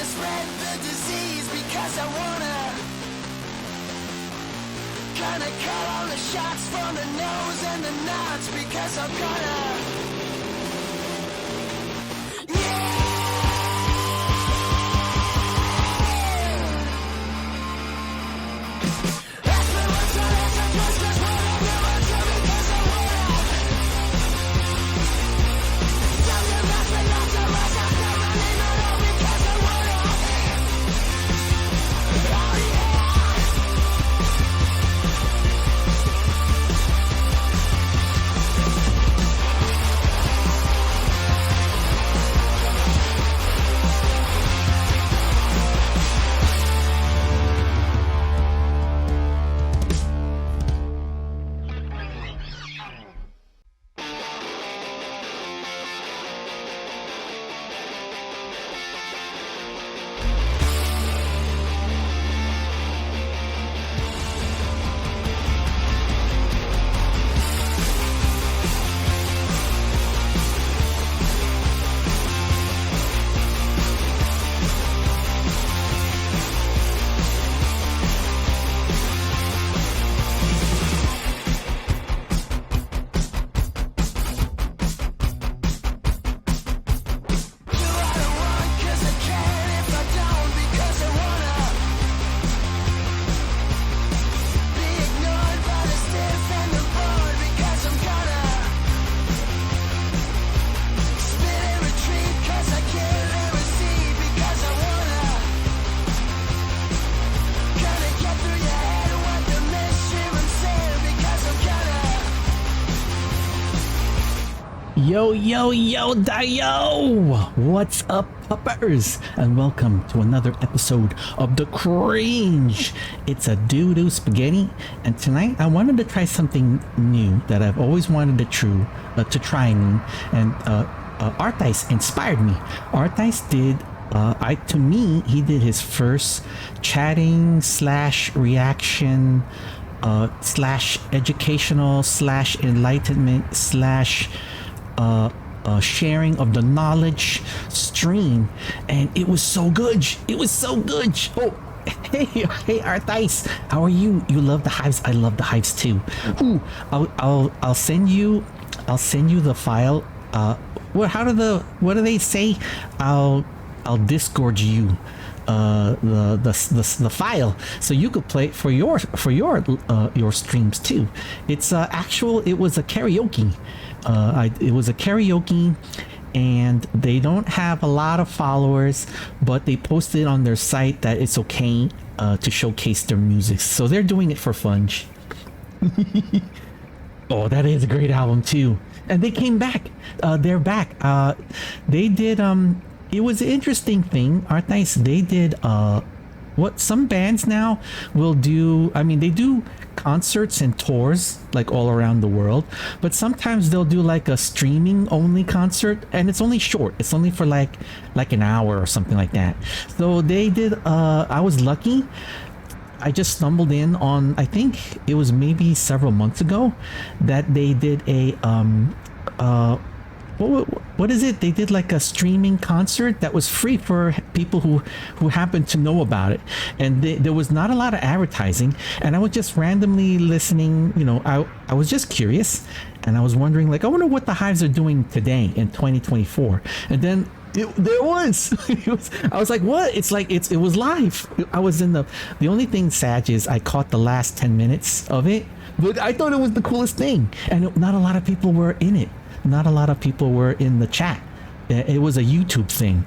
spread the disease because I wanna. Gonna call all the shots from the nose and the knots because I'm gonna. Yo, Dio! What's up, puppers? And welcome to another episode of The Cringe. It's a DooDoo spaghetti, and tonight I wanted to try something new that I've always wanted to try, and Artice inspired me. Artice did, to me, he did his first chatting / reaction / educational / enlightenment / sharing of the knowledge stream, and it was so good. Oh, hey Artice, how are you? You love the hives. I love the hives too. Ooh, I'll send you the file. What do they say? I'll disgorge you the file so you could play it for your streams too. It was a karaoke. It was a karaoke, and they don't have a lot of followers, but they posted on their site that it's okay to showcase their music, so they're doing it for fun. Oh, that is a great album too, and they came back. They're back. They did it was an interesting thing, Artice. They did what some bands now will do. I mean, they do concerts and tours like all around the world, but sometimes they'll do like a streaming only concert, and it's only short. It's only for like an hour or something like that. So they did. I was lucky. I just stumbled in on, I think it was maybe several months ago, that they did a what is it? They did like a streaming concert that was free for people who happened to know about it, and there was not a lot of advertising, and I was just randomly listening. I was just curious, and I was wondering, like, I wonder what the hives are doing today in 2024, and then there was. I was like, what? It's like it was live. I was in the only thing sad is I caught the last 10 minutes of it, but I thought it was the coolest thing, and not a lot of people were in it. Not a lot of people were in the chat. It was a YouTube thing,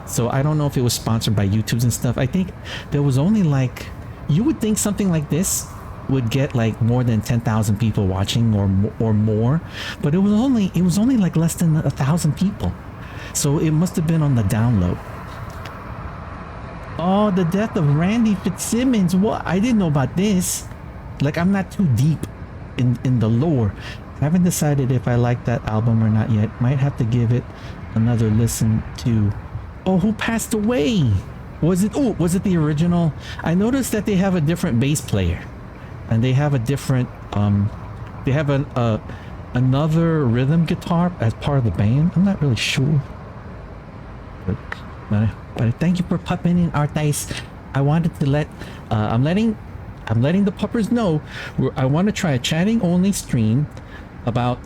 so I don't know if it was sponsored by YouTube and stuff. I think there was only like, you would think something like this would get like more than 10,000 people watching or more, but it was only like less than 1,000 people. So it must have been on the download. Oh, the death of Randy Fitzsimmons. What? I didn't know about this. Like, I'm not too deep in the lore. I haven't decided if I like that album or not yet. Might have to give it another listen to. Oh, who passed away? Was it the original? I noticed that they have a different bass player, and they have a different they have another rhythm guitar as part of the band. I'm not really sure, but But thank you for popping in, Artice. I wanted to let I'm letting the puppers know I want to try a chatting only stream about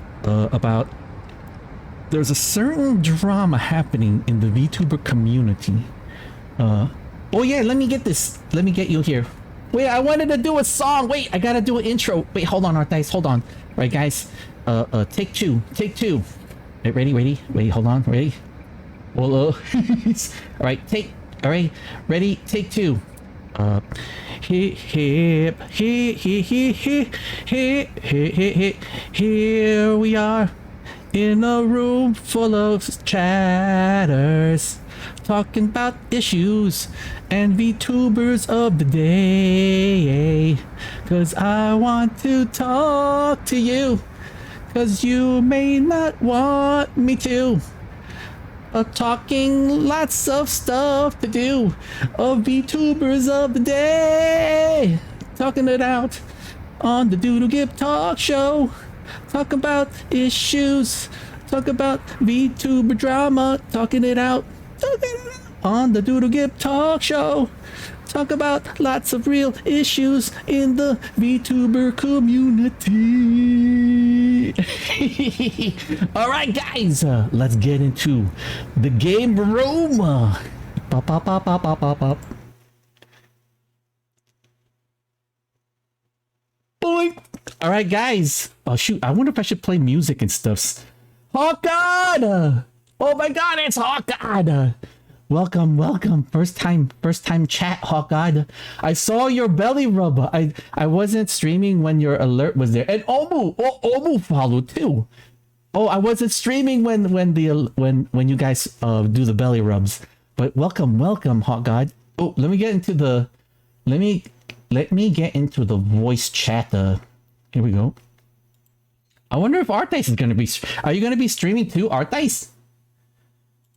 there's a certain drama happening in the VTuber community. Oh yeah, let me get this. Let me get you here. Wait, I wanted to do a song. Wait, I gotta do an intro. Wait, hold on, Artice, hold on. All right, guys. Take two. Wait, ready, hold on, ready? Well, all right, all right, ready, take two. Here we are in a room full of chatters, talking about issues and VTubers of the day. Cause I want to talk to you, cause you may not want me to. Talking lots of stuff to do. VTubers of the day. Talking it out on the DooDoo Gibb Talk Show. Talk about issues. Talk about VTuber drama. Talking it out on the DooDoo Gibb Talk Show. Talk about lots of real issues in the VTuber community. All right, guys, let's get into the game room. Pop, pop, pop, pop, pop, pop, pop. Boing. All right, guys. Oh shoot! I wonder if I should play music and stuff. Hawkgod! Oh my God, it's Hawkgod! Welcome. First time chat, Hawkgod. I saw your belly rub. I wasn't streaming when your alert was there. And Omu followed too. Oh, I wasn't streaming when you guys do the belly rubs. But welcome, Hawkgod. Oh, let me get into the voice chat. Here we go. I wonder if Artice is gonna be. Are you gonna be streaming too, Artice?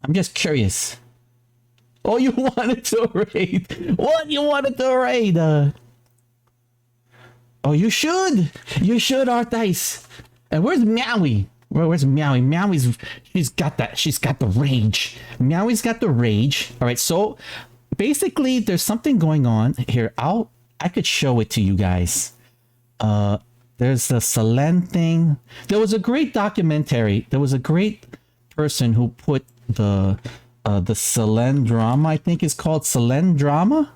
I'm just curious. Oh, you wanted to raid? What? You wanted to raid? Oh, you should, Artice. And where's Meowie? Where's Meowie? Meowie's she's got the rage. Meowie's got the rage. All right, so basically, there's something going on here. I could show it to you guys. There's the Selene thing. There was a great documentary. There was a great person who put the Selene drama, I think it's called Selene drama,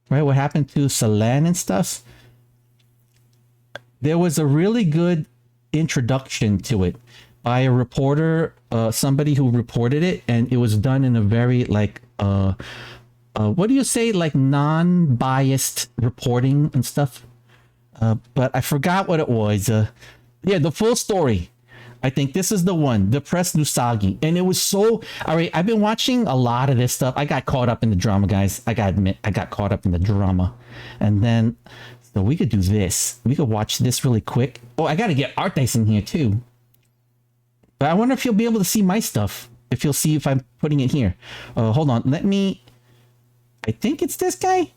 right? What happened to Selene and stuff. There was a really good introduction to it by a reporter, somebody who reported it, and it was done in a very like what do you say, like non-biased reporting and stuff. But I forgot what it was. Yeah, the full story. I think this is the one, the Press Nusagi. And it was so, all right, I've been watching a lot of this stuff. I got caught up in the drama, guys. I gotta admit, I got caught up in the drama. And then, so we could do this. We could watch this really quick. Oh, I gotta get Artice in here too. But I wonder if you'll be able to see my stuff. If you'll see if I'm putting it here. Hold on, let me, I think it's this guy.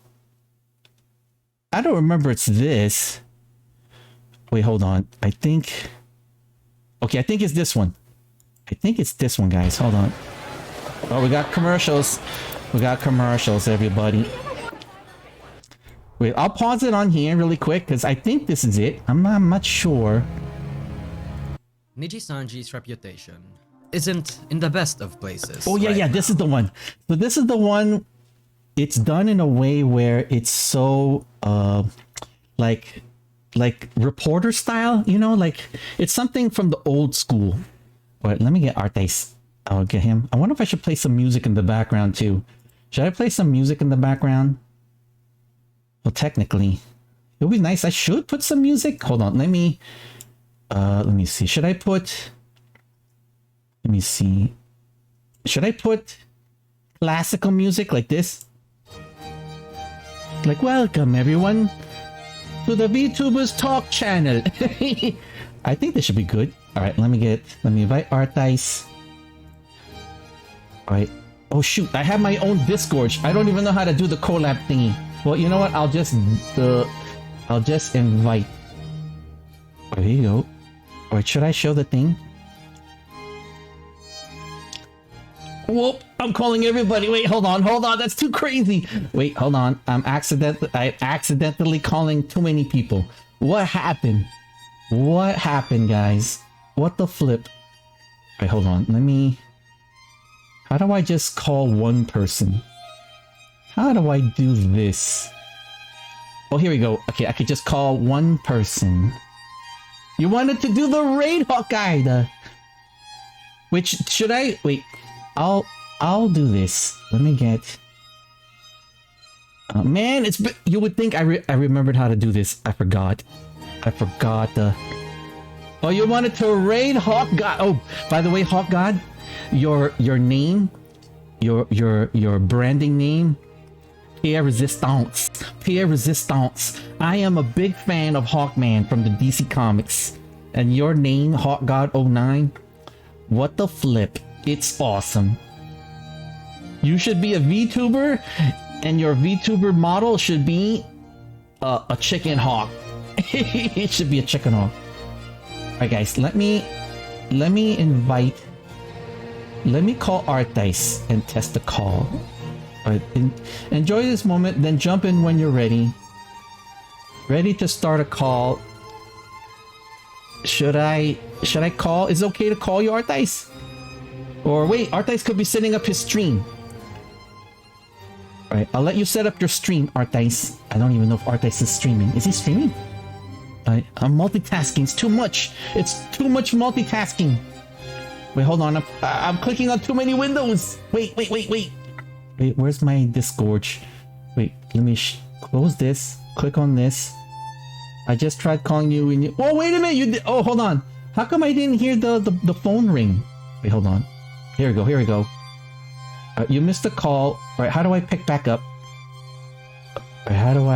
I don't remember it's this. Wait, hold on. I think... Okay, I think it's this one. I think it's this one, guys. Hold on. Oh, we got commercials. We got commercials, everybody. Wait, I'll pause it on here really quick because I think this is it. I'm not sure. Niji-sanji's reputation isn't in the best of places. Oh, yeah, right yeah. now. This is the one. So this is the one. It's done in a way where it's so, like reporter style, you know, like it's something from the old school. But let me get Artice. I'll get him. I wonder if I should play some music in the background too. Should I play some music in the background? Well, technically, it would be nice. I should put some music. Hold on. Let me see. Should I put? Let me see. Should I put classical music like this? Like, welcome everyone to the VTubers Talk channel. I think this should be good. All right, let me invite Artice. All right. Oh shoot, I have my own Discord. I don't even know how to do the collab thingy. Well, you know what? I'll just invite. Oh, here you go. All right, should I show the thing? Whoop! I'm calling everybody. Wait, hold on. That's too crazy. Wait, hold on. I accidentally calling too many people. What happened? What happened, guys? What the flip? Wait, hold on. How do I just call one person? How do I do this? Oh, here we go. Okay, I could just call one person. You wanted to do the raid, Hawkeye. Which should I wait? I'll do this. Let me get. Man, you would think I remembered how to do this. I forgot. Oh, you wanted to raid Hawk God. Oh, by the way, Hawk God, your name, your branding name, Pierre Resistance. I am a big fan of Hawkman from the DC Comics, and your name, Hawk God 09. What the flip? It's awesome. You should be a VTuber, and your VTuber model should be a chicken hawk. It should be a chicken hawk. Alright guys, let me call Art Dice and test the call. Alright, enjoy this moment, then jump in when you're ready. Ready to start a call. Should I call? Is it okay to call you, Art Dice? Or wait, Art Dice could be setting up his stream. Alright, I'll let you set up your stream, Art Dice. I don't even know if Art Dice is streaming. Is he streaming? I'm multitasking. It's too much. It's too much multitasking. Wait, hold on. I'm clicking on too many windows. Wait. Wait, where's my Discord? Wait, let me close this. Click on this. I just tried calling you and oh, wait a minute. You did. Oh, hold on. How come I didn't hear the phone ring? Wait, hold on. Here we go. You missed the call. All right, how do I pick back up? All right, how do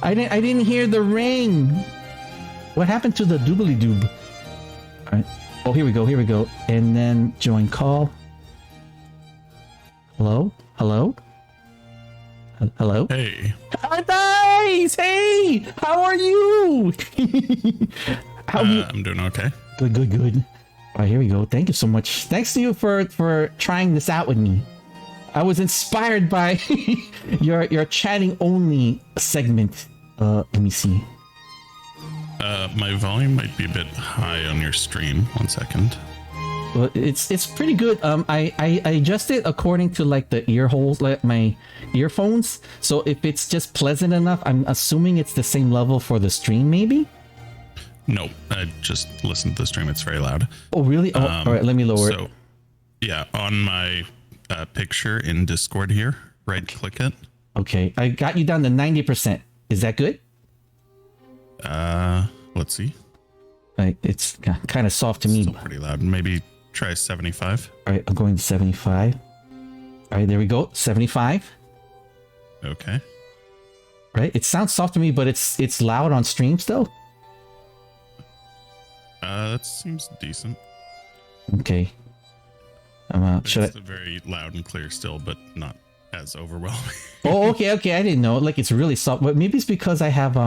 I didn't hear the ring. What happened to the doobly doob? All right. Oh, here we go. And then join call. Hello? Hey. Nice! Hey! How are you? I'm doing okay. Good. All right, here we go. Thank you so much. Thanks to you for trying this out with me. I was inspired by your chatting only segment. Let me see. My volume might be a bit high on your stream. 1 second. Well, it's pretty good. I adjusted according to like the ear holes, like my earphones. So if it's just pleasant enough, I'm assuming it's the same level for the stream, maybe. No, I just listened to the stream. It's very loud. Oh, really? Oh, all right. Let me lower it. Yeah, on my picture in Discord here, right-click it. Okay, I got you down to 90%. Is that good? Let's see. It's kind of soft to me. Still pretty loud. Maybe try 75. All right, I'm going to 75. All right, there we go. 75. Okay. Right, it sounds soft to me, but it's loud on stream still. That seems decent. Okay. It's very loud and clear still, but not as overwhelming. Oh, okay. I didn't know. Like, it's really soft, but maybe it's because I have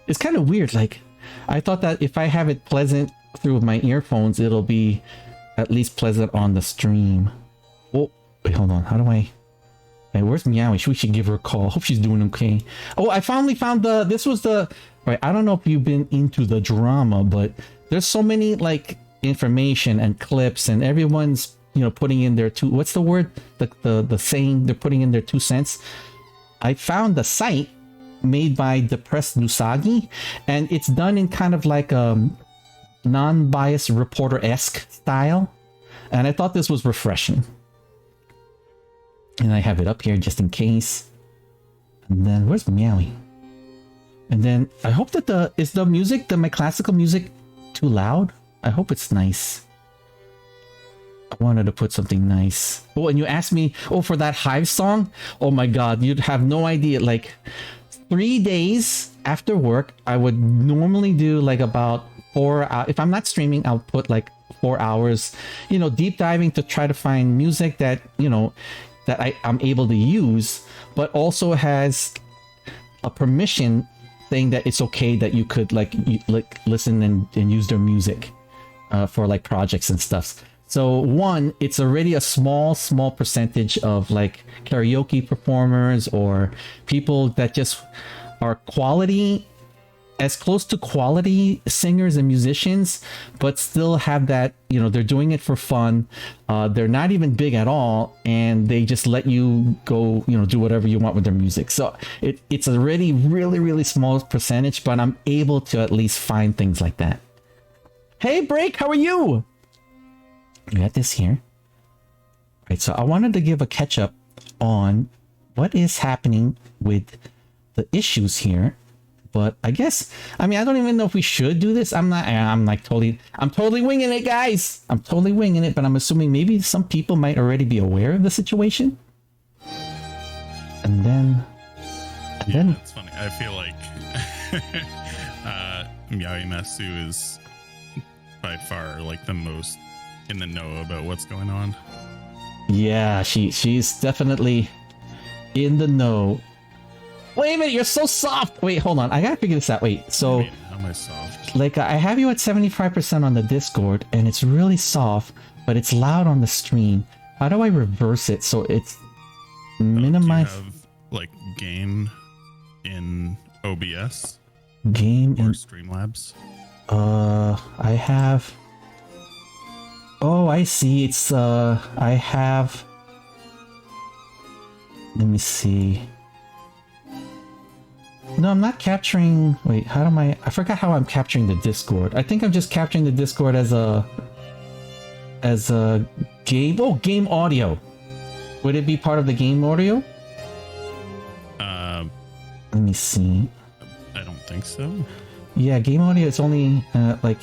it's kind of weird. Like, I thought that if I have it pleasant through my earphones, it'll be at least pleasant on the stream. Oh, wait, hold on. How do I? Hey, where's Meowie? We should give her a call. Hope she's doing okay. Oh, I finally found this was the right. I don't know if you've been into the drama, but there's so many like information and clips, and everyone's putting in their what's the word? The saying they're putting in their 2 cents. I found the site made by Depressed Nusagi, and it's done in kind of like a non-biased reporter-esque style, and I thought this was refreshing. And I have it up here just in case. And then where's Meowie? And then I hope that is the music, my classical music, too loud? I hope it's nice. I wanted to put something nice. Oh, and you asked me, for that Hive song? Oh my god, you'd have no idea. Like 3 days after work, I would normally do like about 4 hours. If I'm not streaming, I'll put like 4 hours, deep diving to try to find music that, that I'm able to use, but also has a permission saying that it's okay that you could like listen and use their music for like projects and stuff. So one, it's already a small percentage of like karaoke performers or people that just are quality, as close to quality singers and musicians, but still have that, you know, they're doing it for fun. They're not even big at all, and they just let you go, you know, do whatever you want with their music. So it's already really small percentage, but I'm able to at least find things like that. Hey, Break, how are you? We got this here. Right, so I wanted to give a catch up on what is happening with the issues here. But I guess, I mean, I don't even know if we should do this. I'm totally winging it, guys. I'm totally winging it, but I'm assuming maybe some people might already be aware of the situation. And then it's funny. I feel like Meowmasu is by far like the most in the know about what's going on. Yeah, she's definitely in the know. Wait a minute, you're so soft. Wait, hold on. I gotta figure this out. Wait, so How am I soft? like I have you at 75% on the Discord, and it's really soft, but it's loud on the stream. How do I reverse it so it's minimize? Do you have like gain in OBS? Game or in Streamlabs? I have. Oh, I see. It's I have. Let me see. No, I'm not capturing. Wait, how am I forgot how I'm capturing the Discord. I think I'm just capturing the Discord as a game. Oh, game audio. Would it be part of the game audio? Let me see. I don't think so. Yeah, game audio is only like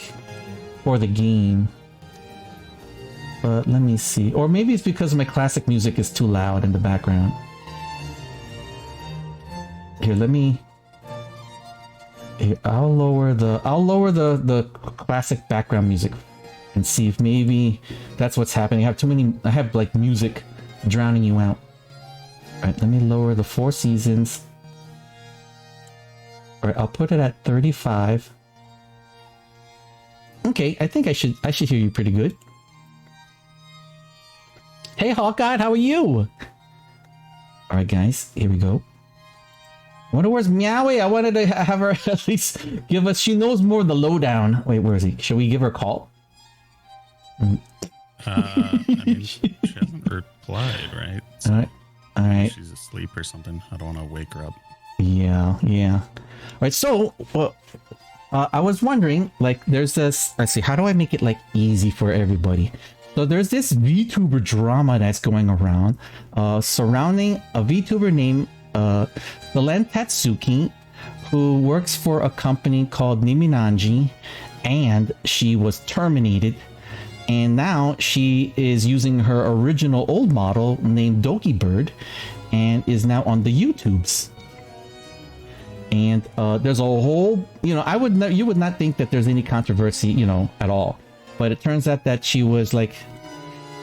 for the game. But let me see. Or maybe it's because my classic music is too loud in the background. Here, let me. Here, I'll lower the classic background music and see if maybe that's what's happening. I have like music drowning you out. Alright, let me lower the 4 seasons. Alright, I'll put it at 35. Okay, I think I should hear you pretty good. Hey Hawkeye, how are you? Alright guys, here we go. Wonder where's Meowie? I wanted to have her at least give us. She knows more of the lowdown. Wait, where is he? Should we give her a call? I mean, she hasn't replied, right? So all right. She's asleep or something. I don't want to wake her up. Yeah. All right. So, I was wondering, like, there's this. Let's see. How do I make it like easy for everybody? So there's this VTuber drama that's going around, surrounding a VTuber named Solen Tatsuki, who works for a company called Niminanji, and she was terminated, and now she is using her original old model named Doki Bird, and is now on the YouTubes. And there's a whole, you would not think that there's any controversy, at all, but it turns out that she was like,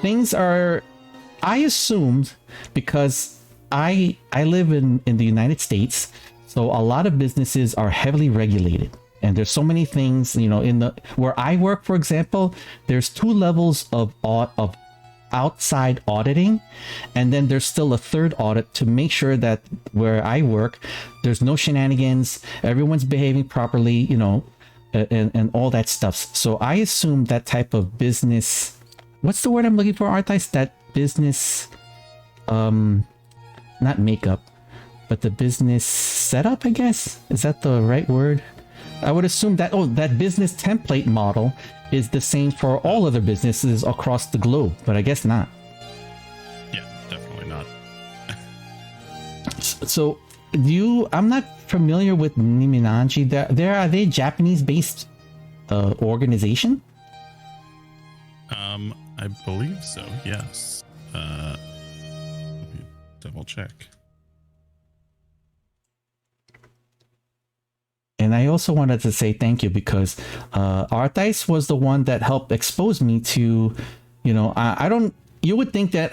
I assumed, because I live in the United States, so a lot of businesses are heavily regulated, and there's so many things, where I work, for example, there's 2 levels of outside auditing, and then there's still a 3rd audit to make sure that where I work, there's no shenanigans, everyone's behaving properly, and all that stuff. So I assume that type of business, what's the word I'm looking for, Arthis? That business, not makeup, but the business setup, I guess? Is that the right word? I would assume that, that business template model is the same for all other businesses across the globe, but I guess not. Yeah, definitely not. So, I'm not familiar with Niminanji. Are they Japanese-based organization? I believe so, yes. Let me double check. And I also wanted to say thank you, because Arthis was the one that helped expose me to, you would think that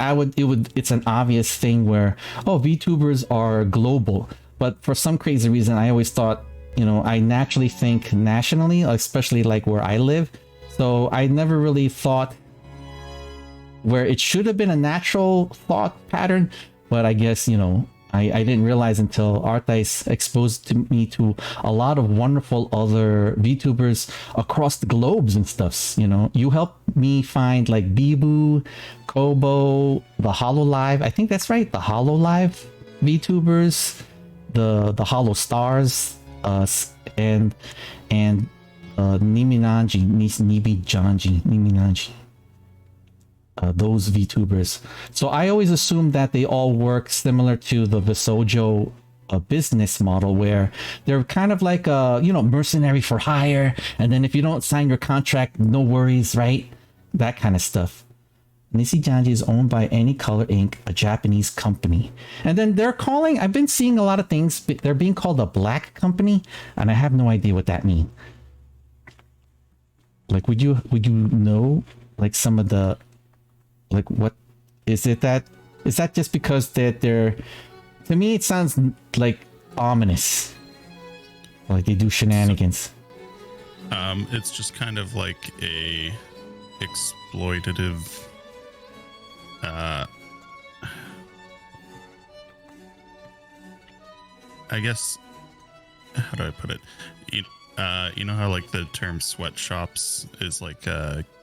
it's an obvious thing where, VTubers are global. But for some crazy reason, I always thought, I naturally think nationally, especially like where I live. So I never really thought where it should have been a natural thought pattern, but I guess, you know, I didn't realize until Arthais exposed me to a lot of wonderful other VTubers across the globes and stuffs. You know, you helped me find like Bibu, Kobo, the HoloLive. I think that's right, the HoloLive VTubers, the Holo Stars, and Niminanji. Those VTubers. So I always assumed that they all work similar to the Visojo business model, where they're kind of like a, you know, mercenary for hire, and then if you don't sign your contract, no worries, right? That kind of stuff. Nisijanji is owned by Any Color Inc., a Japanese company. And then they're calling, I've been seeing a lot of things, but they're being called a black company, and I have no idea what that means. Like, would you know, like, some of the, like, what is it that is that just because that they're, to me it sounds like ominous, like they do shenanigans. It's just kind of like a exploitative I guess, how do I put it, you know how like the term sweatshops is like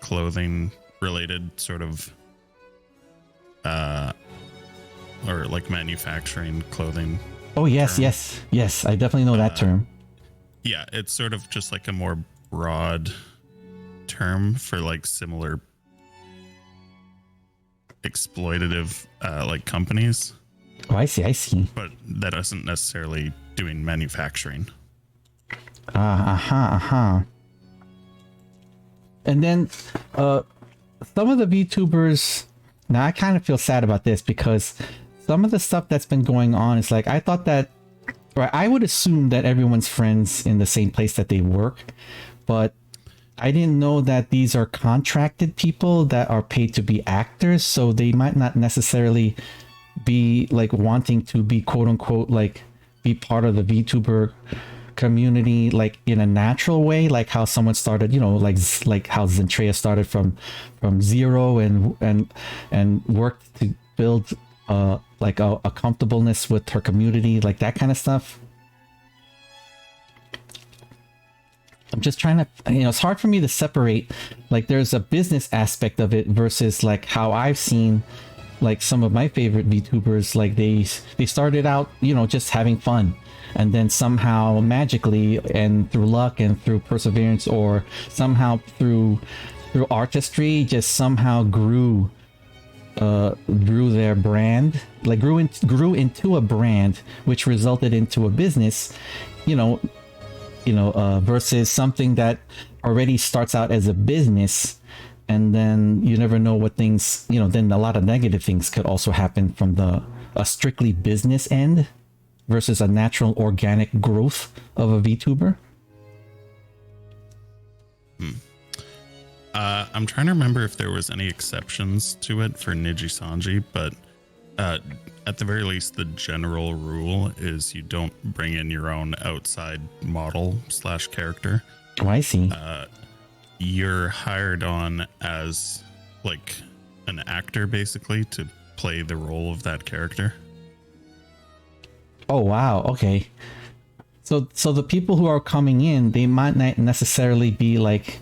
clothing related sort of or like manufacturing clothing. Oh yes, term. yes, I definitely know that term. Yeah, it's sort of just like a more broad term for like similar exploitative like companies. Oh, I see. But that isn't necessarily doing manufacturing. And then some of the VTubers, now I kind of feel sad about this because some of the stuff that's been going on is like, I thought that, or I would assume that everyone's friends in the same place that they work, but I didn't know that these are contracted people that are paid to be actors, so they might not necessarily be like wanting to be quote unquote like be part of the VTuber community like in a natural way, like how someone started, you know, like how Zentrea started from zero and worked to build like a comfortableness with her community, like that kind of stuff. I'm just trying to, you know, it's hard for me to separate, like there's a business aspect of it versus like how I've seen like some of my favorite VTubers, like they started out, you know, just having fun, and then somehow magically and through luck and through perseverance or somehow through artistry just somehow grew their brand, like grew into a brand, which resulted into a business, versus something that already starts out as a business, and then you never know what things, then a lot of negative things could also happen from a strictly business end versus a natural organic growth of a VTuber. I'm trying to remember if there was any exceptions to it for Nijisanji, but at the very least, the general rule is you don't bring in your own outside model / character. Oh, I see. You're hired on as like an actor, basically, to play the role of that character. Oh, wow. Okay. So the people who are coming in, they might not necessarily be like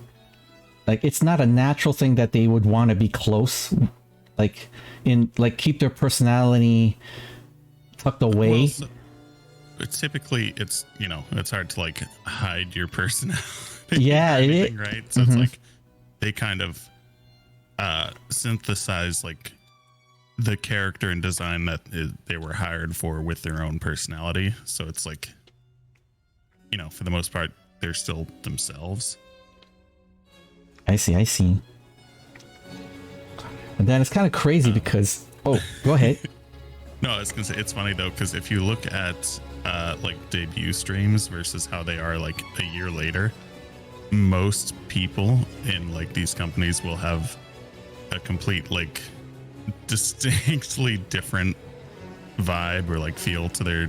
it's not a natural thing that they would want to be close, like keep their personality tucked away. Well, so typically it's hard to like hide your personality. Yeah, it is, right? So it's like they kind of synthesize like the character and design that they were hired for with their own personality. So it's like, for the most part, they're still themselves. I see. And then it's kind of crazy because... Oh, go ahead. No, I was going to say, it's funny though, because if you look at like debut streams versus how they are like a year later, most people in like these companies will have a complete like distinctly different vibe or like feel to their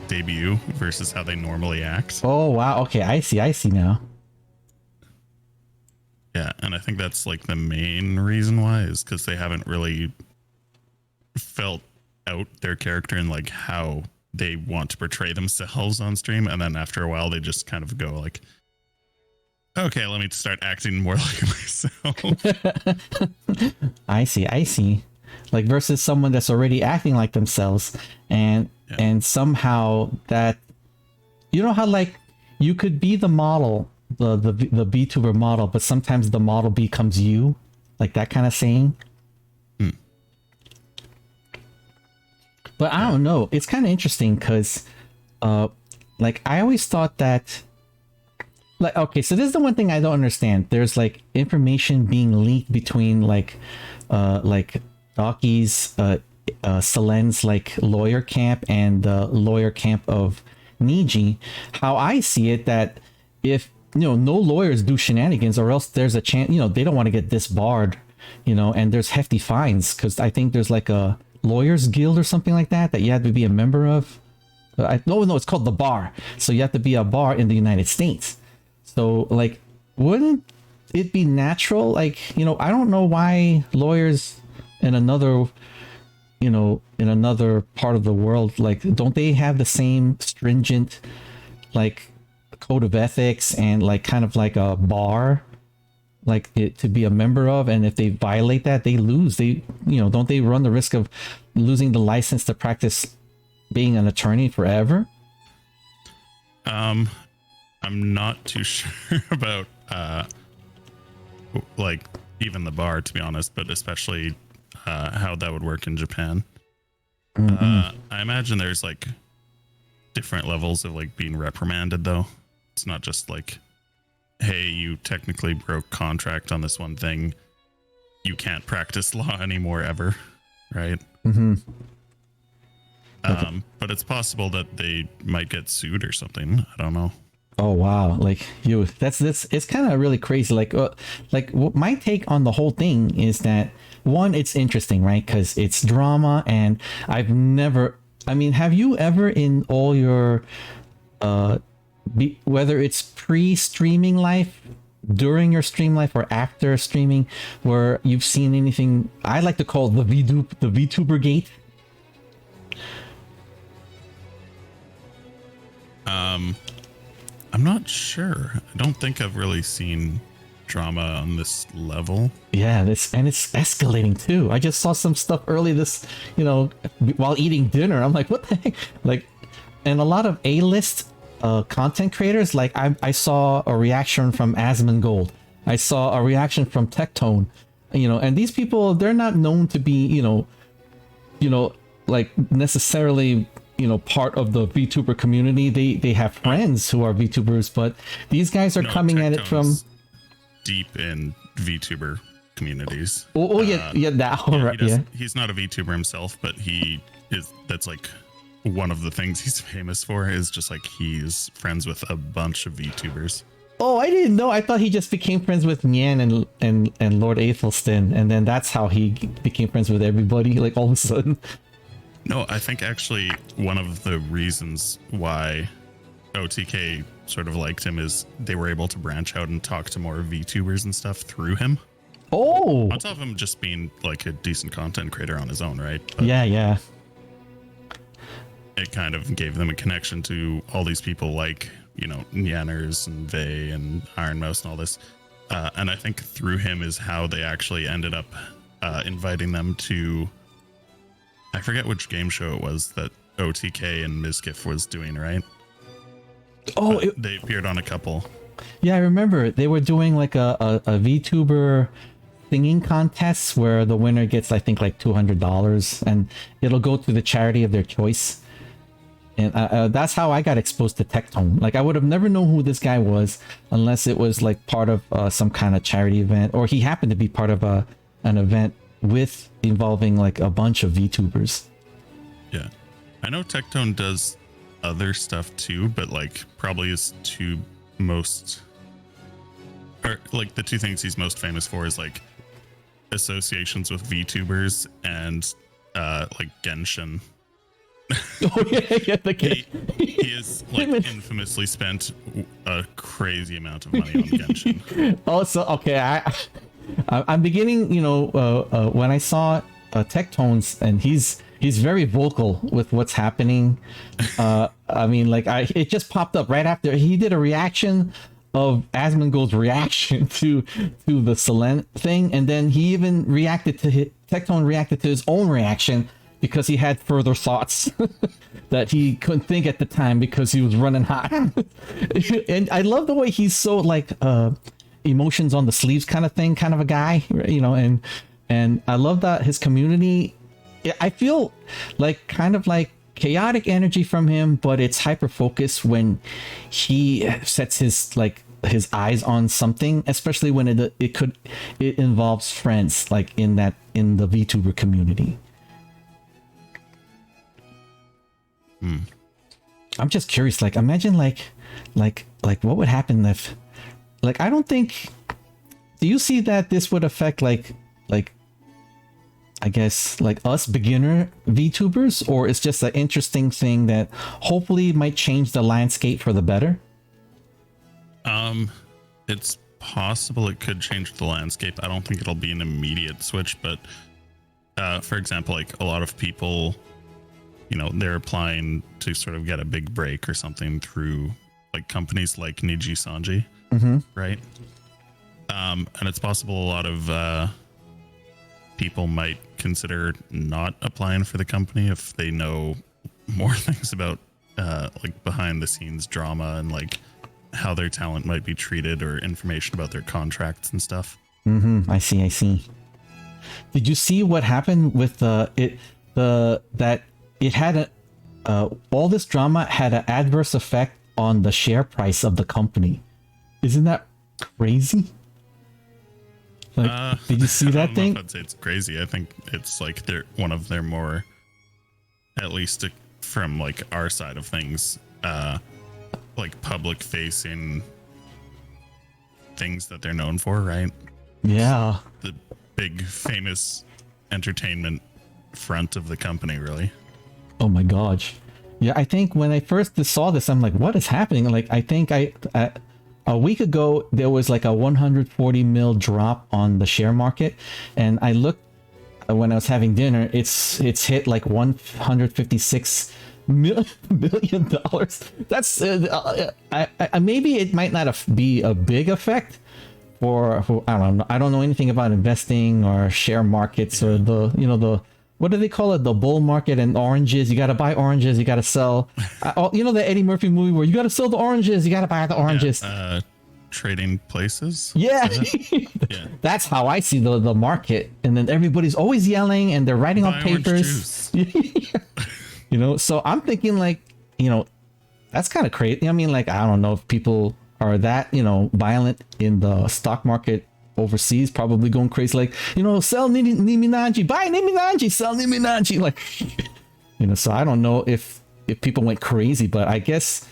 debut versus how they normally act. Oh, wow. Okay, I see now. Yeah, and I think that's like the main reason why is because they haven't really felt out their character and like how they want to portray themselves on stream, and then after a while they just kind of go like, okay, let me start acting more like myself. I see. Like versus someone that's already acting like themselves, and somehow that, you know how like you could be the model, the VTuber model, but sometimes the model becomes you, like that kind of saying. But I don't know. It's kind of interesting because, like, I always thought that, like, okay, so this is the one thing I don't understand. There's like information being leaked between like Doki's, Selen's like lawyer camp and the lawyer camp of Niji. How I see it, that if no lawyers do shenanigans, or else there's a chance, they don't want to get disbarred, and there's hefty fines, because I think there's like a lawyers guild or something like that you have to be a member of. No, it's called the bar. So you have to be a bar in the United States. So like, wouldn't it be natural? Like, I don't know why lawyers in another part of the world, like, don't they have the same stringent like code of ethics and like kind of like a bar like it to be a member of, and if they violate that, they lose. Don't they run the risk of losing the license to practice being an attorney forever? I'm not too sure about like even the bar, to be honest, but especially how that would work in Japan. I imagine there's like different levels of like being reprimanded, though. It's not just like, hey, you technically broke contract on this one thing, you can't practice law anymore ever, right? But it's possible that they might get sued or something. I don't know. Oh wow, like that's it's kind of really crazy. Like my take on the whole thing is that, one, it's interesting, right? Because it's drama, and have you ever in all your whether it's pre-streaming life, during your stream life, or after streaming, where you've seen anything I like to call the VTuber gate? I'm not sure. I don't think I've really seen drama on this level. Yeah, it's escalating too. I just saw some stuff early while eating dinner. I'm like, what the heck? Like, and a lot of A-list content creators, like I saw a reaction from Asmongold. I saw a reaction from Tectone. And these people, they're not known to be, like necessarily part of the VTuber community. They have friends who are VTubers, but these guys are coming at it from deep in VTuber communities. He's not a VTuber himself, but that's like one of the things he's famous for, is just like he's friends with a bunch of VTubers. Oh, I didn't know. I thought he just became friends with Nyan and Lord Aethelstan, and then that's how he became friends with everybody, like all of a sudden. No, I think actually one of the reasons why OTK sort of liked him is they were able to branch out and talk to more VTubers and stuff through him. Oh! On top of him just being like a decent content creator on his own, right? But yeah. It kind of gave them a connection to all these people like, Nyanners and Vey and Iron Mouse and all this. And I think through him is how they actually ended up inviting them to... I forget which game show it was that OTK and Mizkif was doing, right? Oh, they appeared on a couple. Yeah, I remember they were doing like a VTuber singing contest where the winner gets, I think, like $200, and it'll go to the charity of their choice. And that's how I got exposed to Tectone. Like, I would have never known who this guy was unless it was like part of some kind of charity event, or he happened to be part of an event involving like a bunch of VTubers. Yeah, I know Tectone does other stuff too, but like probably his two most, or like the two things he's most famous for is like associations with VTubers and like Genshin Oh yeah, the kid. He has like infamously spent a crazy amount of money on Genshin. Also, okay, I'm beginning. When I saw Tech Tones, and he's very vocal with what's happening. I mean, like it just popped up right after he did a reaction of Asmongold's reaction to the Selen thing, and then he even reacted to Tectone reacted to his own reaction because he had further thoughts that he couldn't think at the time because he was running hot. And I love the way he's so like emotions on the sleeves kind of thing, kind of a guy, and I love that his community. I feel like kind of like chaotic energy from him, but it's hyper focused when he sets his eyes on something, especially when it involves friends, like in the VTuber community. I'm just curious, like imagine like what would happen if, like, I don't think, do you see that this would affect like I guess like us beginner VTubers, or it's just an interesting thing that hopefully might change the landscape for the better? It's possible it could change the landscape. I don't think it'll be an immediate switch, but for example, like a lot of people, they're applying to sort of get a big break or something through like companies like Niji Sanji, right? And it's possible a lot of people might consider not applying for the company if they know more things about like behind the scenes drama and like how their talent might be treated or information about their contracts and stuff. I see. Did you see what happened with it had all this drama had an adverse effect on the share price of the company? Isn't that crazy? Like, did you see that thing? I'd say it's crazy. I think it's like they're one of their more, at least from like our side of things, like public facing things that they're known for, right? Yeah. The big famous entertainment front of the company, really. Oh my gosh. Yeah, I think when I first saw this, I'm like, what is happening? Like, I think a week ago, there was like a 140 mil drop on the share market. And I looked when I was having dinner, it's hit like 156 million dollars. That's maybe it might not be a big effect for I don't know anything about investing or share markets or the what do they call it, the bull market and oranges. You got to buy oranges, you got to sell. The Eddie Murphy movie where you got to sell the oranges, you got to buy the oranges. Trading places. Yeah. Yeah. That's how I see the market. And then everybody's always yelling and they're writing on papers. So I'm thinking like, that's kind of crazy. I mean, like, I don't know if people are that, violent in the stock market overseas, probably going crazy, like, sell Niminaji, buy Niminaji, sell Niminaji, like, so I don't know if people went crazy, but I guess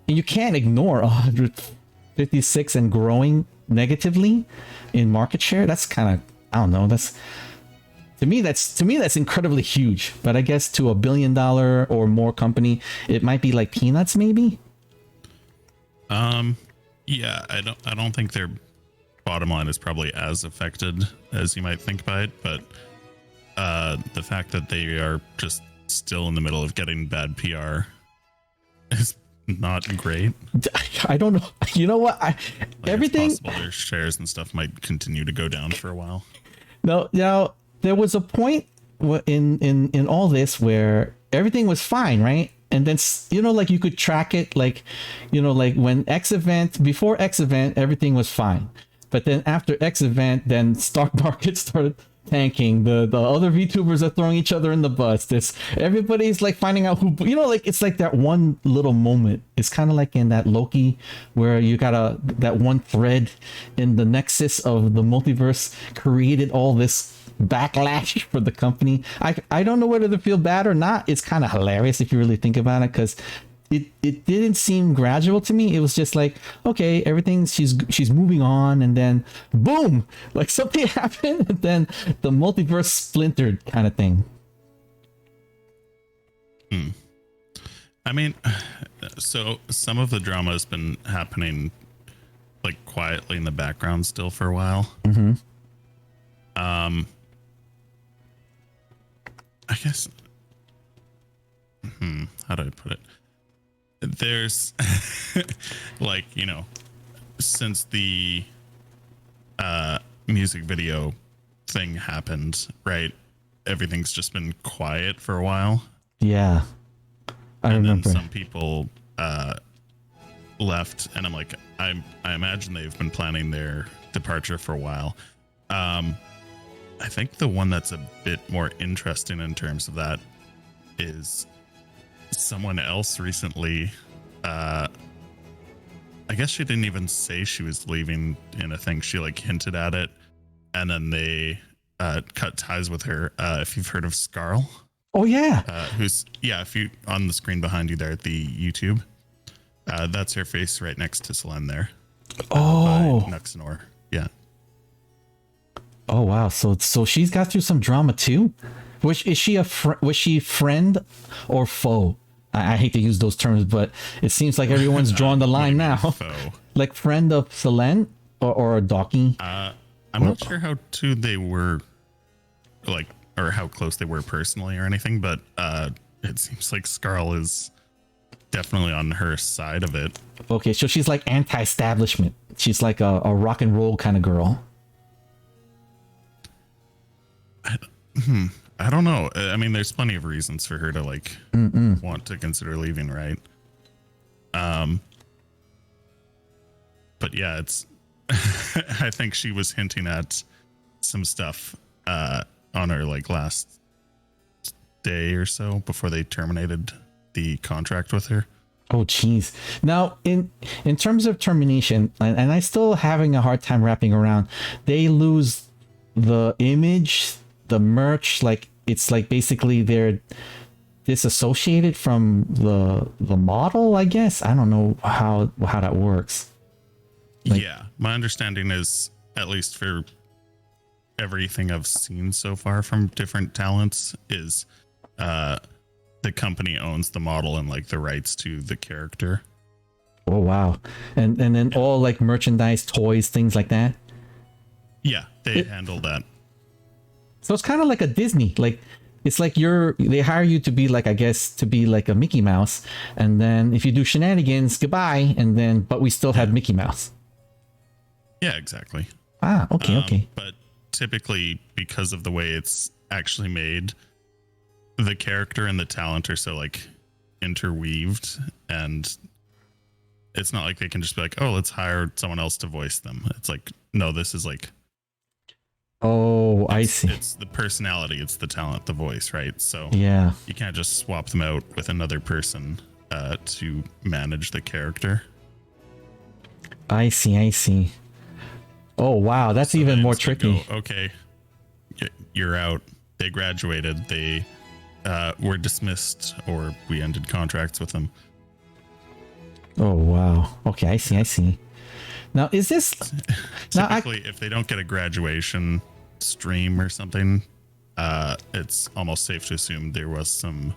you can't ignore 156 and growing negatively in market share. That's kind of, I don't know, to me that's incredibly huge, but I guess to $1 billion or more company, it might be like peanuts maybe. Yeah, I don't think their bottom line is probably as affected as you might think by it, but the fact that they are just still in the middle of getting bad PR is not great. I don't know. You know what? Everything. It's possible their shares and stuff might continue to go down for a while. No, there was a point in all this where everything was fine, right? And then, like you could track it, like, like when before X event, everything was fine. But then after X event, then stock market started tanking. The other VTubers are throwing each other in the bus. Everybody's like finding out who, like it's like that one little moment. It's kind of like in that Loki where you got that one thread in the nexus of the multiverse created all this backlash for the company. I don't know whether to feel bad or not. It's kind of hilarious if you really think about it, because it didn't seem gradual to me. It was just like, okay, everything, she's moving on, and then boom, like something happened, and then the multiverse splintered kind of thing. I mean, so some of the drama has been happening like quietly in the background still for a while. Mm-hmm. I guess. How do I put it? There's like, you know, since the music video thing happened, right? Everything's just been quiet for a while. Yeah, I remember. Then some people left, and I'm like, I imagine they've been planning their departure for a while. I think the one that's a bit more interesting in terms of that is someone else recently. I guess she didn't even say she was leaving in a thing. She like hinted at it, and then they cut ties with her. If you've heard of Scarl. Oh yeah. If you on the screen behind you there at the YouTube, that's her face right next to Selene there. Oh. Nuxanor. Yeah. Oh wow. So she's got through some drama too. Was she friend or foe? I hate to use those terms, but it seems like everyone's drawn the line now. Foe? Like friend of Selene or Docky? I'm not sure how they were, like, or how close they were personally or anything, but it seems like Scarl is definitely on her side of it. Okay, so she's like anti-establishment. She's like a rock and roll kind of girl. I don't know. I mean, there's plenty of reasons for her to like want to consider leaving, right? But yeah, it's. I think she was hinting at some stuff on her like last day or so before they terminated the contract with her. Oh geez. Now in terms of termination, and I still having a hard time wrapping around, they lose the image, the merch, like it's like basically they're disassociated from the model, I guess. I don't know how that works. Like, yeah, my understanding is, at least for everything I've seen so far from different talents, is the company owns the model and like the rights to the character. oh wow. And then all like merchandise, toys, things like that. Yeah, they handle that. So it's kind of like a Disney, like it's like they hire you to be like, I guess, to be like a Mickey Mouse, and then if you do shenanigans, goodbye, and then but we still have Mickey Mouse. Yeah, exactly. Okay. But typically, because of the way it's actually made, the character and the talent are so like interweaved, and it's not like they can just be like, oh, let's hire someone else to voice them. It's like, no, this is like, Oh, I see. it's the personality, it's the talent, the voice, right? So Yeah. you can't just swap them out with another person to manage the character. I see. Oh wow, that's even Then more it's like, tricky. oh, okay, you're out. They graduated. They were dismissed, or we ended contracts with them. Oh wow. Okay, I see. Now is this Typically, if they don't get a graduation stream or something, it's almost safe to assume there was some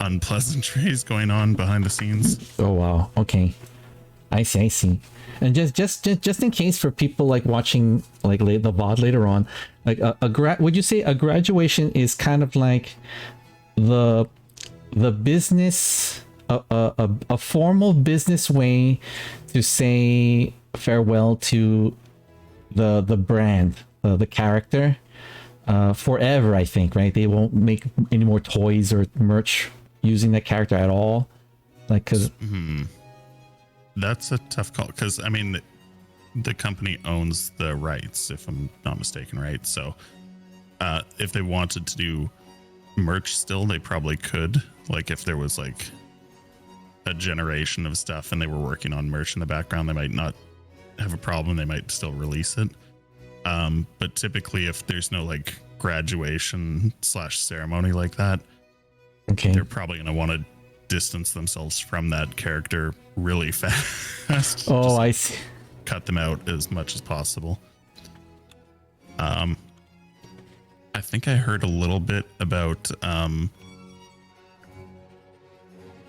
unpleasantries going on behind the scenes. Oh wow. Okay. I see. And just in case for people like watching like the VOD later on, like would you say a graduation is kind of like the business, a formal business way to say farewell to the brand, the character, forever, I think, right? They won't make any more toys or merch using that character at all, like, because That's a tough call, because I mean, the company owns the rights, if I'm not mistaken, right? So if they wanted to do merch still, they probably could. Like if there was like a generation of stuff and they were working on merch in the background, they might not have a problem. They might still release it. But typically, if there's no like graduation / ceremony like that, okay, they're probably going to want to distance themselves from that character really fast. oh, Just I see. cut them out as much as possible. I think I heard a little bit about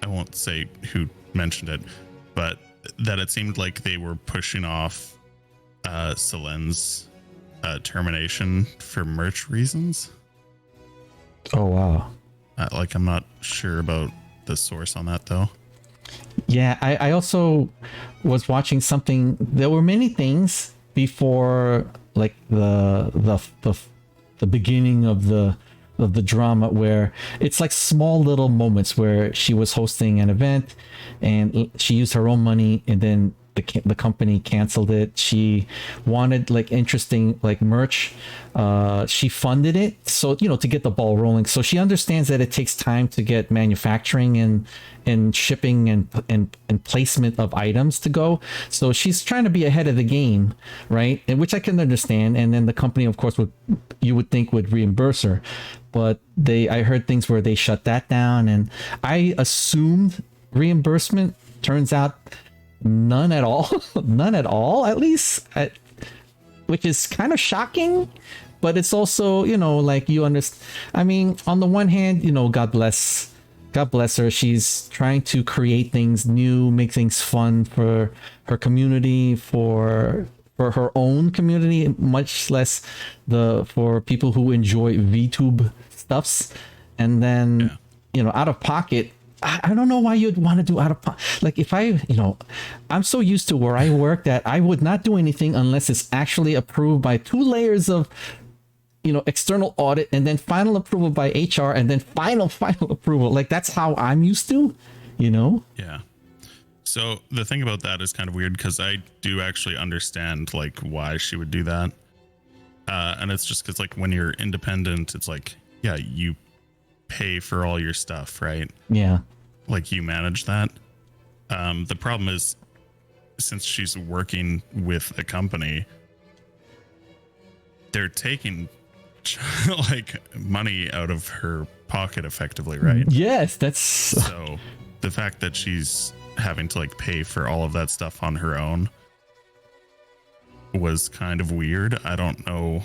won't say who mentioned it, but that it seemed like they were pushing off Selen's termination for merch reasons. Oh wow. Like, I'm not sure about the source on that though. Yeah, I also was watching something. There were many things before, like the beginning of the drama, where it's like small little moments where she was hosting an event and she used her own money, and then the company canceled it. She wanted like interesting like merch. She funded it, so to get the ball rolling. So she understands that it takes time to get manufacturing and shipping and placement of items to go. So she's trying to be ahead of the game, right? And which I can understand. And then the company, of course, you would think would reimburse her, but I heard things where they shut that down, and I assumed reimbursement. Turns out none at all. None at all, at least, which is kind of shocking. But it's also, like, you understand. I mean, on the one hand, God bless her. She's trying to create things new, make things fun for her community, for her own community, much less for people who enjoy VTube stuffs. And then, out of pocket, I don't know why you'd want to do out of pocket. Like, if I'm so used to where I work that I would not do anything unless it's actually approved by 2 layers of, external audit, and then final approval by HR, and then final approval. Like, that's how I'm used to, Yeah. So the thing about that is kind of weird, because I do actually understand like why she would do that. And it's just because, like, when you're independent, it's like, yeah, you pay for all your stuff, right? Yeah. Like, you manage that. The problem is, since she's working with a company, they're taking like money out of her pocket effectively, right? Yes, that's so the fact that she's having to like pay for all of that stuff on her own was kind of weird. I don't know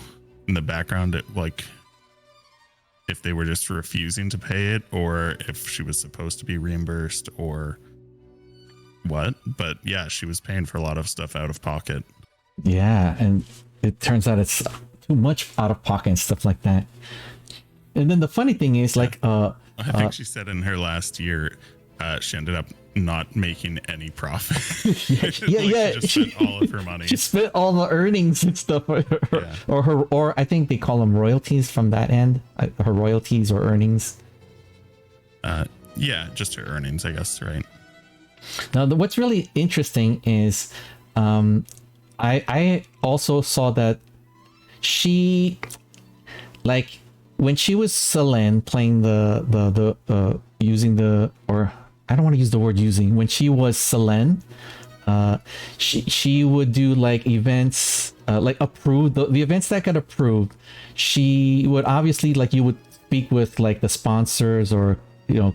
in the background like if they were just refusing to pay it, or if she was supposed to be reimbursed, or what. But yeah, she was paying for a lot of stuff out of pocket. Yeah, and it turns out it's too much out of pocket and stuff like that. And then the funny thing is, like, I think she said in her last year, she ended up not making any profit. yeah. She just spent all of her money. She spent all the earnings and stuff, or I think they call them royalties from that end. Her royalties or earnings. Yeah, just her earnings, I guess, right? Now, what's really interesting is, I also saw that she, like, when she was Selen playing the using the, or I don't want to use the word using, when she was Selen, she would do like events, like approved the events that got approved. She would obviously, like, you would speak with like the sponsors or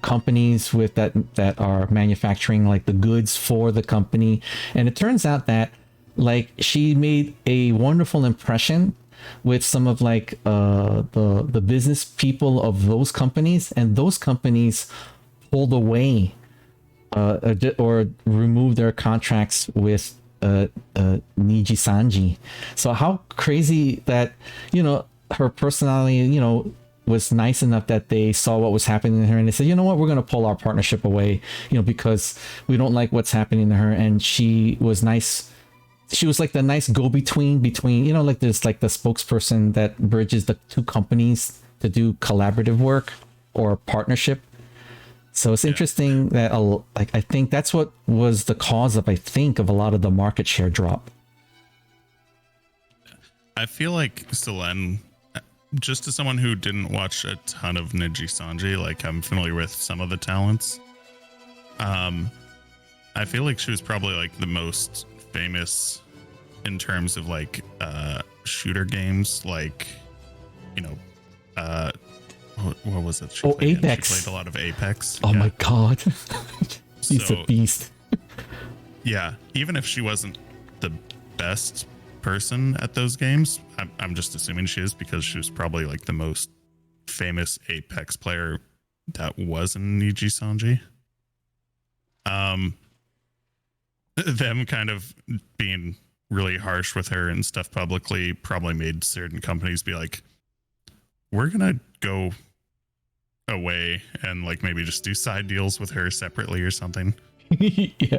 companies with that are manufacturing like the goods for the company, and it turns out that like she made a wonderful impression with some of like the business people of those companies, and those companies pulled away or removed their contracts with Niji Sanji. So how crazy that her personality was nice enough that they saw what was happening to her, and they said, you know what, we're going to pull our partnership away, because we don't like what's happening to her. And she was nice. She was like the nice go-between like there's like the spokesperson that bridges the two companies to do collaborative work or partnership. So it's interesting that like I think that's what was the cause of a lot of the market share drop. I feel like Selen, just as someone who didn't watch a ton of Niji Sanji, like I'm familiar with some of the talents. I feel like she was probably like the most famous in terms of like shooter games, like what was it? Apex. She played a lot of Apex. Oh my god. He's a beast. Yeah, even if she wasn't the best person at those games, I'm just assuming she is, because she was probably like the most famous Apex player that was in Niji Sanji. them kind of being really harsh with her and stuff publicly probably made certain companies be like, we're gonna go away and like maybe just do side deals with her separately or something. Yeah,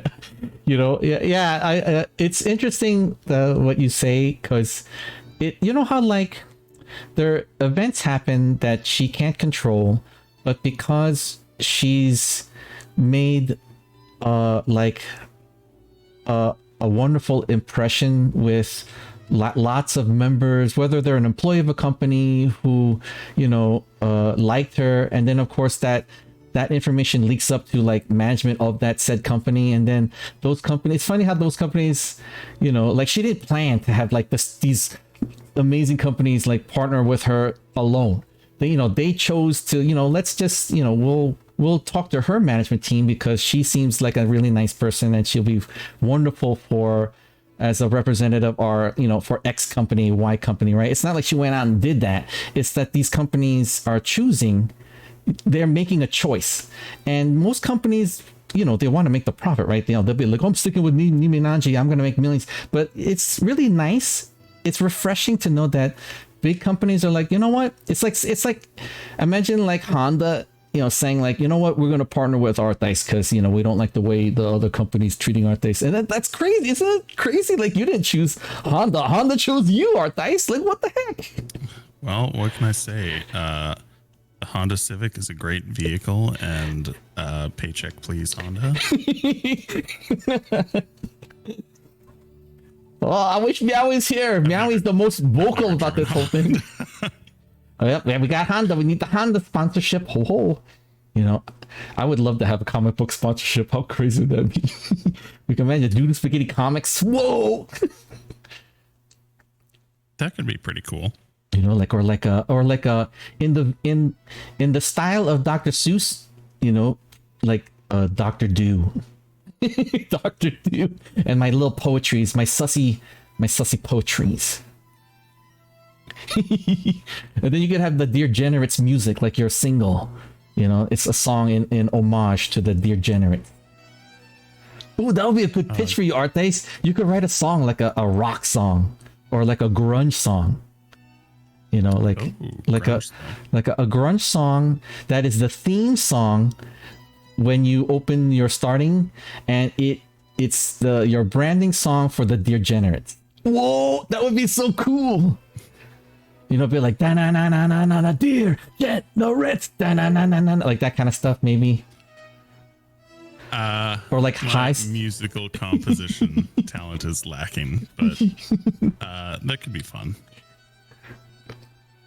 it's interesting what you say, because you know how like there events happen that she can't control, but because she's made like a wonderful impression with lots of members, whether they're an employee of a company who liked her, and then of course that information leaks up to like management of that said company, and then those companies, it's funny how those companies, like she didn't plan to have like these amazing companies like partner with her alone. They chose to, let's just, we'll talk to her management team because she seems like a really nice person and she'll be wonderful for as a representative or for X company, Y company, right? It's not like she went out and did that. It's that these companies are choosing, they're making a choice. And most companies, they want to make the profit, right? They'll be like, oh, I'm sticking with Minaj, I'm going to make millions. But it's really nice. It's refreshing to know that big companies are like, you know what? It's like, imagine like Honda, saying like, you know what, we're going to partner with Arthice because, we don't like the way the other company's treating Arthice. And that's crazy. Isn't it crazy? Like you didn't choose Honda. Honda chose you, Arthice. Like what the heck? Well, what can I say? The Honda Civic is a great vehicle, and paycheck please, Honda. Oh, I wish Meowie's here. Meowie's the most vocal about this whole thing. Oh, yeah, we got Honda. We need the Honda sponsorship. Ho ho. I would love to have a comic book sponsorship. How crazy would that be? We can imagine DooDoo Spaghetti Comics. Whoa. That could be pretty cool. Like in the style of Dr. Seuss, like Dr. Do. Dr. Do. And my little poetries, my sussy poetries. And then you could have the Dear Generates music, like your single. It's a song in homage to the Dear Generates. Ooh, that would be a good pitch for you, Arthice. You could write a song like a rock song or like a grunge song. Like a grunge song that is the theme song when you open your starting, and it's your branding song for the Dear Generates. Whoa, that would be so cool. Be like da na na na na na na Dear Generates, da na na na na, like that kind of stuff, maybe. Or like high musical composition talent is lacking, but that could be fun.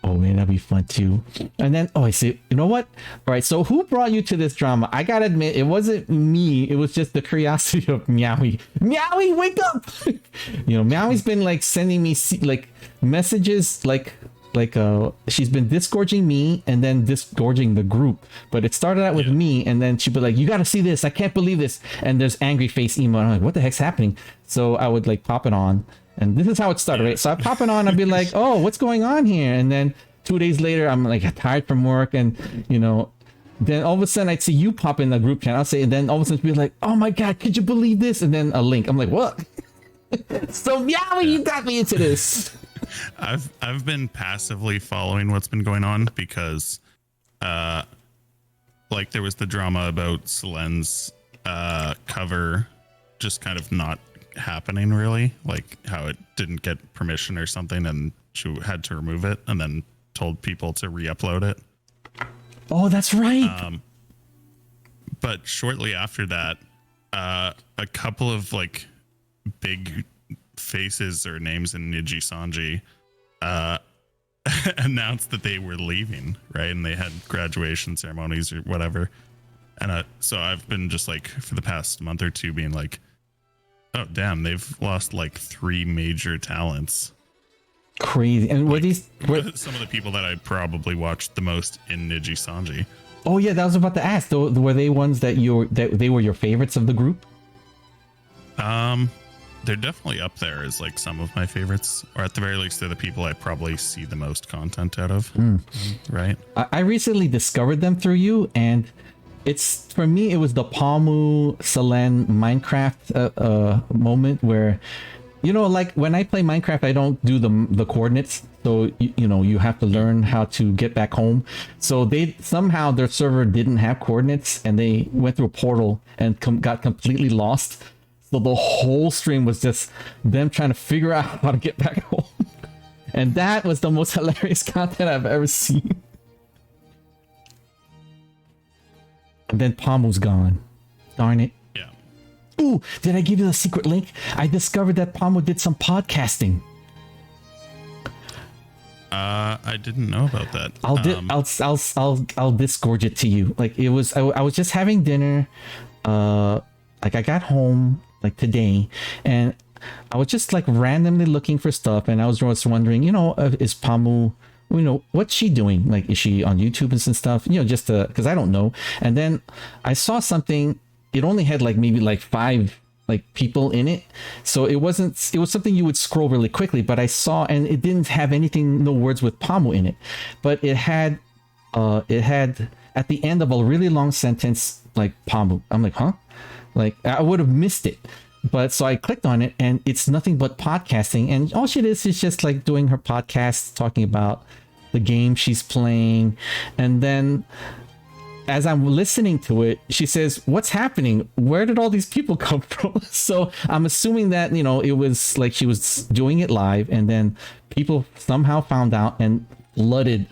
Oh man, that'd be fun too. And then, I see. You know what? All right. So, who brought you to this drama? I gotta admit, it wasn't me. It was just the curiosity of Meowie. Meowie, wake up! Meowie's been like sending me like messages, like she's been disgorging me and then disgorging the group. But it started out with me, and then she'd be like, "You gotta see this! I can't believe this!" And there's angry face emo. And I'm like, "What the heck's happening?" So I would like pop it on. And this is how it started, right? So I pop it on, I'd be like, oh, what's going on here? And then 2 days later, I'm like tired from work, and then all of a sudden I'd see you pop in the group chat. I'll say, and then all of a sudden she'd be like, oh my god, could you believe this? And then a link. I'm like, what? So Meowie, you got me into this. I've been passively following what's been going on because like there was the drama about Selen's cover just kind of not happening, really, like how it didn't get permission or something, and she had to remove it and then told people to re-upload it. Oh, that's right. But shortly after that, a couple of like big faces or names in Niji Sanji announced that they were leaving, right? And they had graduation ceremonies or whatever. And so I've been just like for the past month or two being like, oh damn, they've lost like 3 major talents. Crazy. And were these some of the people that I probably watched the most in Niji Sanji? Oh yeah, that was about to ask. Were they ones that they were your favorites of the group? They're definitely up there as like some of my favorites, or at the very least, they're the people I probably see the most content out of. Right. I recently discovered them through you, and it's for me. It was the Palmu Selen Minecraft moment where, you know, like when I play Minecraft, I don't do the coordinates. So you know, you have to learn how to get back home. So they somehow their server didn't have coordinates, and they went through a portal and got completely lost. So the whole stream was just them trying to figure out how to get back home. And that was the most hilarious content I've ever seen. And then Palmu's gone. Darn it. Yeah. Ooh, did I give you the secret link? I discovered that Palmu did some podcasting. I didn't know about that. I'll disgorge it to you. Like it was, I was just having dinner. Like I got home like today, and I was just like randomly looking for stuff, and I was just wondering, you know, is Palmu, you know, what's she doing? Like, is she on YouTube and some stuff? You know, just because I don't know. And then I saw something. It only had like maybe like 5 like people in it, so it was something you would scroll really quickly. But I saw, and it didn't have anything, no words with Palmu in it, but it had at the end of a really long sentence like Palmu. I'm like, huh? Like I would have missed it. But so I clicked on it, and it's nothing but podcasting, and all she is just like doing her podcast, talking about the game she's playing. And then as I'm listening to it, she says, "What's happening? Where did all these people come from?" So I'm assuming that, you know, it was like she was doing it live, and then people somehow found out and flooded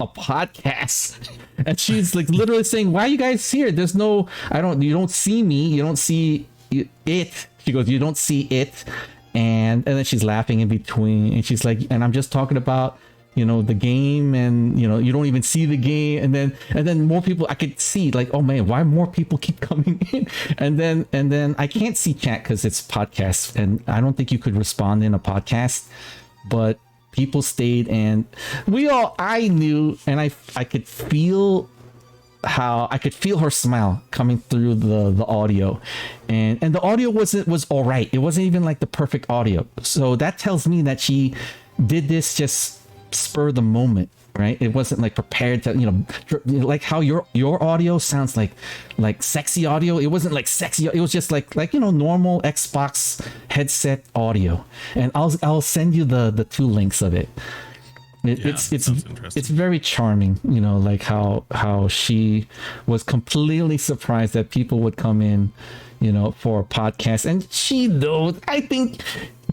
a podcast. And she's like literally saying, "Why are you guys here? There's no, you don't see me, you don't see it." She goes, "You don't see it." And then she's laughing in between, and she's like, "And I'm just talking about, you know, the game, and you know, you don't even see the game." And then more people, I could see like, oh man, why more people keep coming in? And then I can't see chat because it's podcast, and I don't think you could respond in a podcast, but people stayed, and I knew, and I could feel her smile coming through the audio, and the audio was all right. It wasn't even like the perfect audio. So that tells me that she did this just spur the moment, right? It wasn't like prepared to, you know, like how your audio sounds like sexy audio. It wasn't like sexy. It was just like, you know, normal Xbox headset audio. And I'll send you the 2 links of it. It's very charming, you know, like how she was completely surprised that people would come in, you know, for a podcast. And she knows, I think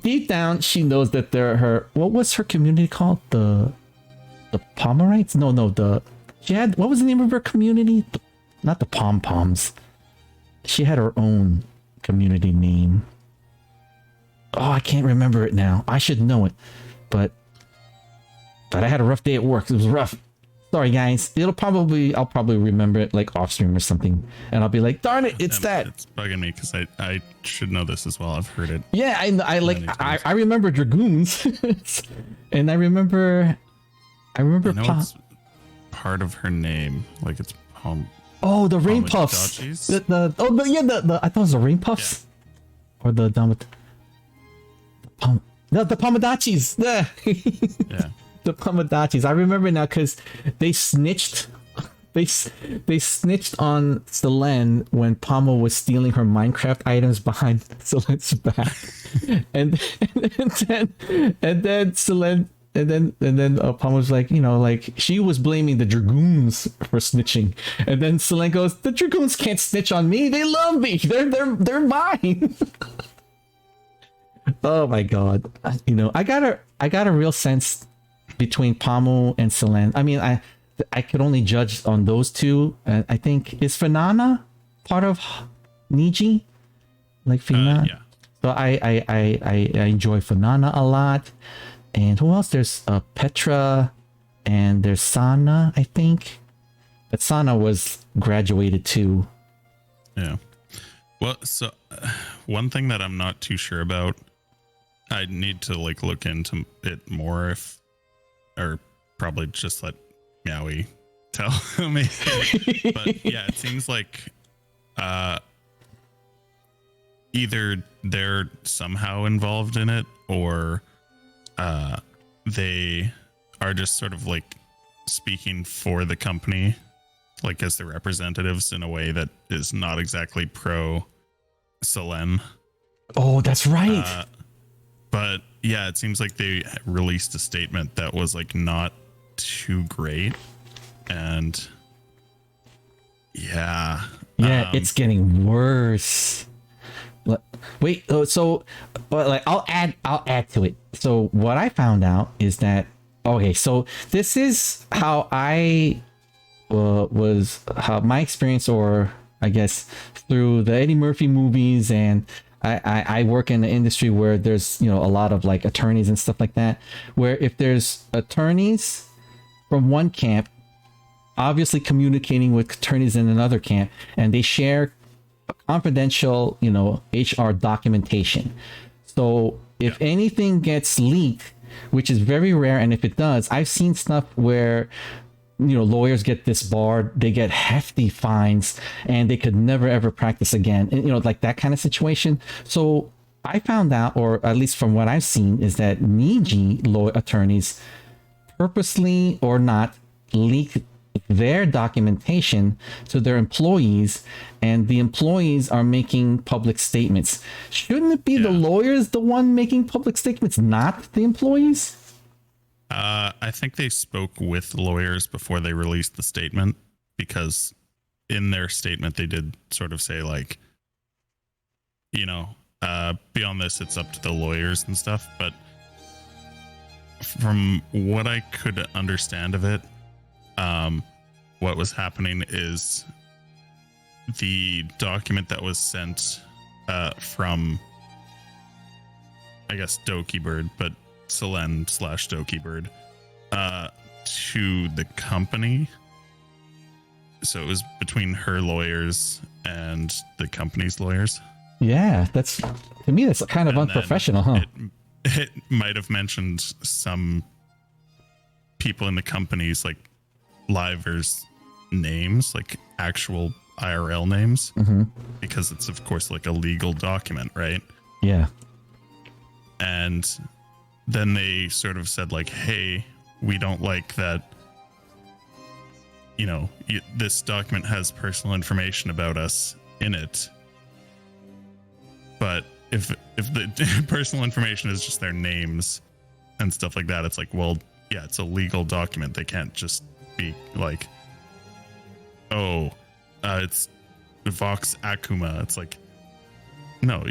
deep down she knows that they're her, what was her community called? The Pomerites? No, she had, what was the name of her community? Not the Pom Poms. She had her own community name. Oh, I can't remember it now. I should know it, but I had a rough day at work. It was rough. Sorry, guys. I'll probably remember it like off stream or something, and I'll be like, "Darn it, it's that." It's bugging me because I should know this as well. I've heard it. Yeah, I remember Dragoons, and I remember. I know it's part of her name, like it's home. Oh, the Rain Puffs. I thought it was the Rain Puffs, or the Pomodachis. Yeah. The Pomodachis. I remember now because they snitched. They snitched on Selene when Pomo was stealing her Minecraft items behind Selene's back, and then Selene. And then Pomo was like, you know, like she was blaming the Dragoons for snitching, and then Selene goes, "The Dragoons can't snitch on me. They love me. They're mine." Oh my god! You know, I got a real sense between Pomo and Selene. I mean, I could only judge on those two. I think, is Finana part of Niji? Like Finana? Yeah. So I enjoy Finana a lot. And who else? There's Petra, and there's Sana, I think. But Sana was graduated too. Yeah. Well, so one thing that I'm not too sure about, I need to like look into it more, or probably just let Meowie tell me. But yeah, it seems like either they're somehow involved in it, or they are just sort of like speaking for the company like as the representatives in a way that is not exactly pro Selene. Oh, that's right. But yeah, it seems like they released a statement that was like not too great, and yeah, it's getting worse. Wait, so but like I'll add to it. So what I found out is that okay, so this is how I how my experience, or I guess through the Eddie Murphy movies, and I work in the industry where there's, you know, a lot of like attorneys and stuff like that, where if there's attorneys from one camp obviously communicating with attorneys in another camp, and they share confidential, you know, HR documentation. So if anything gets leaked, which is very rare, and if it does, I've seen stuff where, you know, lawyers get disbarred, they get hefty fines, and they could never ever practice again, and, you know, like that kind of situation. So I found out, or at least from what I've seen, is that Niji law attorneys purposely or not leak their documentation to their employees, and the employees are making public statements. Shouldn't it be the lawyers the one making public statements, not the employees? I think they spoke with lawyers before they released the statement, because in their statement they did sort of say like, you know, beyond this it's up to the lawyers and stuff. But from what I could understand of it, what was happening is the document that was sent from, I guess, Doki Bird, but Selene / Doki Bird, to the company. So it was between her lawyers and the company's lawyers. Yeah, that's, to me, that's kind of unprofessional, huh? It might have mentioned some people in the company's like livers' names, like actual IRL names, because it's of course like a legal document, right? Yeah. And then they sort of said like, hey, we don't like that, you know, this document has personal information about us in it. But if the personal information is just their names and stuff like that, it's like, well, yeah, it's a legal document. They can't just be like, oh, it's Vox Akuma. It's like, no,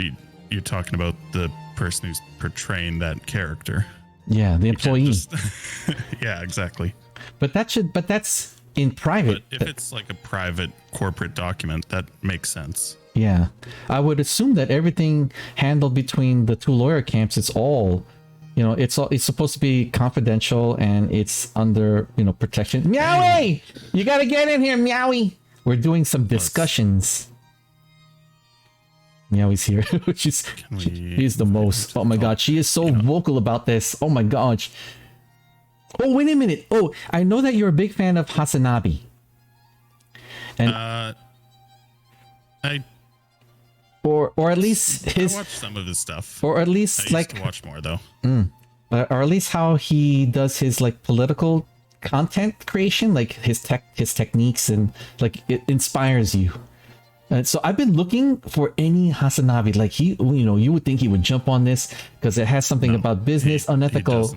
you're talking about the person who's portraying that character. Yeah, the employee. Yeah, exactly. But that's in private. But if it's like a private corporate document, that makes sense. Yeah, I would assume that everything handled between the two lawyer camps, it's all, you know, it's supposed to be confidential, and it's under, you know, protection. Meowie, you gotta get in here, Meowie. We're doing some discussions. Meowie's here. She's the most. Oh my god, she is so vocal about this. Oh my gosh. Oh, wait a minute. Oh, I know that you're a big fan of Hasanabi. And or at least his. I watched some of his stuff. Or at least I used to watch more though. Or at least how he does his like political content creation, like his techniques, and like it inspires you. And so I've been looking for any Hasanabi, like he, you know, you would think he would jump on this because it has something about business, unethical.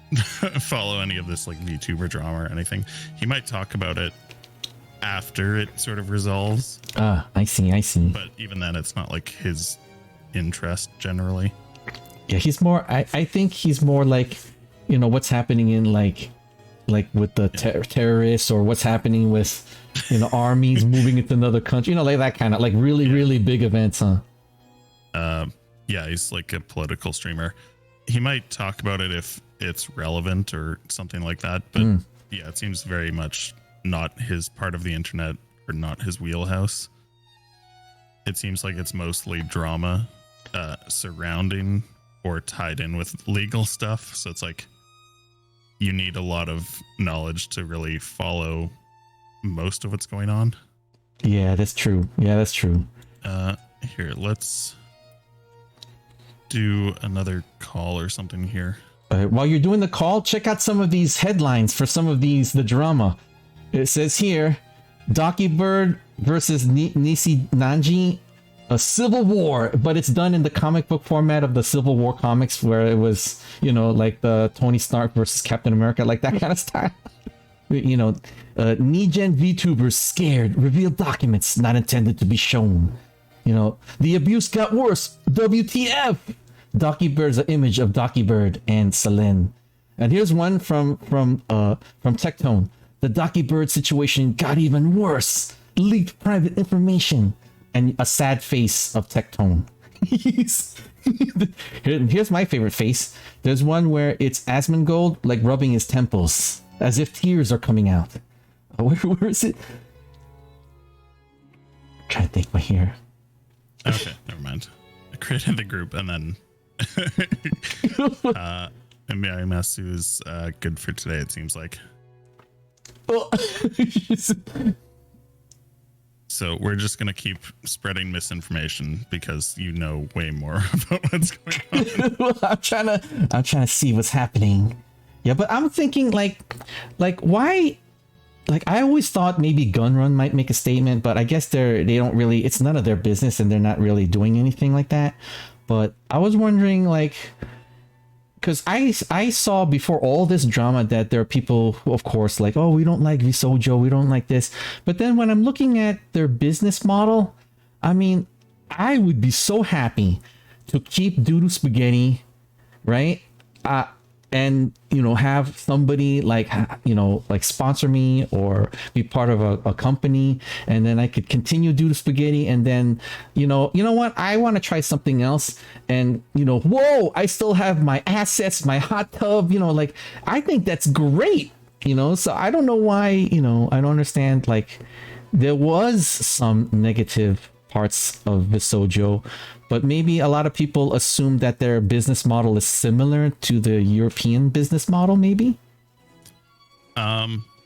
He doesn't follow any of this like VTuber drama or anything. He might talk about it after it sort of resolves. I see. But even then, it's not like his interest generally. Yeah, he's more. I think he's more like, you know, what's happening in like with the terrorists, or what's happening with, you know, armies moving into another country. You know, like that kind of like really big events, huh? Yeah, he's like a political streamer. He might talk about it if it's relevant or something like that. But yeah, it seems very much not his part of the internet, or not his wheelhouse. It seems like it's mostly drama surrounding or tied in with legal stuff. So it's like you need a lot of knowledge to really follow most of what's going on. Yeah, that's true. Here, let's do another call or something here. While you're doing the call, check out some of these headlines for some of the drama. It says here, Docky Bird versus Nisi Nanji, a civil war, but it's done in the comic book format of the Civil War comics, where it was, you know, like the Tony Stark versus Captain America, like that kind of style. You know, Nigen VTubers scared, revealed documents not intended to be shown. You know, the abuse got worse. WTF? Docky Bird's an image of Docky Bird and Selene. And here's one from Tectone. The Docky Bird situation got even worse. Leaked private information. And a sad face of Tectone. Here's my favorite face. There's one where it's Asmongold like rubbing his temples as if tears are coming out. Where is it? I'm trying to think right here. Okay, never mind. I created the group and then Miyamatsu is good for today, it seems like. So we're just gonna keep spreading misinformation because you know way more about what's going on. I'm trying to see what's happening. Yeah, but I'm thinking like why? Like I always thought maybe Gunrun might make a statement, but I guess they don't really. It's none of their business, and they're not really doing anything like that. But I was wondering, like, because I saw before all this drama that there are people who, of course, like, oh, we don't like Visojo, we don't like this. But then when I'm looking at their business model, I mean, I would be so happy to keep DooDoo Spaghetti, right? And you know, have somebody like, you know, like sponsor me or be part of a company, and then I could continue DooDoo Spaghetti, and then you know what, I want to try something else, and you know, whoa, I still have my assets, my hot tub, you know, like I think that's great, you know. So I don't know why, you know, I don't understand. Like there was some negative parts of Visojo, but maybe a lot of people assume that their business model is similar to the European business model, maybe?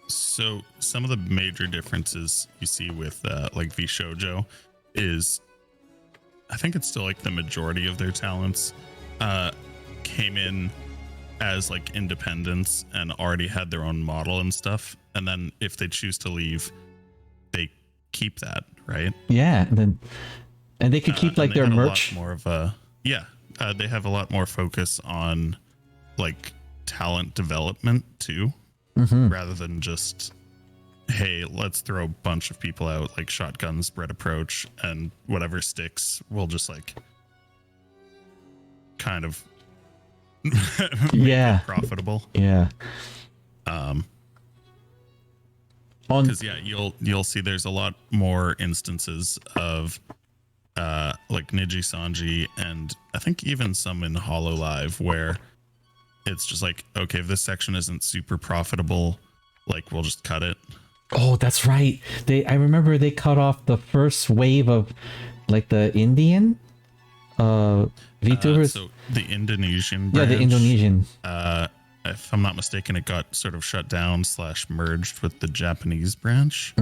So some of the major differences you see with like Vshoujo is, I think it's still like the majority of their talents came in as like independents and already had their own model and stuff. And then if they choose to leave, they keep that, right? Yeah, and they could keep like their merch. More of a they have a lot more focus on like talent development too, rather than just, hey, let's throw a bunch of people out, like shotgun spread approach, and whatever sticks we'll just like kind of make it profitable. Because you'll see there's a lot more instances of like Niji Sanji, and I think even some in Hollow Live, where it's just like, okay, if this section isn't super profitable, like we'll just cut it. Oh, that's right. I remember they cut off the first wave of like the Indian VTubers. So the Indonesian branch, the Indonesian. If I'm not mistaken, it got sort of shut down / merged with the Japanese branch.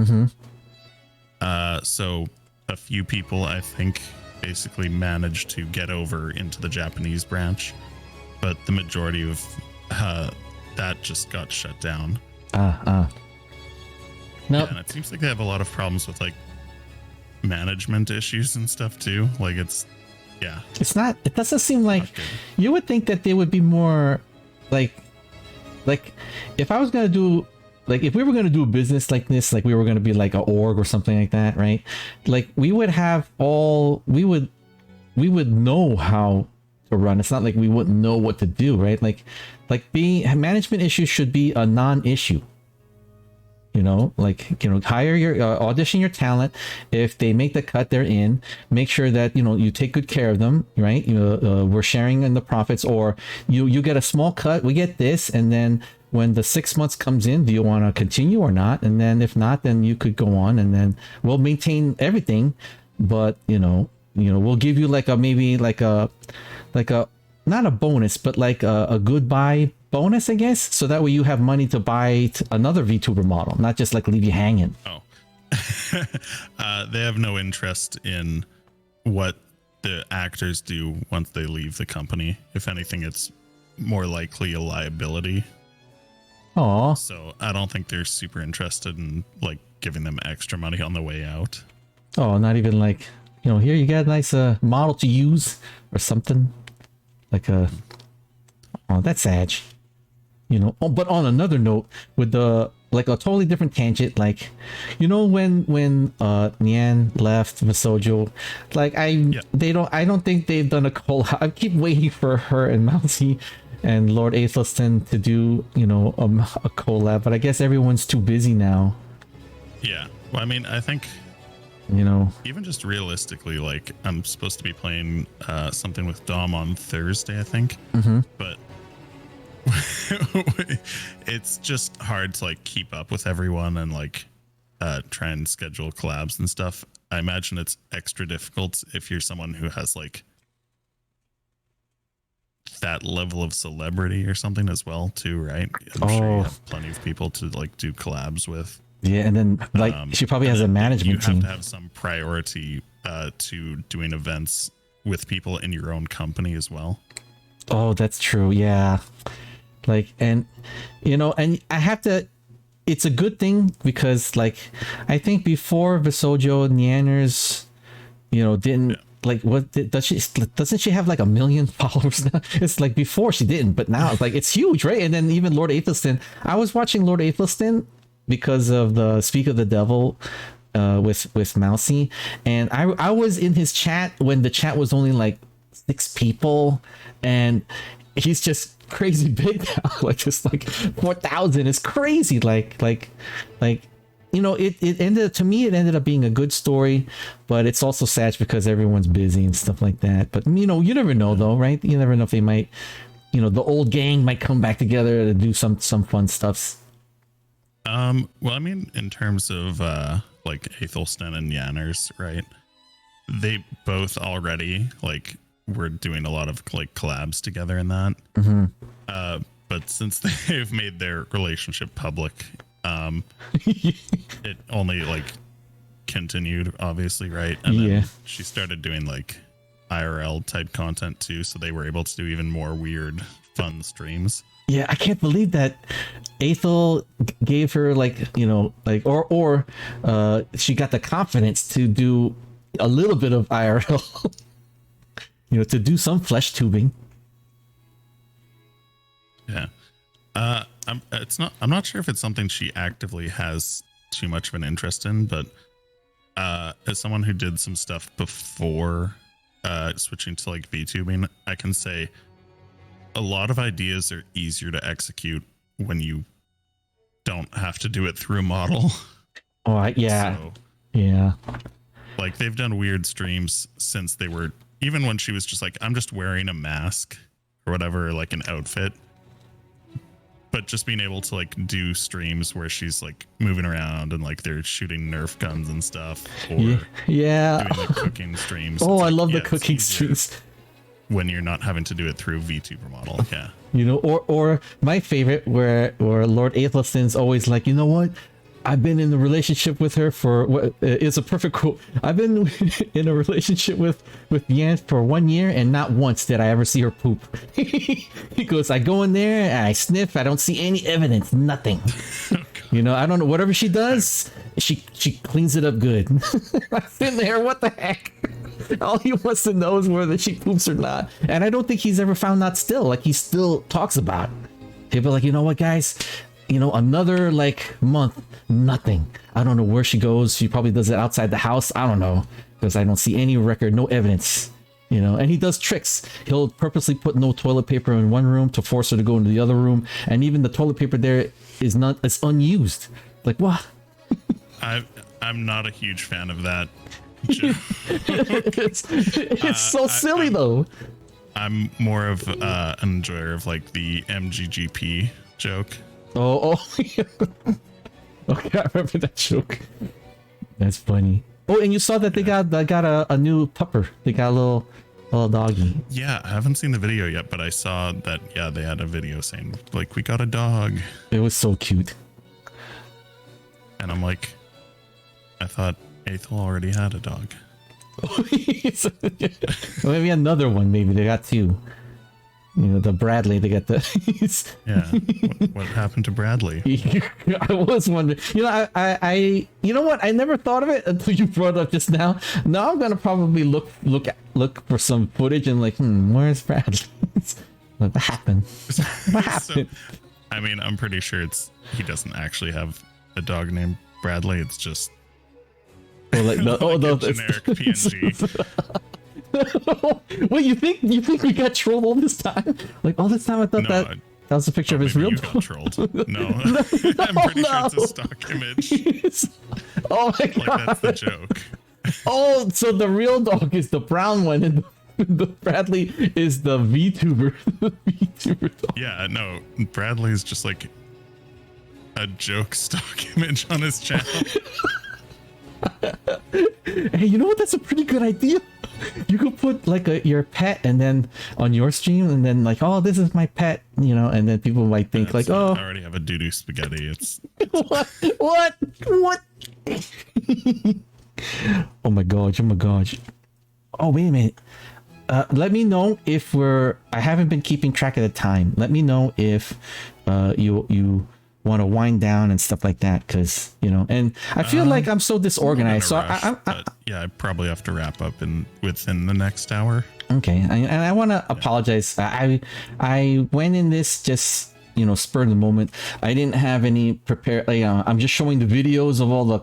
So a few people, I think, basically managed to get over into the Japanese branch, but the majority of that just got shut down. No. Yeah, and it seems like they have a lot of problems with like management issues and stuff too. Like it doesn't seem like, you would think that they would be more like if I was gonna do, like if we were gonna do a business like this, like we were gonna be like a org or something like that, right? Like we would know how to run. It's not like we wouldn't know what to do, right? Like management issues should be a non-issue. You know, like, you know, hire your audition your talent. If they make the cut, they're in. Make sure that, you know, you take good care of them, right? You know, we're sharing in the profits, or you get a small cut, we get this, and then when the 6 months comes in, do you want to continue or not? And then if not, then you could go on, and then we'll maintain everything, but you know, we'll give you like a not a bonus, but like a goodbye bonus, I guess, so that way you have money to buy another VTuber model, not just like leave you hanging. They have no interest in what the actors do once they leave the company. If anything, it's more likely a liability. Aw. So I don't think they're super interested in like giving them extra money on the way out. Oh, not even like, here you got a nice model to use or something. Like a... Oh, that's sad. Oh, but on another note, with a totally different tangent, like, when Nyan left Masojo, like I don't think they've done a collab. I keep waiting for her and Mousy and Lord Athelstan to do, a collab, but I guess everyone's too busy now. Yeah. Well, I mean, I think, even just realistically, like, I'm supposed to be playing something with Dom on Thursday, I think. Mm-hmm. But it's just hard to like keep up with everyone and like try and schedule collabs and stuff. I imagine it's extra difficult if you're someone who has like that level of celebrity or something as well too, right? I'm sure you have plenty of people to like do collabs with. Yeah, and then like she probably has a management team. You have to have some priority to doing events with people in your own company as well. Oh, that's true. Yeah. Like, and and I have to, it's a good thing because like I think before Visojo Nyanners, didn't like doesn't she have like 1 million followers now? It's like before she didn't, but now it's like it's huge, right? And then even Lord Athelstan, I was watching Lord Athelstan because of the Speak of the Devil with Mousy, and I was in his chat when the chat was only like 6 people, and he's just crazy big now. Like just like 4,000 is crazy. Like it ended, to me it ended up being a good story, but it's also sad because everyone's busy and stuff like that. But you never know though, right? You never know if they might, the old gang might come back together to do some fun stuffs. Well, I mean, in terms of like Athelstan and Yanners, right? They both already like were doing a lot of like collabs together in that. Mm-hmm. But since they've made their relationship public, it only like continued, obviously, right? And then she started doing like IRL type content too, so they were able to do even more weird, fun streams. Yeah, I can't believe that Aethel gave her like, or she got the confidence to do a little bit of IRL, to do some flesh tubing. Yeah. I'm not sure if it's something she actively has too much of an interest in, but as someone who did some stuff before switching to like VTubing, I can say a lot of ideas are easier to execute when you don't have to do it through a model. Oh, yeah. So, yeah. Like they've done weird streams since they were, even when she was just like, I'm just wearing a mask or whatever, like an outfit. But just being able to like do streams where she's like moving around and like they're shooting Nerf guns and stuff, or doing the cooking streams. Oh, I love the cooking streams. When you're not having to do it through VTuber model, yeah. Or my favorite where Lord Aethelstan's always like, you know what? I've been in a relationship with her for what it's a perfect quote. I've been in a relationship with Yan for 1 year, and not once did I ever see her poop. He goes, I go in there and I sniff, I don't see any evidence, nothing. I don't know, whatever she does, she cleans it up good. I'm sitting there, what the heck? All he wants to know is whether she poops or not. And I don't think he's ever found that still. Like he still talks about it. He'll be like, you know what, guys? Another like month, nothing. I don't know where she goes. She probably does it outside the house. I don't know, because I don't see any record, no evidence. And he does tricks. He'll purposely put no toilet paper in one room to force her to go into the other room, and even the toilet paper there it's unused. Like what? I'm not a huge fan of that. it's so silly though. I'm more of an enjoyer of like the MGGP joke. Oh, yeah. Okay, I remember that joke. That's funny. Oh, and you saw that they got a new pupper. They got a little doggy. Yeah, I haven't seen the video yet, but I saw that. Yeah, they had a video saying like we got a dog. It was so cute. And I'm like, I thought Aethel already had a dog. Maybe another one. Maybe they got 2. the Bradley to get the. Yeah. What happened to Bradley? I was wondering. I you know what? I never thought of it until you brought it up just now. Now I'm gonna probably look for some footage and like, where's Bradley? What happened? What happened? So, I mean, I'm pretty sure he doesn't actually have a dog named Bradley. It's just like a generic PNG. Wait, you think we got trolled all this time? Like all this time, I thought that was a picture of his real dog. Got trolled. No, I'm pretty sure it's a stock image. Oh my god, like that's the joke. Oh, so the real dog is the brown one, and the Bradley is the VTuber. The VTuber dog. Yeah, no, Bradley's just like a joke stock image on his channel. Hey, you know what? That's a pretty good idea. You could put like your pet, and then on your stream, and then like, oh, this is my pet, and then people might think like, oh, I already have a DooDoo spaghetti. It's what? Oh my gosh! Oh, wait a minute. Let me know if I haven't been keeping track of the time. Let me know if you want to wind down and stuff like that, because and I feel like I'm so disorganized. So I probably have to wrap up within the next hour. Okay, and I want to apologize. I went in this just spur of the moment. I didn't have any prepared. I'm just showing the videos of all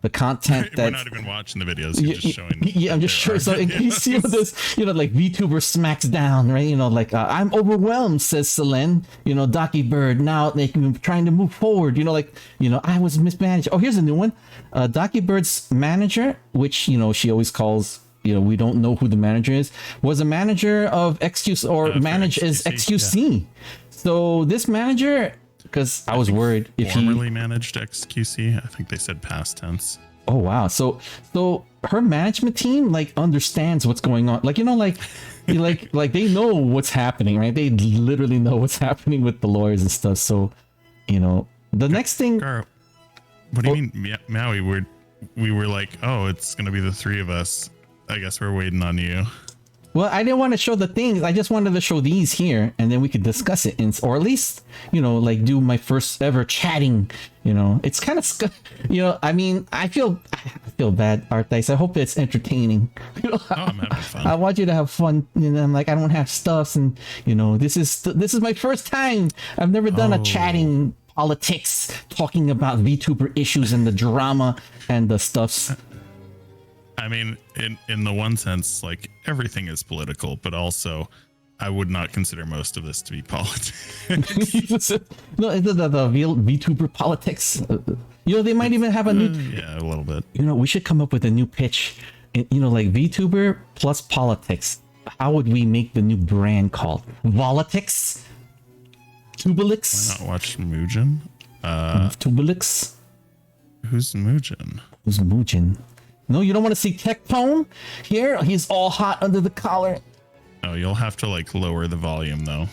the content that we're not even watching the videos. You're just showing. Yeah, I'm just sure. So in case this, like VTuber smacks down, right? Like I'm overwhelmed, says Selene. Docky Bird. Now they can trying to move forward. I was mismanaged. Oh, here's a new one. Docky Bird's manager, which she always calls. We don't know who the manager is. Was a manager of XQC or managed as XQC. Yeah. So this manager. Because I was worried if formerly managed XQC. I think they said past tense. Oh wow! So her management team understands what's going on. Like they know what's happening, right? They literally know what's happening with the lawyers and stuff. So the next thing. Gar, what do you mean, Maui? We were like, oh, it's gonna be the three of us. I guess we're waiting on you. Well, I didn't want to show the things. I just wanted to show these here, and then we could discuss it, or at least, do my first ever chatting. It's kind of, I mean, I feel bad, Arthice. I hope it's entertaining. I'm having fun. I want you to have fun. I'm like, I don't have stuffs, and this is my first time. I've never done a chatting politics, talking about VTuber issues and the drama and the stuffs. I mean, in the one sense, like everything is political, but also I would not consider most of this to be politics. No, the VTuber politics. They might even have a new. Yeah, a little bit. We should come up with a new pitch. Like VTuber plus politics. How would we make the new brand called? Volitics? Tubelix? Why not watch Mugen? Tubelix? Who's Mugen? Who's Mugen? No, you don't want to see Tectone? Here, he's all hot under the collar. Oh, you'll have to lower the volume though.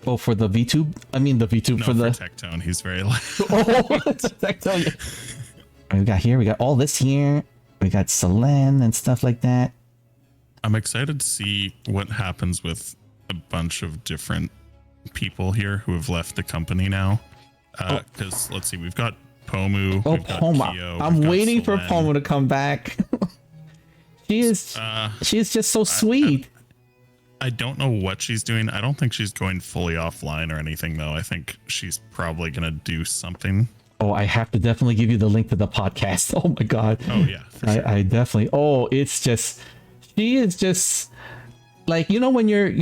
Oh, for the VTube? I mean the VTube for the Tectone. He's very loud. Oh, Tectone. We got all this here. We got Selene and stuff like that. I'm excited to see what happens with a bunch of different people here who have left the company now. Because let's see, we've got Pomu. Oh, Poma. I'm waiting for Poma to come back. She is just so sweet. I don't know what she's doing. I don't think she's going fully offline or anything, though. I think she's probably going to do something. Oh, I have to definitely give you the link to the podcast. Oh, my God. Oh, yeah. For sure. I definitely. Oh, it's just. She is just. Like, when when you're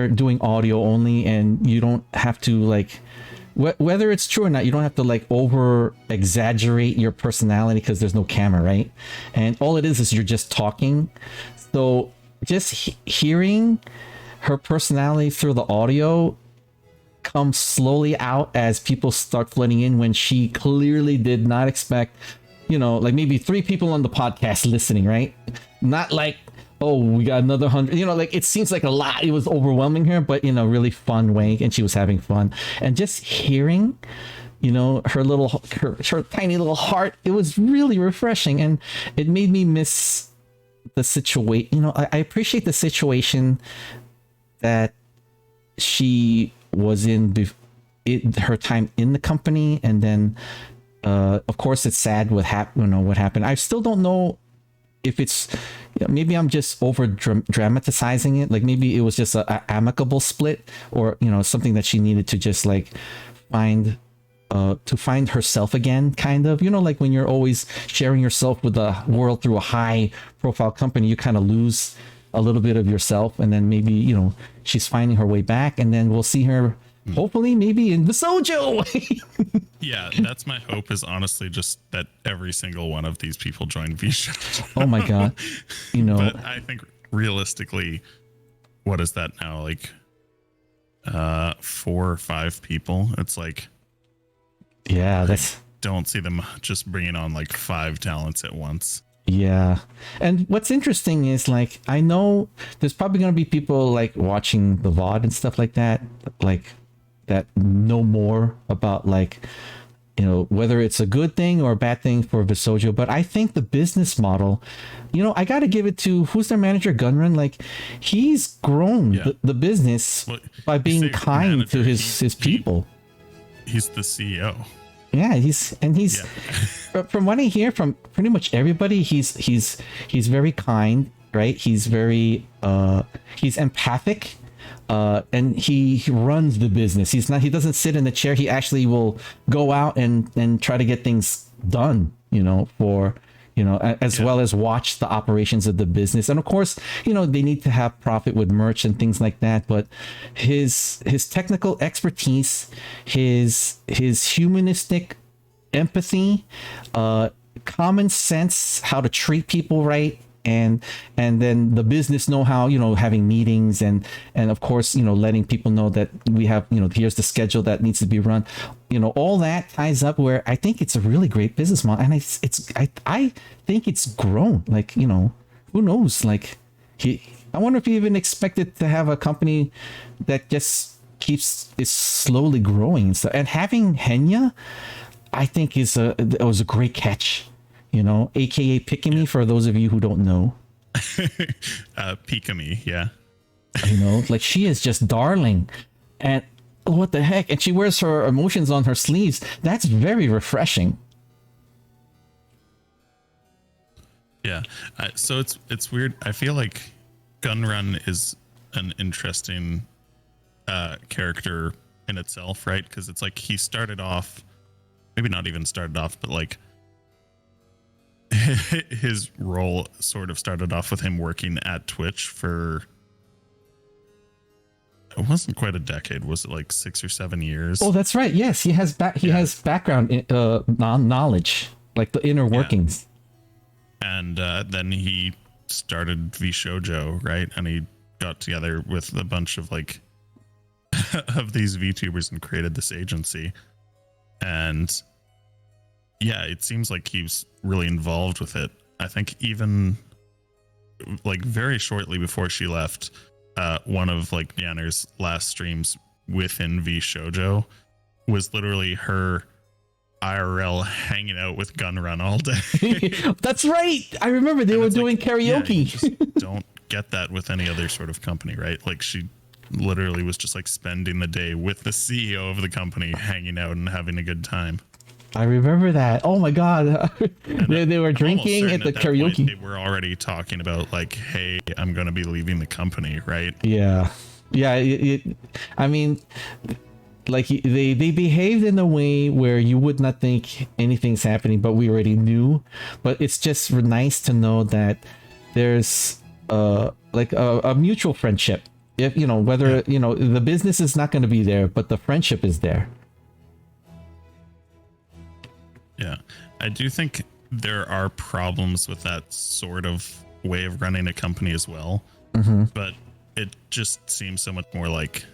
doing audio only and you don't have to, whether it's true or not, you don't have to over exaggerate your personality because there's no camera, right? And all it is you're just talking. So just hearing her personality through the audio come slowly out as people start flooding in when she clearly did not expect, maybe 3 people on the podcast listening, right? Not oh, we got another 100, it seems like a lot. It was overwhelming her, but in a really fun way. And she was having fun. And just hearing, her tiny little heart, it was really refreshing. And it made me miss the situation. You know, I appreciate the situation that she was in her time in the company, and then of course it's sad what happened. I still don't know if it's, maybe I'm just over dramatizing it. Like maybe it was just a amicable split, or something that she needed to just like find herself again, kind of, like when you're always sharing yourself with the world through a high profile company, you kind of lose a little bit of yourself, and then maybe she's finding her way back, and then we'll see her hopefully maybe in the Sojo. Yeah, that's my hope, is honestly just that every single one of these people join V-Show. Oh my god. But I think realistically, what is that now, like 4 or 5 people? It's like, yeah, I don't see them just bringing on like 5 talents at once. Yeah. And what's interesting is, like, I know there's probably going to be people like watching the VOD and stuff like that, that know more about, like, whether it's a good thing or a bad thing for Visojo. But I think the business model, I got to give it to, who's their manager, Gunrun? Like, he's grown the business by being kind to his people. He's the CEO. Yeah, he's from what I hear from pretty much everybody, he's very kind, right? He's very he's empathic, and he runs the business. He doesn't sit in the chair. He actually will go out and try to get things done, as well as watch the operations of the business. And of course, they need to have profit with merch and things like that. But his technical expertise, his humanistic empathy, common sense, how to treat people right, and then the business know-how, having meetings and of course, letting people know that we have, here's the schedule that needs to be run, all that ties up where I think it's a really great business model. And I think it's grown, like, who knows, like, I wonder if he even expected to have a company that just is slowly growing and stuff. And having Henya, I think it was a great catch. AKA Pikami, for those of you who don't know. Pikami, yeah. Like, she is just darling. And what the heck? And she wears her emotions on her sleeves. That's very refreshing. Yeah. So it's weird. I feel like Gunrun is an interesting character in itself, right? Because it's like he started off, maybe not even started off, but like his role sort of started off with him working at Twitch for, it wasn't quite a decade, was it like 6 or 7 years? Oh, that's right. Yes, he has has background knowledge, like the inner workings. And then he started VShojo, right? And he got together with a bunch of like of these VTubers and created this agency. And yeah, it seems like he was really involved with it. I think even like very shortly before she left, one of like Yanner's last streams within VShojo was literally her IRL hanging out with Gunrun all day. That's right. I remember they were doing karaoke. Yeah, you just don't get that with any other sort of company, right? Like, she literally was just like spending the day with the CEO of the company, hanging out and having a good time. I remember that. Oh my god. they were drinking at the karaoke. Point, they were already talking about like, hey, I'm going to be leaving the company, right? Yeah. I mean, like, they behaved in a way where you would not think anything's happening, but we already knew. But it's just nice to know that there's like a mutual friendship. If whether the business is not going to be there, but the friendship is there. Yeah, I do think there are problems with that sort of way of running a company as well. Mm-hmm. But it just seems so much more like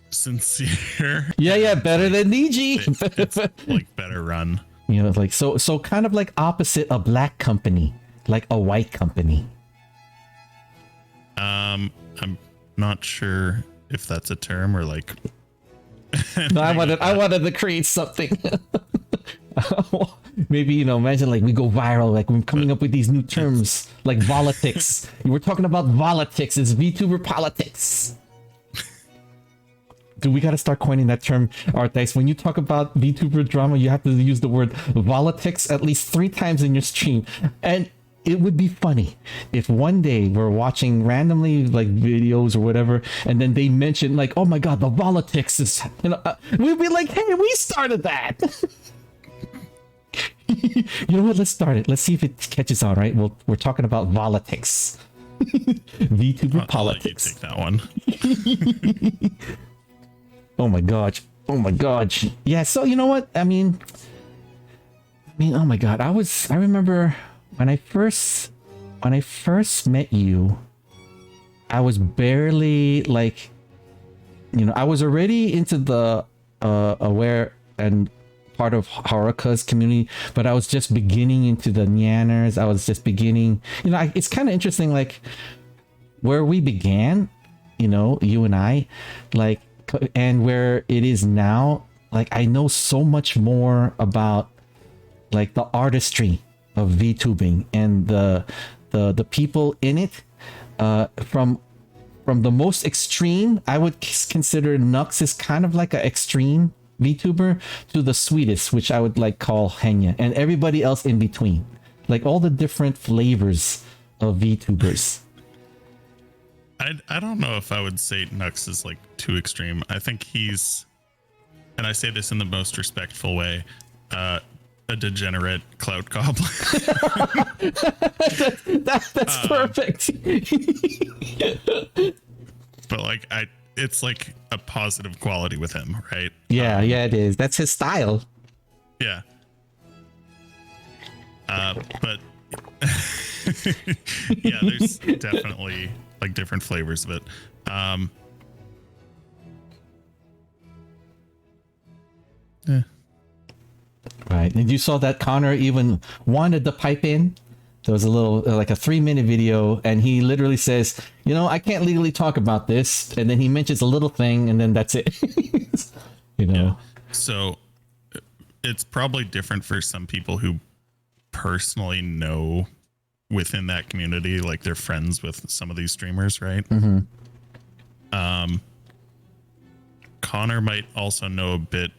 sincere. Yeah, better than Niji. It's like better run. Like so kind of like opposite a black company, like a white company. I'm not sure if that's a term or like. No, I wanted to create something. Maybe, imagine like we go viral, like we're coming up with these new terms like politics. We're talking about politics. It's VTuber politics. Dude, we got to start coining that term, Arthice. When you talk about VTuber drama, you have to use the word politics at least 3 times in your stream. And it would be funny if one day we're watching randomly like videos or whatever, and then they mention like, oh my god, the politics is, we'd be like, hey, we started that. You know what? Let's start it. Let's see if it catches on, right? We're talking about politics. VTuber politics. I'll let you take that one. Oh my gosh. Oh my gosh. Yeah, so you know what? I mean, oh my god. I remember when I first met you, I was barely like, I was already into the aware and part of Haruka's community, but I was just beginning into the Nyanners. I was just beginning, it's kind of interesting, like where we began, you and I, like, and where it is now. Like, I know so much more about like the artistry of VTubing and the people in it, from the most extreme. I would consider Nux is kind of like an extreme VTuber, to the sweetest, which I would like call Henya, and everybody else in between, like all the different flavors of VTubers. I don't know if I would say Nux is like too extreme. I think he's, and I say this in the most respectful way, a degenerate clout goblin. That's perfect. But like it's like a positive quality with him, right? Yeah, it is. That's his style. Yeah. But yeah, there's definitely like different flavors of it. Yeah. Right. And you saw that Connor even wanted to pipe in. There was a little, like a 3-minute video, and he literally says, I can't legally talk about this. And then he mentions a little thing, and then that's it. Yeah. So it's probably different for some people who personally know within that community, like they're friends with some of these streamers, right? Mm-hmm. Connor might also know a bit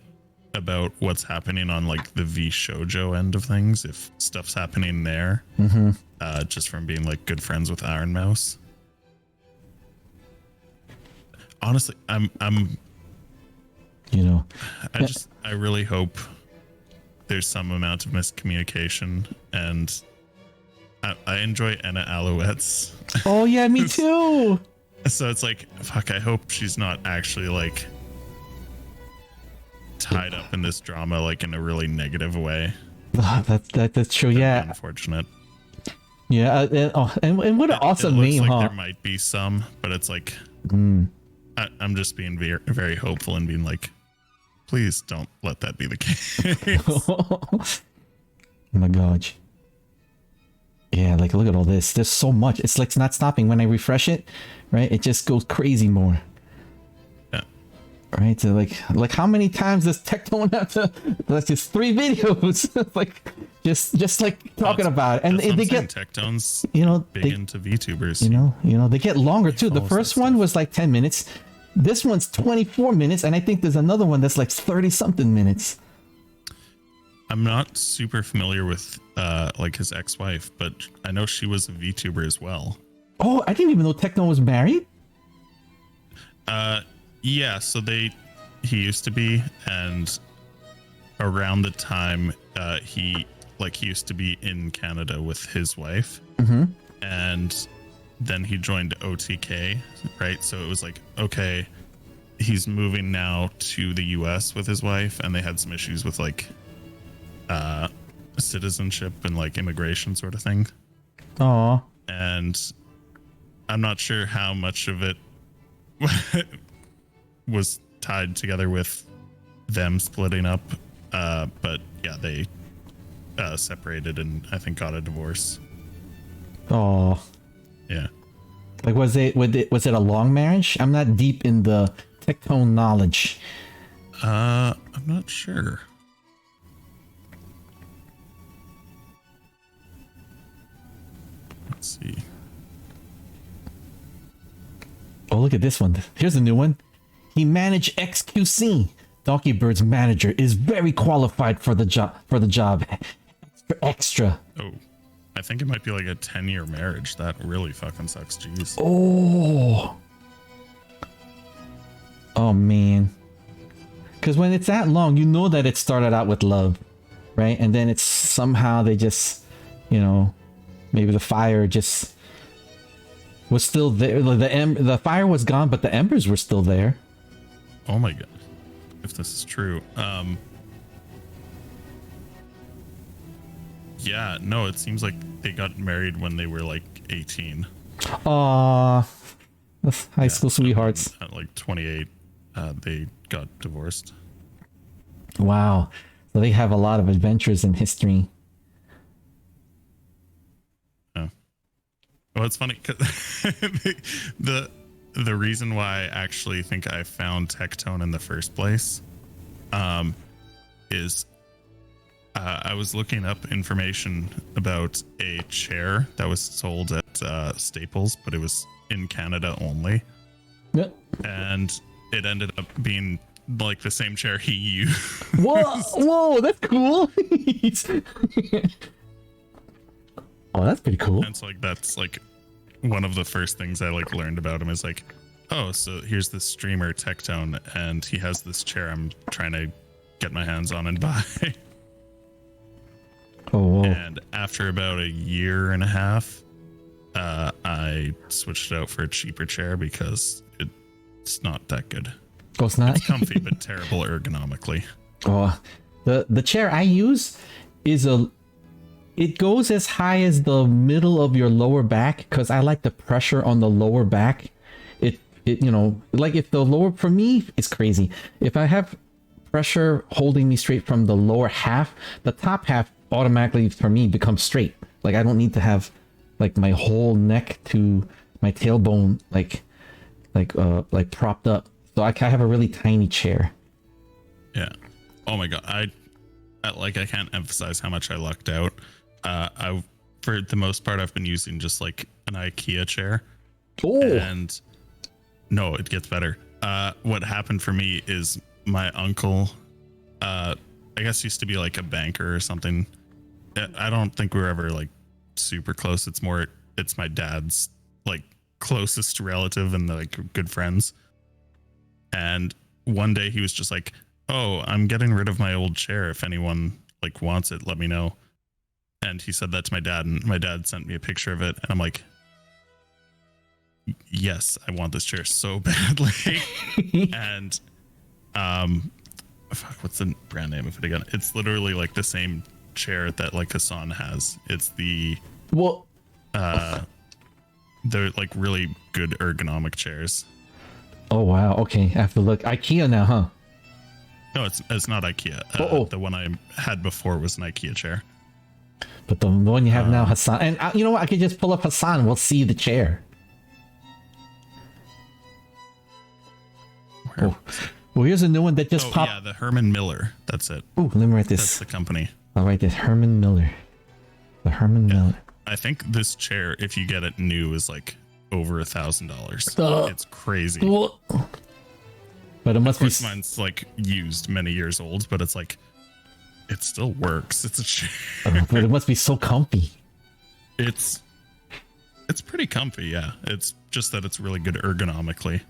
about what's happening on like the V Shoujo end of things, if stuff's happening there. Mm-hmm. Just from being like good friends with Iron Mouse. Honestly, I really hope there's some amount of miscommunication, and I enjoy Enna Alouettes. Oh yeah, me too. So it's like, fuck, I hope she's not actually like tied up in this drama like in a really negative way. That's true. Yeah, unfortunate. Yeah, and what an awesome name, like huh? There might be some, but it's like I'm just being very, very hopeful and being like, please don't let that be the case. Oh my gosh. Yeah, like look at all this. There's so much. It's like it's not stopping. When I refresh it, right, it just goes crazy more. Yeah. Right. So like how many times does Tectone have to? That's just 3 videos. Like just like talking about it, and they get Tectone's big they, into VTubers. They get longer too. The first one was like 10 minutes. This one's 24 minutes, and I think there's another one that's like 30 something minutes. I'm not super familiar with like his ex-wife, but I know she was a VTuber as well. Oh, I didn't even know Tectone was married. Yeah, so he used to be, and around the time he used to be in Canada with his wife, and then he joined OTK, right? So it was like, okay, he's moving now to the US with his wife, and they had some issues with like citizenship and like immigration sort of thing. Aw. And I'm not sure how much of it was tied together with them splitting up, but yeah, they separated and I think got a divorce. Oh. Yeah. Like was it a long marriage? I'm not deep in the Tectone knowledge. I'm not sure. Let's see. Oh, look at this one. Here's a new one. He managed XQC. Donkey Bird's manager is very qualified for the job. Extra. Oh, I think it might be like a 10-year marriage. That really fucking sucks. Jeez. Oh man. Because when it's that long, you know that it started out with love, right? And then it's somehow they just, maybe the fire just was still there. The fire was gone, but the embers were still there. Oh my god. If this is true. Yeah, no, it seems like they got married when they were like 18. Aww. High school sweethearts. At like 28, they got divorced. Wow. So they have a lot of adventures in history. Yeah. Well, it's funny because the reason why I actually think I found Tectone in the first place is I was looking up information about a chair that was sold at Staples, but it was in Canada only. Yep. And it ended up being like the same chair he used. Whoa, that's cool. Oh, that's pretty cool. And so that's like one of the first things I like learned about him is like, oh, so here's this streamer Tectone, and he has this chair I'm trying to get my hands on and buy. Oh, whoa. And after about a year and a half, I switched it out for a cheaper chair because it's not that good. Oh, it's not? It's comfy, but terrible ergonomically. Oh, the chair I use is it goes as high as the middle of your lower back because I like the pressure on the lower back. It like if the lower, for me, it's crazy. If I have pressure holding me straight from the lower half, the top half automatically for me becomes straight. Like I don't need to have like my whole neck to my tailbone like propped up. So I have a really tiny chair. Yeah. Oh my god. I can't emphasize how much I lucked out. I for the most part I've been using just like an IKEA chair. Oh. And no, it gets better. What happened for me is my uncle, I guess used to be like a banker or something. I don't think we were ever like super close. It's my dad's like closest relative and like good friends. And one day he was just like, oh, I'm getting rid of my old chair. If anyone like wants it, let me know. And he said that to my dad, and my dad sent me a picture of it. And I'm like, yes, I want this chair so badly. And fuck, what's the brand name of it again? It's literally like the same chair that like Hassan has. It's the they're like really good ergonomic chairs. Oh wow, okay, I have to look. IKEA now, huh? No, it's not IKEA. The one I had before was an IKEA chair. But the one you have now, Hassan, and you know what? I could just pull up Hassan. We'll see the chair. Oh, well, here's a new one that just popped. Yeah, the Herman Miller. That's it. Oh, let me write this. That's the company. I'll write this. Herman Miller. The Herman Miller. I think this chair, if you get it new, is like over $1,000. It's crazy. But it must be. Mine's like used, many years old, but it's like it still works. It's a chair. But it must be so comfy. It's pretty comfy, yeah. It's just that it's really good ergonomically.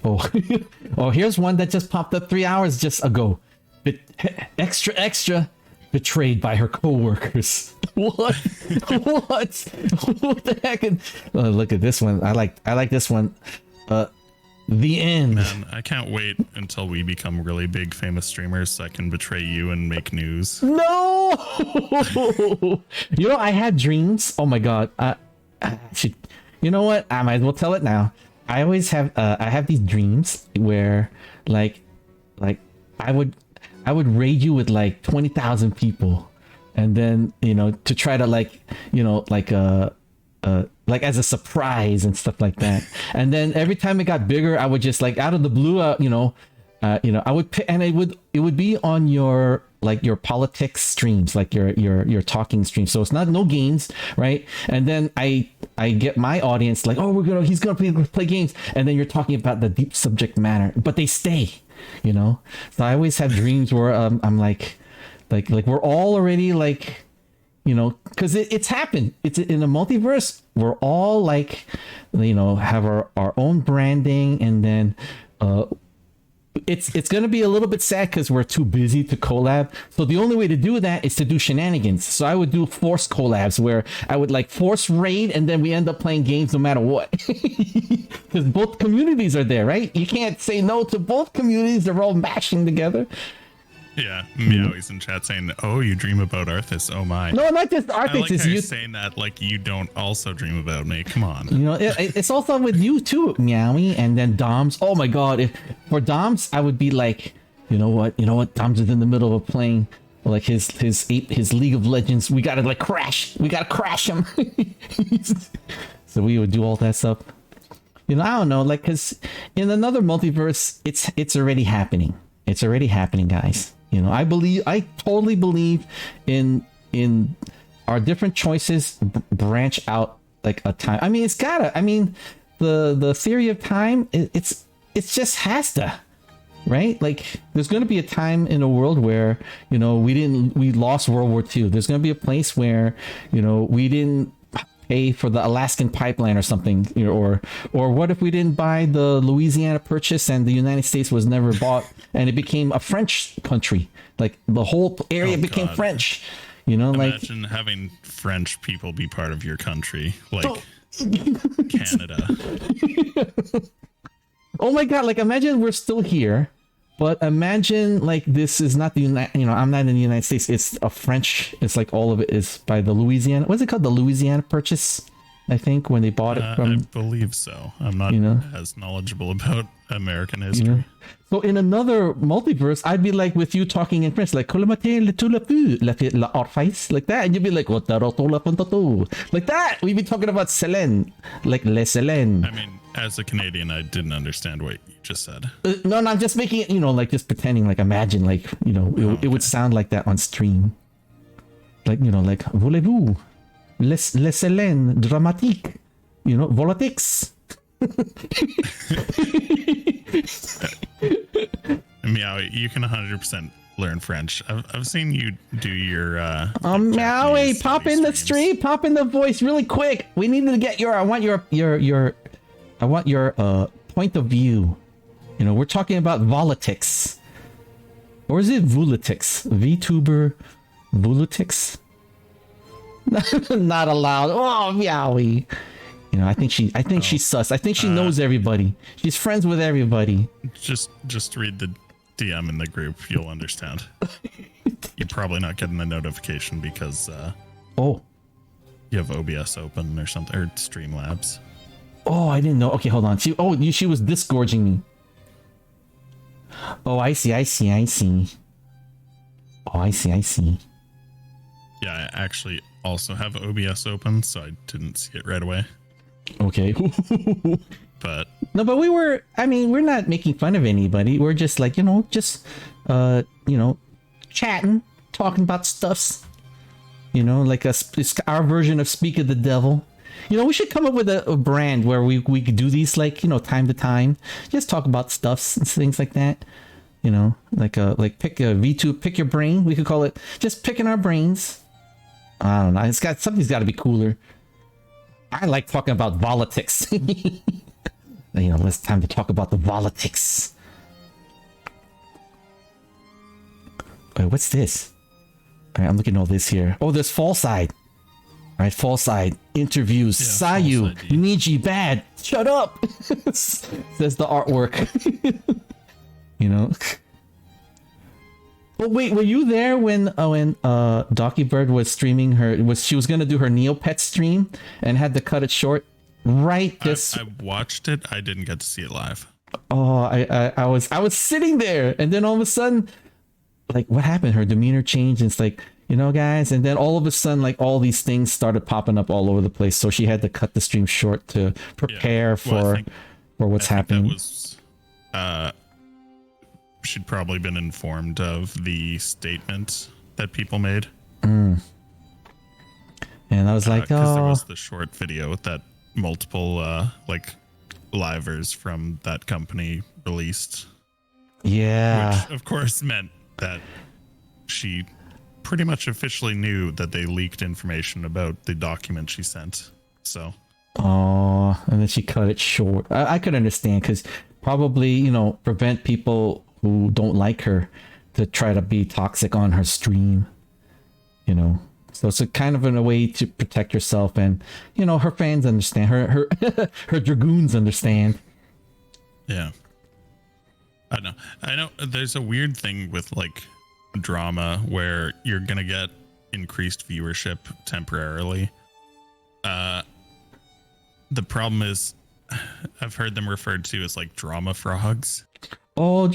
Oh, here's one that just popped up 3 hours just ago. Extra betrayed by her co-workers. What? What the heck? Look at this one. I like this one. The end. Man, I can't wait until we become really big famous streamers so I can betray you and make news. No. I had dreams. Oh my god. You know what? I might as well tell it now. I always have I have these dreams where like I would raid you with like 20,000 people, and then to try to like as a surprise and stuff like that. And then every time it got bigger, I would just like out of the blue I would pick, and it would be on your like your politics streams, like your talking streams. So it's not no games, right? And then I get my audience like, oh, he's gonna play games, and then you're talking about the deep subject matter, but they stay, you know. So I always have dreams where I'm like we're all already like, you know, because it's happened. It's in the multiverse. We're all like, you know, have our own branding, and then it's going to be a little bit sad because we're too busy to collab. So the only way to do that is to do shenanigans. So I would do forced collabs where I would like force raid, and then we end up playing games no matter what. Because both communities are there, right? You can't say no to both communities. They're all mashing together. Yeah, Meowy's in chat saying, "Oh, you dream about Arthas? Oh my!" No, not just I Arthas. like It's how you you're saying that like you don't also dream about me. Come on. You know, it's also with you too, Meowy, and then Doms. Oh my God! For Doms, I would be like, you know what? Doms is in the middle of playing like his League of Legends. We gotta like crash. We gotta crash him. So we would do all that stuff. You know, I don't know, like, because in another multiverse, it's already happening. It's already happening, guys. You know, I totally believe in our different choices branch out like a time. I mean, it's gotta. I mean, the theory of time, it's just has to, right? Like, there's going to be a time in a world where, you know, we lost World War II. There's going to be a place where, you know, we didn't pay for the Alaskan pipeline or something, you know, or what if we didn't buy the Louisiana Purchase and the United States was never bought and it became a French country, like the whole area became French, you know. Imagine having French people be part of your country, like Canada. Oh my God, like imagine we're still here, but imagine like this is not the I'm not in the United States. It's a French. It's like all of it is by the Louisiana. What's it called? The Louisiana Purchase, I think, when they bought it from. I believe so. I'm not as knowledgeable about American history. You know? So in another multiverse, I'd be like with you talking in French, like like that, and you'd be like like that. We'd be talking about Selene, like Les Selene. I mean, as a Canadian, I didn't understand what you just said. No, I'm just making it, you know, like just pretending, like imagine, like, you know, it would sound like that on stream. Like, you know, like, voulez-vous, les Selene dramatique, you know, volatics. Meow, you can 100% learn French. I've seen you do your Meowy, pop in the stream, pop in the voice really quick. We need to get I want your point of view. You know, we're talking about volatics. Or is it volatics? VTuber volatics? Not allowed. Oh, Meowy. You know, I think she's sus. I think she knows everybody. She's friends with everybody. Just read the DM in the group. You'll understand. You're probably not getting a notification because you have OBS open or something, or Streamlabs. Oh, I didn't know. Okay, hold on. She was disgorging me. Oh, I see. Oh, I see. Yeah, I actually also have OBS open, so I didn't see it right away. Okay. But we're not making fun of anybody. We're just like, you know, chatting, talking about stuffs. You know, like it's our version of Speak of the Devil. You know, we should come up with a brand where we could do these, like, you know, time to time. Just talk about stuffs and things like that. You know, like pick a V2, pick your brain. We could call it just picking our brains. I don't know. Something's got to be cooler. I like talking about volatics. You know, it's time to talk about the volatics. Wait, what's this? All right, I'm looking at all this here. Oh, there's Fall Side. All right, Fall Side interviews. Sayu, Niji, bad. Shut up. Says the artwork. You know. Oh wait, were you there when Docky Bird was streaming she was gonna do her Neopet stream and had to cut it short? Right. I watched it. I didn't get to see it live. Oh, I was sitting there, and then all of a sudden, like, what happened? Her demeanor changed, and it's like, you know, guys, and then all of a sudden, like, all these things started popping up all over the place. So she had to cut the stream short to prepare for what's happening. That was she'd probably been informed of the statement that people made. And I was like, because there oh, was the short video that multiple like livers from that company released, yeah. which of course meant that she pretty much officially knew that they leaked information about the document she sent. So Oh, and then she cut it short. I could understand, because probably, you know, prevent people who don't like her to try to be toxic on her stream, you know. So it's a kind of a way to protect yourself, and you know, her fans understand, her her dragoons understand. yeah, I know there's a weird thing with like drama where you're gonna get increased viewership temporarily. The problem is, I've heard them referred to as like drama frogs. Oh,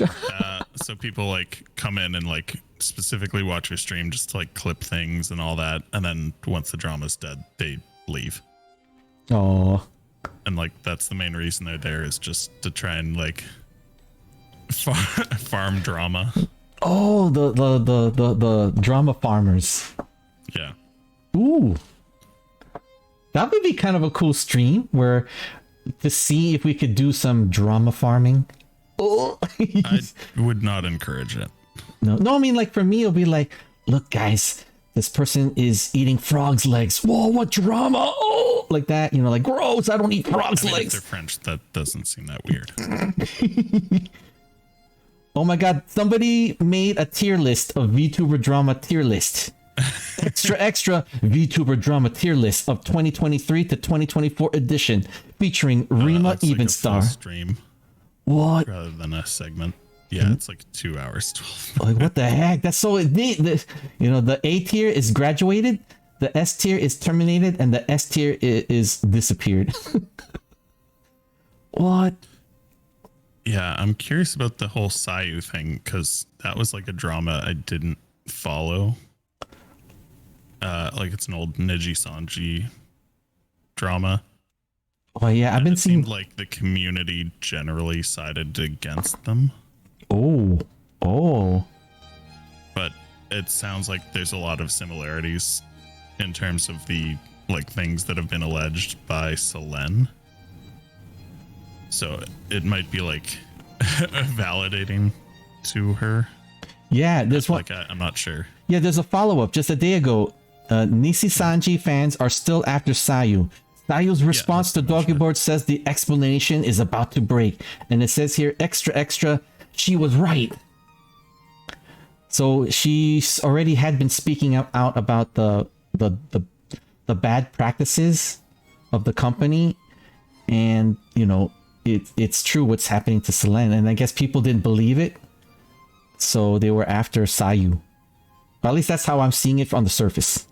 So people like come in and like specifically watch your stream just to like clip things and all that, and then once the drama's dead, they leave. oh, And like that's the main reason they're there, is just to try and like farm drama. oh, the drama farmers. Yeah. Ooh, that would be kind of a cool stream where to see if we could do some drama farming. Oh, I would not encourage it. no, I mean, like for me, it'll be like, look, guys, this person is eating frog's legs. Whoa, what drama? Oh, like that, you know, like gross. I don't eat frog's I mean, if legs. they're French, that doesn't seem that weird. Oh my god, somebody made a tier list of VTuber drama tier list. Extra VTuber drama tier list of 2023 to 2024 edition, featuring Rima That's like a full Evenstar. stream What? rather than a segment. Yeah, it's like 2 hours 12. Like, what the heck? That's so. You know, the A tier is graduated, the S tier is terminated, and the S tier is disappeared. What? Yeah, I'm curious about the whole Sayu thing, because that was like a drama I didn't follow. Like it's an old Niji Sanji drama. Oh yeah, I've been It seeing. seemed like the community generally sided against them, Oh. but it sounds like there's a lot of similarities in terms of the like things that have been alleged by Selene. So it might be like validating to her. Yeah, there's one. Like I'm not sure. Yeah, there's a follow up just a day ago. Nisi Sanji fans are still after Sayu. Sayu's response to Doggy Board says the explanation is about to break, and it says here, extra, she was right. So she already had been speaking out about the bad practices of the company, and you know, it's true what's happening to Selene, and I guess people didn't believe it, so they were after Sayu. Or at least that's how I'm seeing it on the surface.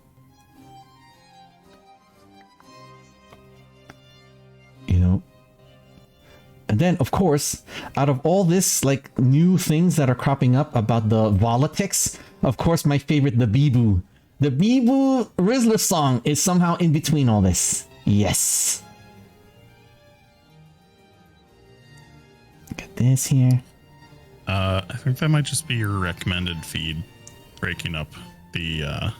You know, and then of course, out of all this like new things that are cropping up about the Volatics, of course my favorite, the Bibu Rizzler song is somehow in between all this. Yes. Look at this here. I think that might just be your recommended feed breaking up the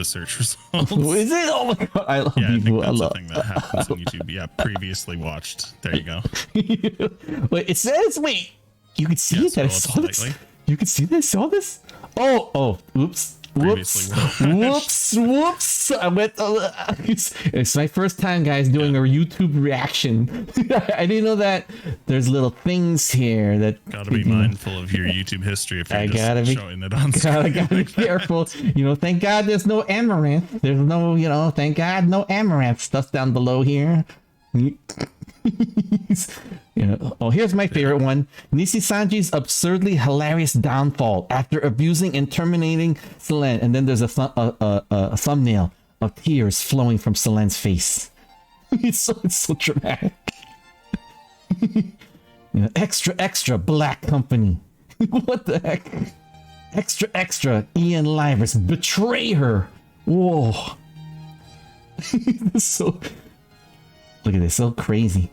search results. Is it? Oh my god, I love Yeah, I think Bibu. I that's love. a thing that happens on YouTube. Yeah, previously watched. There you go. Wait, it says, wait, you can see Yeah, it that I scroll saw up this? slightly. You can see that I saw this? Oh, oops. Whoops. Previously Whoops. I went. It's my first time, guys, doing a YouTube reaction. I didn't know that there's little things here that. Gotta be mindful of your YouTube history if you're I just gotta be- showing it on Gotta screen. be careful. You know, thank God there's no amaranth. There's no, you know, thank God no amaranth stuff down below here. You know, oh, here's my favorite one. Nisi Sanji's absurdly hilarious downfall after abusing and terminating Selene. And then there's a thumbnail of tears flowing from Selene's face. It's so dramatic. You know, extra black company. What the heck? Extra Ian Livers betray her. Whoa. This is so. Look at this, so crazy.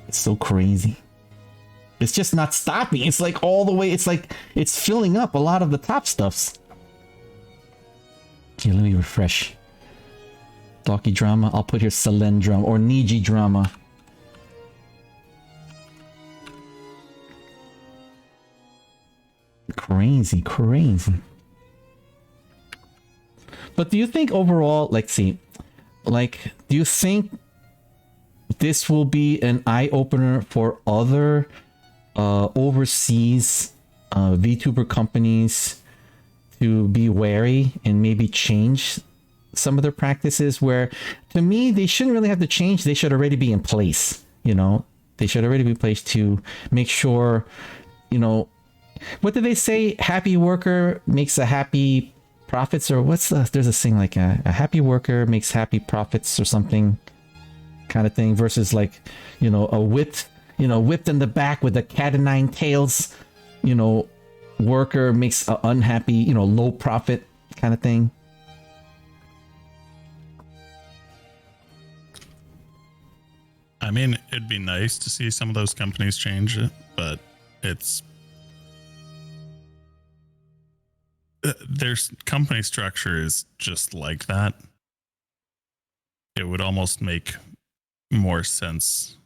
It's so crazy. It's just not stopping. It's like all the way. It's like it's filling up a lot of the top stuffs. Here, let me refresh. Doki drama. I'll put here Selen drama or Niji drama. Crazy, crazy. But do you think overall, like, see, like, do you think this will be an eye-opener for other overseas VTuber companies to be wary and maybe change some of their practices? Where, to me, they shouldn't really have to change. They should already be in place, you know? They should already be placed to make sure, you know, what did they say? Happy worker makes a happy profits, or there's a thing like a happy worker makes happy profits or something kind of thing, versus like, you know, a whipped in the back with a cat o' nine tails, you know, worker makes a unhappy, you know, low profit kind of thing. I mean, it'd be nice to see some of those companies change it, but their company structure is just like that. It would almost make more sense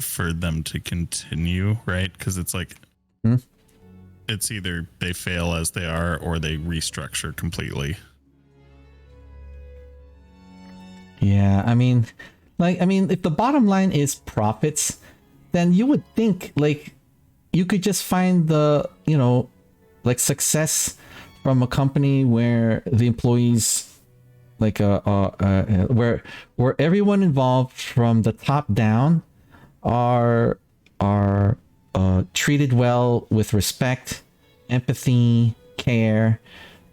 for them to continue, right? Because it's like, it's either they fail as they are or they restructure completely. Yeah, I mean, if the bottom line is profits, then you would think, like, you could just find the, you know, like, success from a company where the employees, like, where everyone involved from the top down are treated well with respect, empathy, care,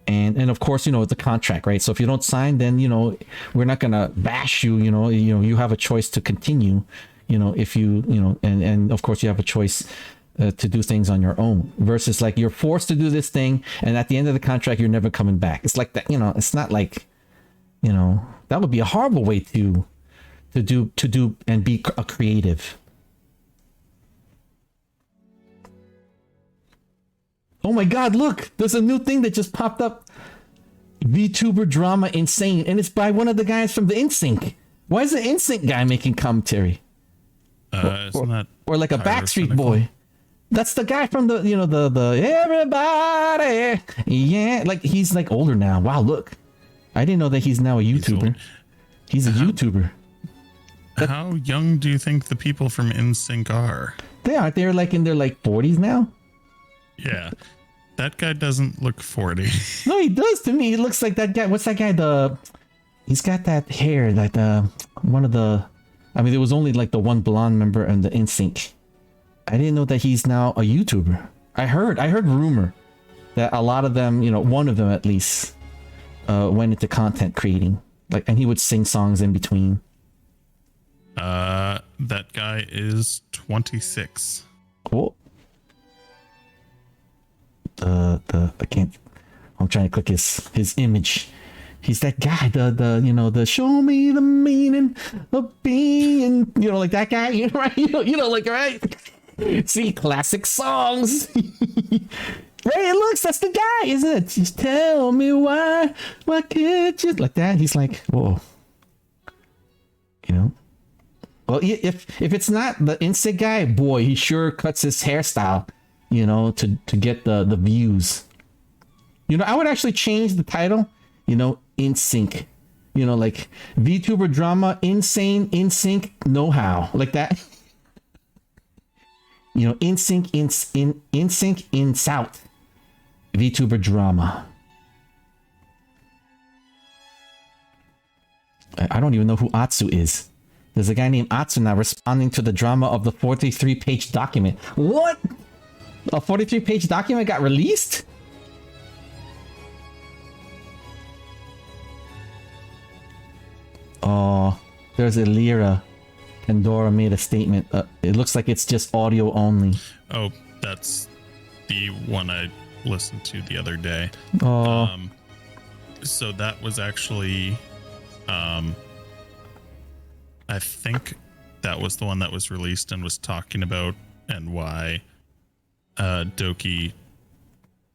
and of course, you know, it's a contract, right? So if you don't sign, then, you know, we're not gonna bash you. You know, you have a choice to continue. You know, if you know, and of course you have a choice to do things on your own, versus like you're forced to do this thing, and at the end of the contract you're never coming back. It's like that, you know. It's not like, you know, that would be a horrible way to do and be a creative. Oh my god, look, there's a new thing that just popped up. VTuber drama insane, and it's by one of the guys from the NSYNC. Why is the NSYNC guy making commentary? Or like a Backstreet Boy. That's the guy from the, you know, the everybody. Yeah, like he's like older now. Wow, look. I didn't know that he's now a YouTuber. He's a YouTuber. How young do you think the people from NSYNC are? They're like in their like 40s now. Yeah. That guy doesn't look 40. No, he does to me. He looks like that guy. What's that guy? He's got that hair, like one of the, I mean, there was only like the one blonde member in the NSYNC. I didn't know that he's now a YouTuber. I heard rumor that a lot of them, you know, one of them at least, went into content creating, like, and he would sing songs in between. That guy is 26. Cool. I can't. I'm trying to click his image. He's that guy, the you know, the show me the meaning of being, you know, like that guy, you know, right? You know, like, right? See, classic songs. Right, it looks, that's the guy, isn't it? Just tell me why can't you, like that? He's like, whoa, you know. Well, if it's not the NSYNC guy, boy, he sure cuts his hairstyle, you know, to get the views. You know, I would actually change the title, you know, NSYNC, you know, like VTuber drama, insane, NSYNC know-how, like that. You know, NSYNC in South, VTuber drama. I don't even know who Atsu is. There's a guy named Atsu now responding to the drama of the 43-page document. What? A 43-page document got released? Oh, there's Illyra. Pandora made a statement. It looks like it's just audio only. Oh, that's the one I listened to the other day. Oh. So that was actually, I think that was the one that was released and was talking about and why Doki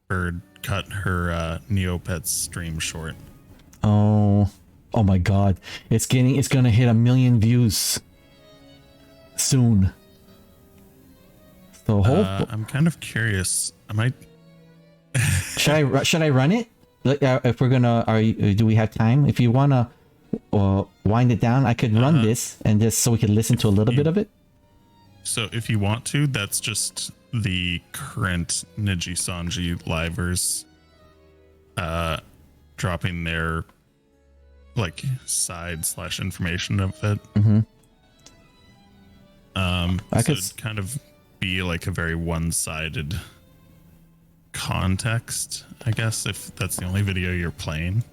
Bird cut her Neopets stream short. Oh my God! It's gonna hit 1 million views soon. So I'm kind of curious. I might. should I run it? If we're gonna, do we have time? If you wanna wind it down, I could run this and just so we can listen to a little bit of it. So if you want to, that's just the current Niji Sanji livers dropping their like side / information of it. I so could it'd kind of be like a very one-sided context, I guess, if that's the only video you're playing.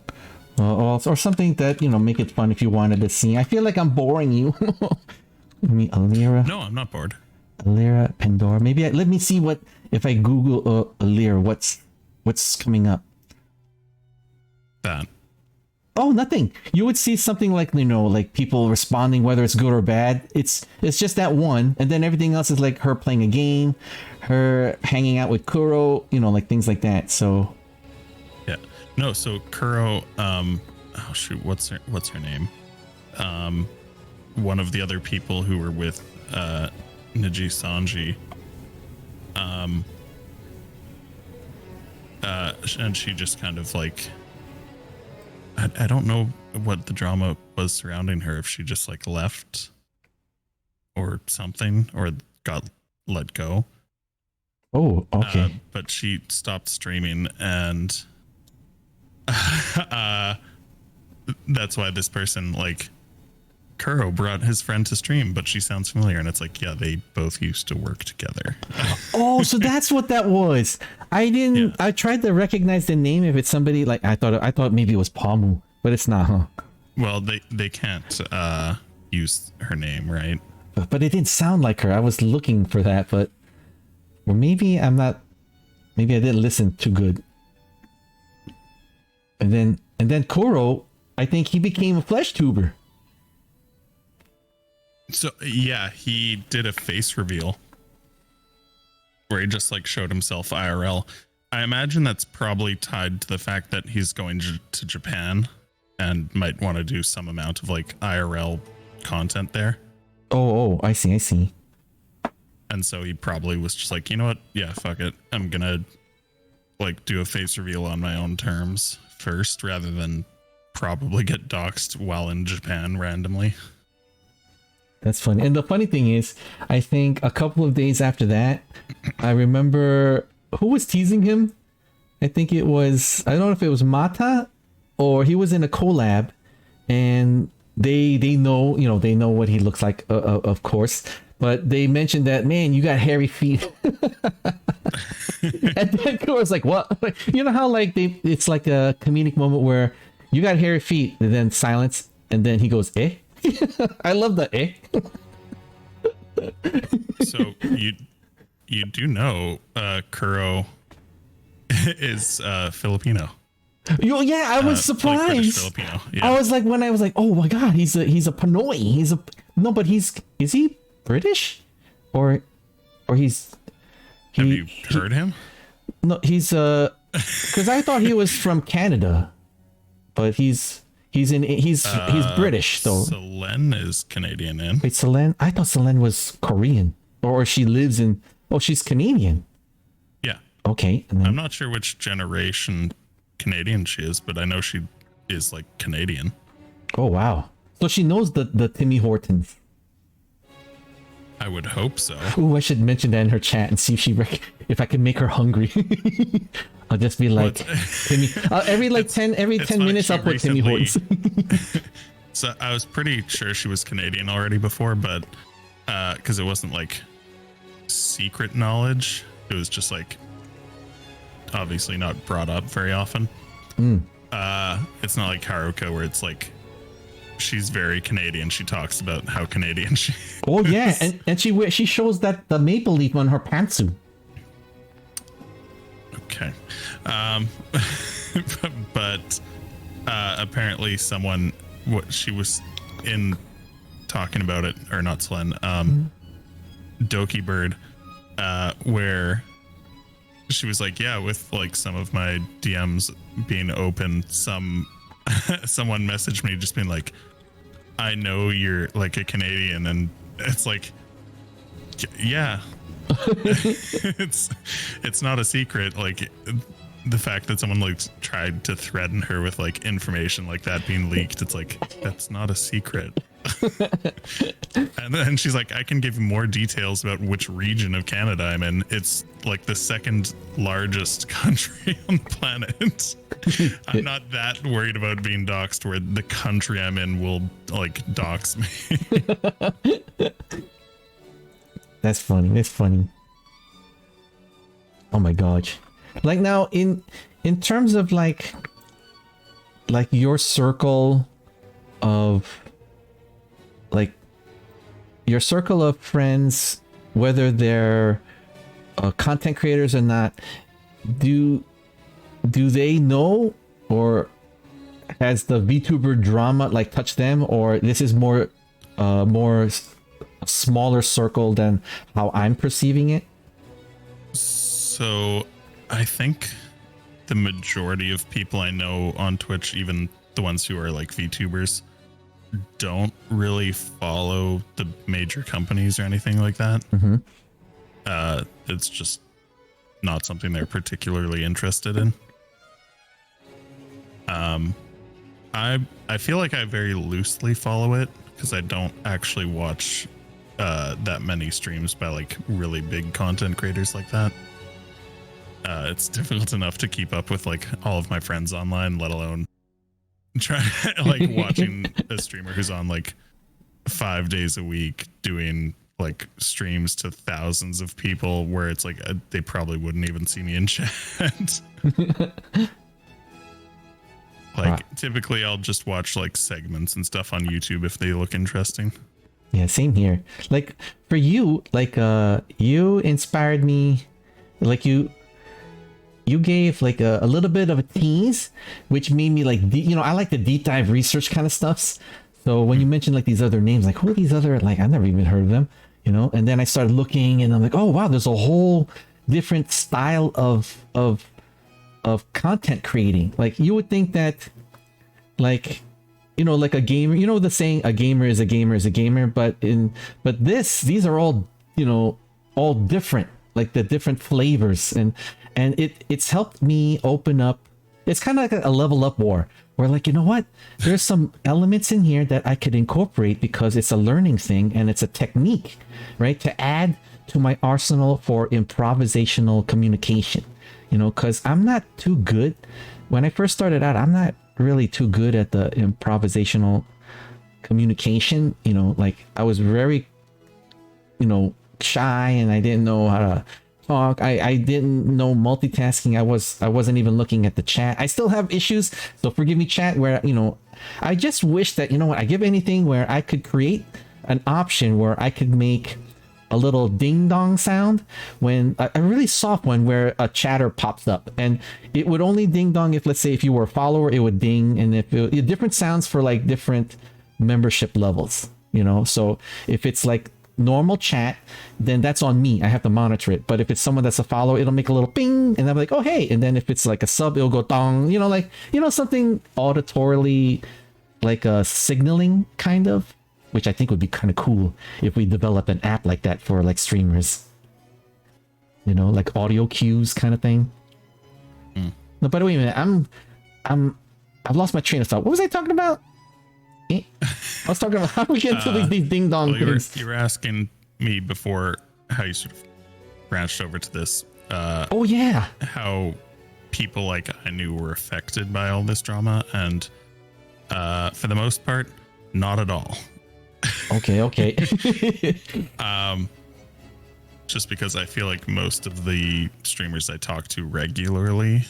or something that, make it fun if you wanted to see. I feel like I'm boring you. Let me Alira. No, I'm not bored. Alira, Pandora. Maybe let me see what if I Google Alira. What's coming up? That. Oh, nothing. You would see something like like people responding, whether it's good or bad. It's just that one, and then everything else is like her playing a game, her hanging out with Kuro, like things like that. So. Yeah. No. So Kuro. Oh shoot. What's her name? One of the other people who were with Niji Sanji. And she just kind of like. I don't know what the drama was surrounding her, if she just like left or something or got let go. Oh, okay. But she stopped streaming, and that's why this person, like, Kuro brought his friend to stream, but she sounds familiar, and it's like, yeah, they both used to work together. Oh, so that's what that was. I didn't. Yeah. I tried to recognize the name if it's somebody like I thought maybe it was Palmu, but it's not, huh? Well, they can't use her name, right? But it didn't sound like her. I was looking for that, but or maybe I'm not. Maybe I didn't listen too good. And then Kuro, I think he became a flesh tuber. So yeah, he did a face reveal where he just like showed himself IRL. I imagine that's probably tied to the fact that he's going to Japan and might want to do some amount of like IRL content there. Oh, I see. And so he probably was just like, you know what? Yeah, fuck it. I'm gonna like do a face reveal on my own terms first, rather than probably get doxxed while in Japan randomly. That's funny. And the funny thing is, I think a couple of days after that, I remember who was teasing him. I think it was, I don't know if it was Mata or he was in a collab, and they know, they know what he looks like, of course, but they mentioned that, man, you got hairy feet. And then Cora's like, what? You know how like it's like a comedic moment where you got hairy feet, and then silence, and then he goes, eh? I love the eh. So you do know Kuro is Filipino. Yeah, I was surprised. Like Filipino. Yeah. I was like, when I was like, oh my god, he's a Pinoy. No, but is he British, or he's? Have you heard him? No, he's because I thought he was from Canada, but he's British though. Selene is Canadian. Wait, Selene? I thought Selene was Korean, or she lives in. Oh, she's Canadian. Yeah. Okay. And then, I'm not sure which generation Canadian she is, but I know she is like Canadian. Oh wow! So she knows the Timmy Hortons. I would hope so. Ooh, I should mention that in her chat and see if if I can make her hungry. I'll just be like, Timmy. Every 10 minutes, I'll put Timmy Hortons. So I was pretty sure she was Canadian already before, but because it wasn't like secret knowledge, it was just like obviously not brought up very often. It's not like Haruka where it's like she's very Canadian. She talks about how Canadian she is. Oh yeah, and she shows that the maple leaf on her pantsuit. Okay. But apparently someone, what she was in talking about it, or not Selene, Doki Bird where she was like, yeah, with like some of my DMs being open, someone messaged me just being like, I know you're like a Canadian, and it's like, yeah. it's not a secret. Like, the fact that someone like tried to threaten her with like information like that being leaked, it's like, that's not a secret. And then she's like, I can give you more details about which region of Canada I'm in. It's like the second largest country on the planet. I'm not that worried about being doxxed where the country I'm in will like dox me. That's funny. That's funny. Oh my gosh. Like now in terms of like your circle of like your circle of friends, whether they're content creators or not, do they know, or has the VTuber drama like touched them, or this is more smaller circle than how I'm perceiving it? So I think the majority of people I know on Twitch, even the ones who are like VTubers, don't really follow the major companies or anything like that. Mm-hmm. It's just not something they're particularly interested in. I feel like I very loosely follow it because I don't actually watch that many streams by like really big content creators like that. It's difficult enough to keep up with like all of my friends online, let alone try like watching a streamer who's on like 5 days a week doing like streams to thousands of people where it's like they probably wouldn't even see me in chat. Like typically I'll just watch like segments and stuff on YouTube if they look interesting. Yeah, same here. Like for you, like you inspired me, like you gave like a little bit of a tease, which made me like, I like the deep dive research kind of stuffs. So when you mentioned like these other names, like who are these other, like I've never even heard of them, and then I started looking and I'm like, oh wow, there's a whole different style of content creating. Like you would think that like, like a gamer, the saying a gamer is a gamer is a gamer, but these are all, all different, like the different flavors, and it's helped me open up. It's kind of like a level up war where like, what, there's some elements in here that I could incorporate because it's a learning thing and it's a technique, right, to add to my arsenal for improvisational communication, because I'm not too good. When I first started out, I'm not really too good at the improvisational communication. Like I was very shy and I didn't know how to talk. I didn't know multitasking. I wasn't even looking at the chat. I still have issues, so forgive me, chat, where I just wish that I give anything where I could create an option where I could make a little ding dong sound when a really soft one where a chatter pops up, and it would only ding dong if, let's say, if you were a follower, it would ding, and if different sounds for like different membership levels, so if it's like normal chat, then that's on me, I have to monitor it. But if it's someone that's a follower, it'll make a little ping and I'm like, oh hey. And then if it's like a sub, it'll go dong, like something auditorily, like a signaling kind of, which I think would be kind of cool if we develop an app like that for like streamers, like audio cues kind of thing. No, but wait a minute, I've lost my train of thought. What was I talking about? I was talking about how we get into these ding dong things. You were asking me before how you sort of branched over to this. Oh yeah, how people like I knew were affected by all this drama, and for the most part, not at all. Okay. Just because I feel like most of the streamers I talk to regularly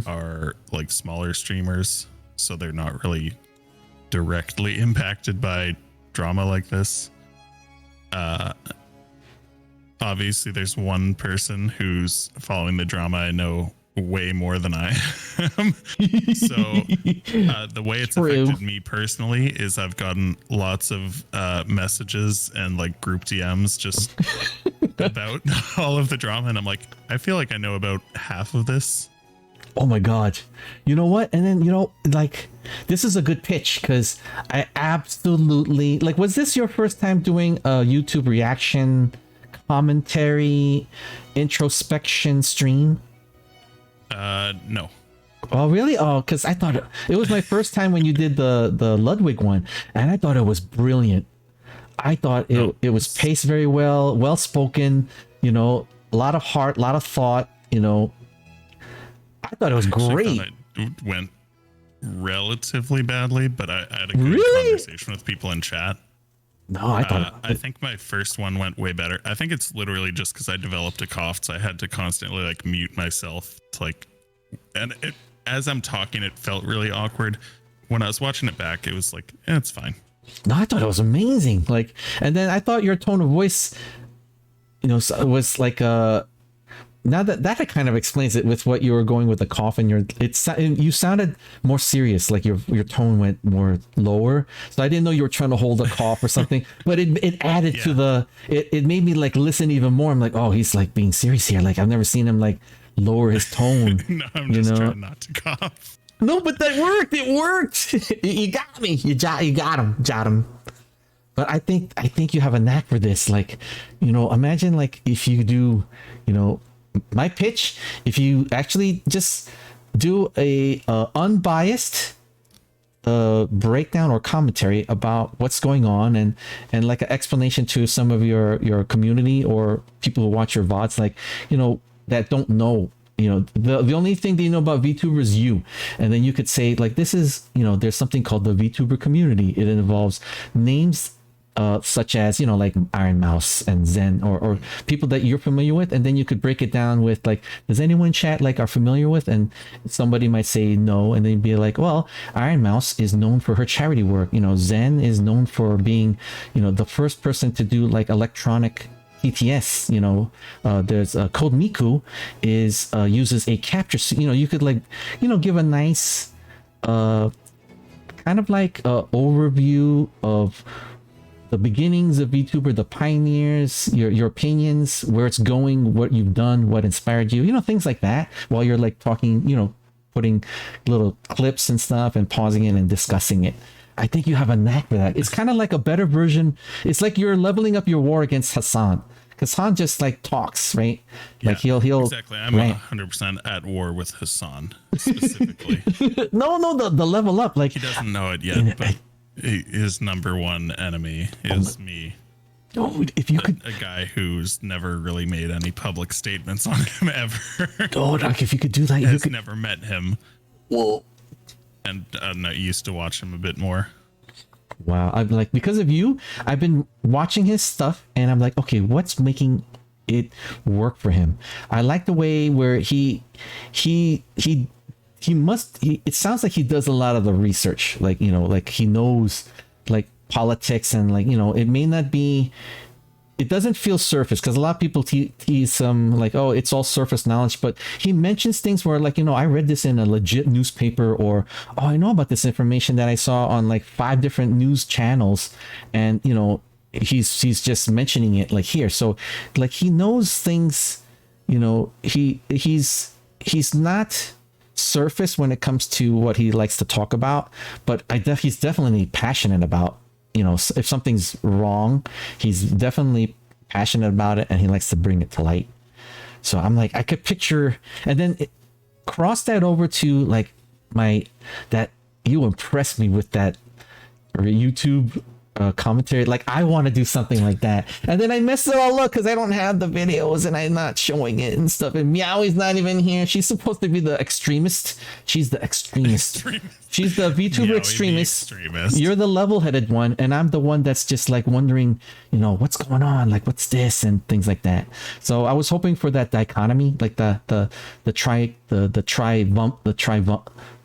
are like smaller streamers, so they're not really directly impacted by drama like this. Obviously there's one person who's following the drama I know way more than I am. So the way it's affected me personally is I've gotten lots of messages and like group DMs just about all of the drama, and I'm like, I feel like I know about half of this. Oh my god. You know what? And then, like, this is a good pitch because I absolutely like, was this your first time doing a YouTube reaction, commentary, introspection stream? No. Oh really? Oh, because I thought it was my first time when you did the Ludwig one, and I thought it was brilliant. I thought it was paced very well spoken, a lot of heart, a lot of thought, I thought it was great. It went relatively badly, but I had a good conversation with people in chat. No, I thought I think my first one went way better. I think it's literally just because I developed a cough, so I had to constantly like mute myself to and as I'm talking, it felt really awkward. When I was watching it back, it was like, it's fine. No, I thought it was amazing. Like, and then I thought your tone of voice, was like now that kind of explains it with what you were going with the cough, and you sounded more serious, like your tone went more lower. So I didn't know you were trying to hold a cough or something, but it added to it made me like listen even more. I'm like, oh, he's like being serious here. Like I've never seen him like lower his tone. No, I'm just trying not to cough. No, but that worked. It worked. You got me. You got him. But I think you have a knack for this. Like, imagine like if you do, my pitch, if you actually just do a unbiased breakdown or commentary about what's going on, and like an explanation to some of your community or people who watch your VODs, like, that don't know, the only thing they know about VTuber is you. And then you could say like, this is, there's something called the VTuber community. It involves names such as, like Iron Mouse and Zen, or people that you're familiar with. And then you could break it down with like, does anyone in chat like are familiar with? And somebody might say no. And then be like, well, Iron Mouse is known for her charity work. Zen is known for being, the first person to do like electronic TTS. There's Code Miku uses a capture. You could like, give a nice kind of like overview of the beginnings of VTuber, the pioneers, your opinions, where it's going, what you've done, what inspired you, things like that, while you're like talking, putting little clips and stuff and pausing it and discussing it. I think you have a knack for that. It's kind of like a better version. It's like you're leveling up your war against Hassan. Hassan just like talks, right? Yeah, like he'll exactly. I'm 100% at war with Hassan specifically. no, the level up, like he doesn't know it yet, but his number one enemy is me. Oh, if you could, a guy who's never really made any public statements on him ever. Oh, like if you could do that, you could never met him. Well, and I used to watch him a bit more. Wow, I'm like, because of you, I've been watching his stuff, and I'm like, okay, what's making it work for him? I like the way where it sounds like he does a lot of the research, like, like he knows like politics, and like, it may not be, it doesn't feel surface, because a lot of people tease like, oh, it's all surface knowledge, but he mentions things where like, I read this in a legit newspaper, or, oh, I know about this information that I saw on like 5 different news channels, and he's just mentioning it like here. So like he knows things, he's not surface when it comes to what he likes to talk about, but he's definitely passionate about, if something's wrong, he's definitely passionate about it, and he likes to bring it to light. So I'm like, I could picture, and then cross that over to like that you impressed me with that YouTube commentary. Like I want to do something like that, and then I messed it all up because I don't have the videos and I'm not showing it and stuff, and Meowie's not even here. She's supposed to be the extremist. She's the extremist. She's the VTuber extremist. You're the level-headed one, and I'm the one that's just like wondering, what's going on, like what's this and things like that. So I was hoping for that dichotomy, like the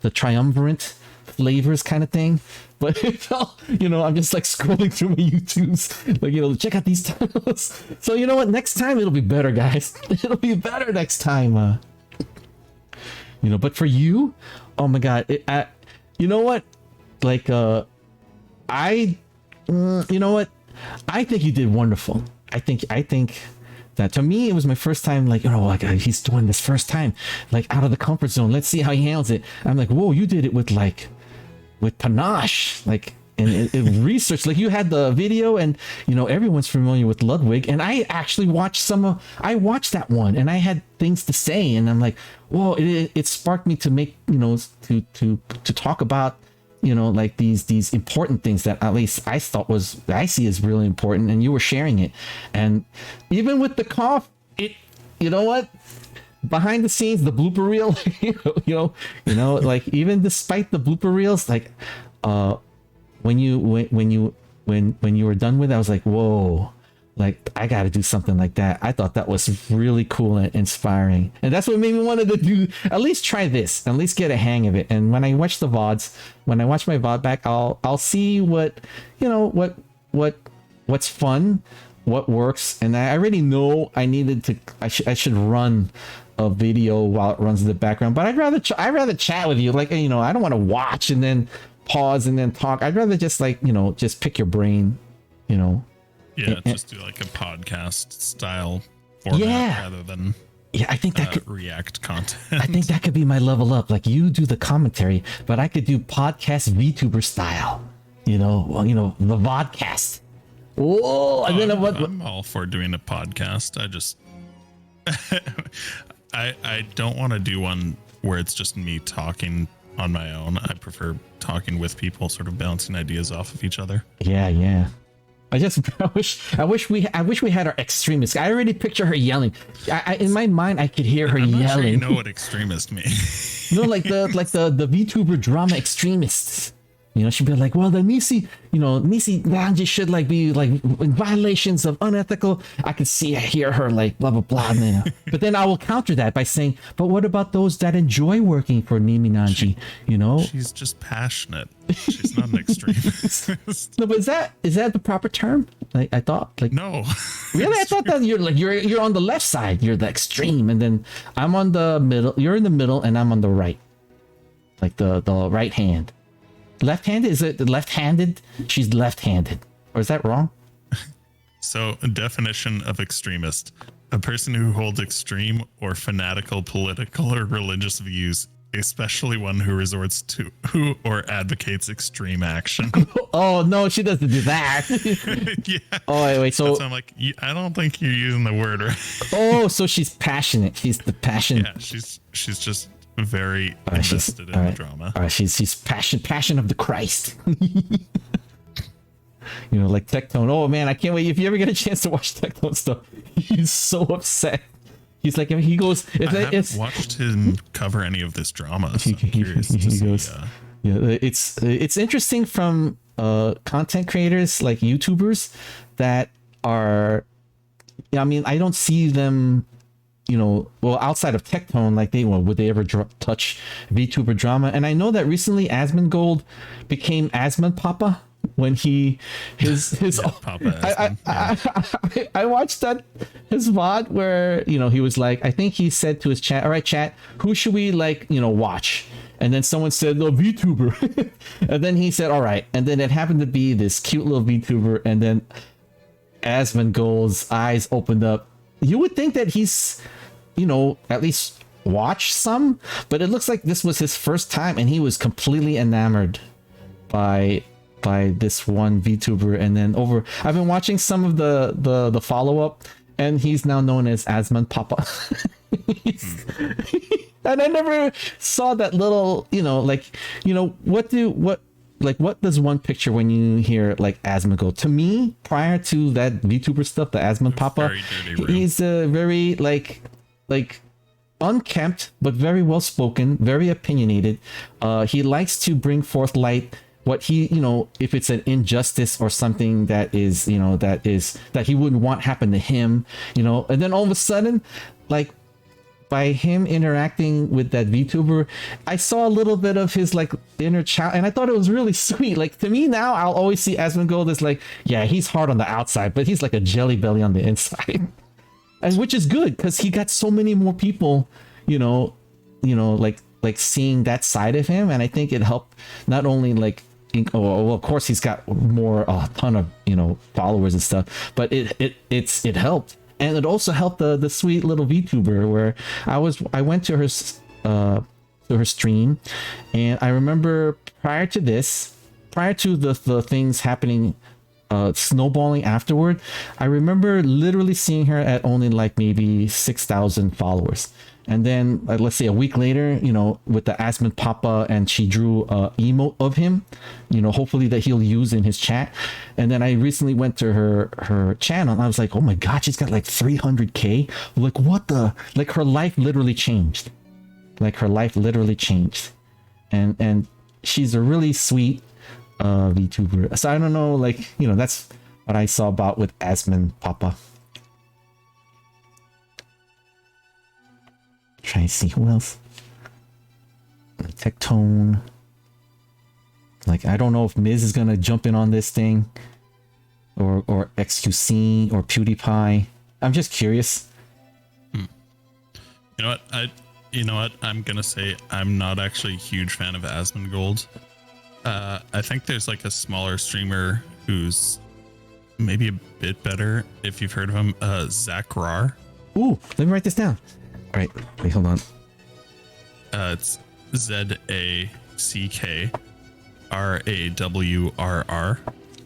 triumvirate flavors kind of thing. But it felt, I'm just like scrolling through my YouTubes, like, check out these titles. So you know what? Next time it'll be better, guys. It'll be better next time. But for you, oh my God, you know what? Like, you know what? I think you did wonderful. I think that to me it was my first time, like, like he's doing this first time, like out of the comfort zone. Let's see how he handles it. I'm like, whoa, you did it with panache, like, and research. Like, you had the video, and everyone's familiar with Ludwig, and I actually watched I watched that one, and I had things to say, and I'm like, whoa, it sparked me to make to talk about like these important things that at least I see as really important, and you were sharing it. And even with the cough, you know what, behind the scenes, the blooper reel, like, even despite the blooper reels, like, when you were done with it, I was like, whoa, like, I got to do something like that. I thought that was really cool and inspiring, and that's what made me wanted to do, at least try this, at least get a hang of it. And when I watch the VODs, when I watch my VOD back, I'll see what's fun, what works. And I already know I should run a video while it runs in the background, but I'd rather chat with you. Like, I don't want to watch and then pause and then talk. I'd rather just, like, just pick your brain, Yeah, just do like a podcast style format rather than I think that could react content. I think that could be my level up. Like, you do the commentary, but I could do podcast VTuber style. The vodcast. Whoa! And then I'm all for doing a podcast. I just I don't want to do one where it's just me talking on my own. I prefer talking with people, sort of bouncing ideas off of each other. Yeah. I wish we had our extremist. I already picture her yelling. In my mind, I could hear her I'm not yelling. sure you know what extremist means. No, like the VTuber drama extremists. She'd be like, well, the Nisi Nanji should, like, be, like, in violations of unethical. I could hear her, like, blah, blah, blah. But then I will counter that by saying, but what about those that enjoy working for Nimi Nanji? She's just passionate. She's not an extremist. No, but is that the proper term? Like, I thought, like, no. Really? I thought that you're on the left side. You're the extreme, and then I'm on the middle. You're in the middle, and I'm on the right, like the right hand. Left-handed? Is it left-handed? She's left-handed. Or is that wrong? So, definition of extremist: a person who holds extreme or fanatical political or religious views, especially one who resorts to or advocates extreme action. Oh, no, she doesn't do that. Yeah. Oh, wait, so I'm like, I don't think you're using the word right. Oh, so she's passionate. She's the passion. Yeah, she's just very invested in the drama. All right, she's passion of the Christ. Like Tectone. Oh man, I can't wait. If you ever get a chance to watch Tectone stuff, he's so upset. He's like, he goes. I haven't watched him cover any of this drama. So I'm curious to see. Yeah, it's interesting from content creators, like YouTubers that are. I mean, I don't see them. Well, outside of Tectone, like, would they ever touch VTuber drama? And I know that recently Asmongold became Asmon Papa when his Papa Asmon. I watched his VOD where he was like, I think he said to his chat, all right, chat, who should we, like, watch? And then someone said, no, VTuber. And then he said, all right. And then it happened to be this cute little VTuber, and then Asmongold's eyes opened up. You would think that he's, at least watched some, but it looks like this was his first time, and he was completely enamored by this one VTuber. And then I've been watching some of the follow up, and he's now known as Asmon Papa. And I never saw that little, what does one picture when you hear, like, Asmongold? To me, prior to that VTuber stuff, the Asmon Papa, he's a very, like unkempt, but very well spoken, very opinionated. He likes to bring forth light what he, if it's an injustice or something that is, that he wouldn't want happen to him, and then all of a sudden, like, by him interacting with that VTuber, I saw a little bit of his, like, inner child, and I thought it was really sweet. Like, to me now, I'll always see Asmongold as, like, yeah, he's hard on the outside, but he's like a jelly belly on the inside, and which is good because he got so many more people, like seeing that side of him, and I think it helped not only, like, well, of course he's got a ton of followers and stuff, but it helped. and it also helped the sweet little VTuber where I went to her stream, and I remember prior to the things happening, snowballing afterward, I remember literally seeing her at only like maybe 6,000 followers. And then let's say a week later, with the Asmon Papa, and she drew a emote of him, hopefully that he'll use in his chat. And then I recently went to her channel, and I was like, oh my god, she's got like 300k. Like what the, like her life literally changed. And she's a really sweet VTuber. So I don't know, like, that's what I saw about with Asmon Papa. Trying to see who else. Tectone. Like, I don't know if Miz is gonna jump in on this thing, or XQC or PewDiePie. I'm just curious. You know what? I'm gonna say I'm not actually a huge fan of Asmongold. I think there's like a smaller streamer who's maybe a bit better if you've heard of him. Zach Rar. Ooh, let me write this down. All right, wait, hold on. It's ZACKRAWRR.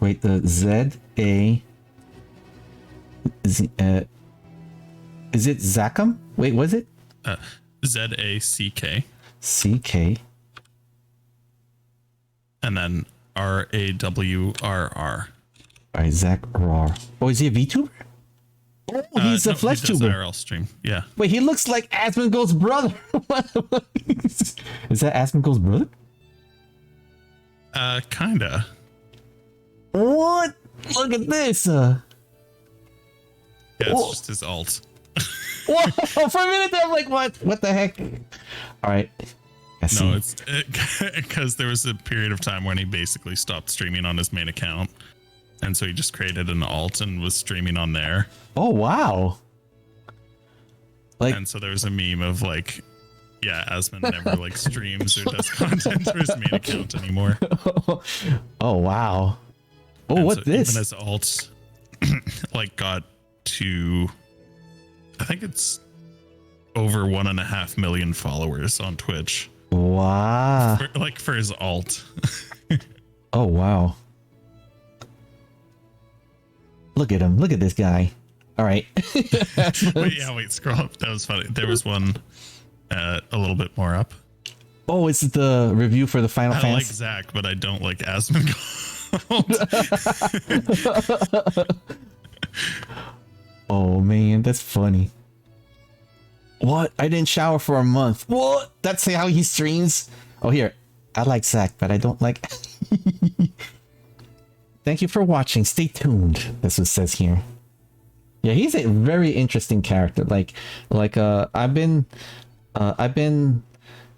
Wait, the Z-A... is it Zackum? Wait, was it? ZACK. CK. And then RAWRR. All right, Zach Rar. Oh, is he a VTuber? Oh, he's a flesh he does tuber. IRL stream. Yeah. Wait, he looks like Asmongold's brother. Is that Asmongold's brother? Kinda. What? Look at this. Yeah, it's just his alt. Whoa, for a minute there, I'm like, what? What the heck? All right. No, it's because there was a period of time when he basically stopped streaming on his main account. And so he just created an alt and was streaming on there. Oh, wow. Like, and so there was a meme of like, yeah, Asmon never like streams or does content for his main account anymore. Oh, wow. Oh, and what's so this? even his alt like got to, I think it's over 1.5 million followers on Twitch. Wow. For his alt. Oh, wow. Look at him. Look at this guy. All right. Wait, scroll up. That was funny. There was one a little bit more up. Oh, it's the review for the Final Fantasy. I like Zach, but I don't like Asmongold. Oh, man. That's funny. What? I didn't shower for a month. What? That's how he streams? Oh, here. I like Zach, but I don't like... Thank you for watching. Stay tuned. That's what it says here. Yeah, he's a very interesting character. I've been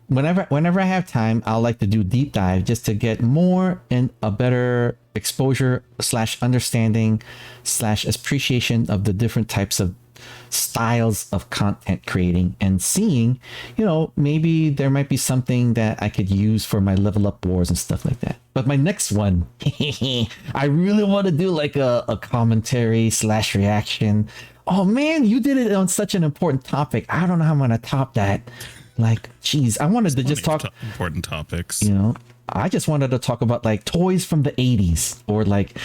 whenever I have time, I'll like to do deep dive just to get more and a better exposure / understanding / appreciation of the different types of styles of content creating, and seeing, maybe there might be something that I could use for my level up wars and stuff like that. But my next one, I really want to do like a commentary / reaction. Oh man, you did it on such an important topic. I don't know how I'm gonna top that. Like, geez, I wanted to just talk important topics. I just wanted to talk about like toys from the 80s, or like,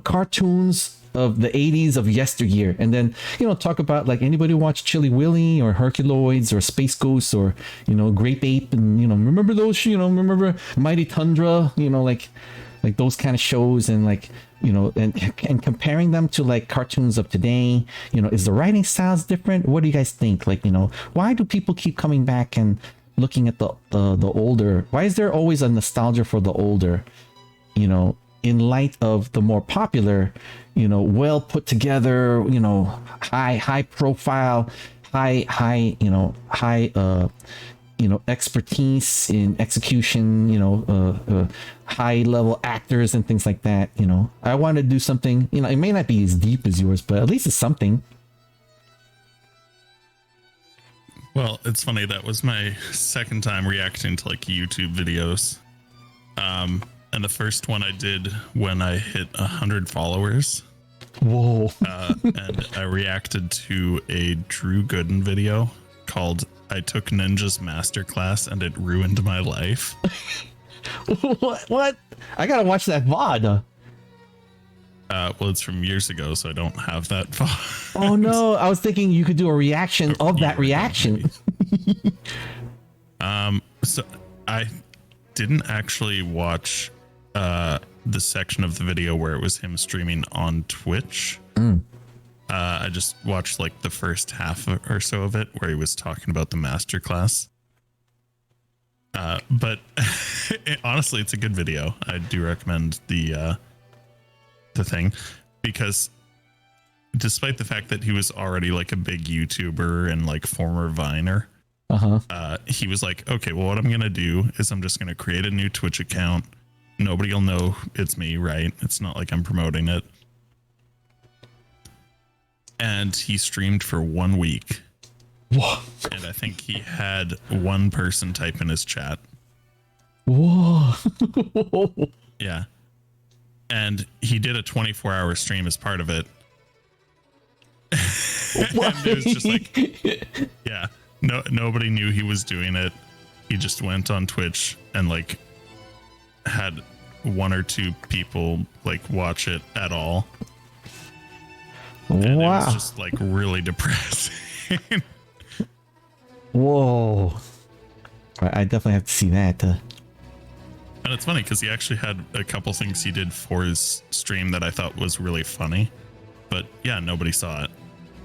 cartoons of the 80s of yesteryear, and then talk about like anybody watch Chilly Willy or Herculoids or Space Ghost or Grape Ape, and remember those, remember Mighty Tundra, like those kind of shows, and like and comparing them to like cartoons of today. Is the writing styles different? What do you guys think? Like, why do people keep coming back and looking at the older? Why is there always a nostalgia for the older, in light of the more popular, well put together, high profile, high expertise in execution, high level actors and things like that. I want to do something, it may not be as deep as yours, but at least it's something. Well, it's funny, that was my second time reacting to like YouTube videos. And the first one I did when I hit 100 followers. Whoa. And I reacted to a Drew Gooden video called "I Took Ninja's Masterclass and It Ruined My Life." What? I gotta watch that VOD. Well, it's from years ago, so I don't have that VOD. Oh no, I was thinking you could do a reaction of that reaction. So I didn't actually watch the section of the video where it was him streaming on Twitch. I just watched like the first half or so of it where he was talking about the masterclass. But honestly, it's a good video. I do recommend the thing, because despite the fact that he was already like a big YouTuber and like former Viner, he was like, okay, well, what I'm gonna do is I'm just gonna create a new Twitch account. Nobody will know it's me, right? It's not like I'm promoting it. And he streamed for 1 week. Whoa. And I think he had one person type in his chat. Whoa. Yeah. And he did a 24-hour stream as part of it. And it was just like, yeah, nobody knew he was doing it. He just went on Twitch and like had 1 or 2 people like watch it at all. And it was just like really depressing. Whoa. I definitely have to see that. And it's funny because he actually had a couple things he did for his stream that I thought was really funny. But yeah, nobody saw it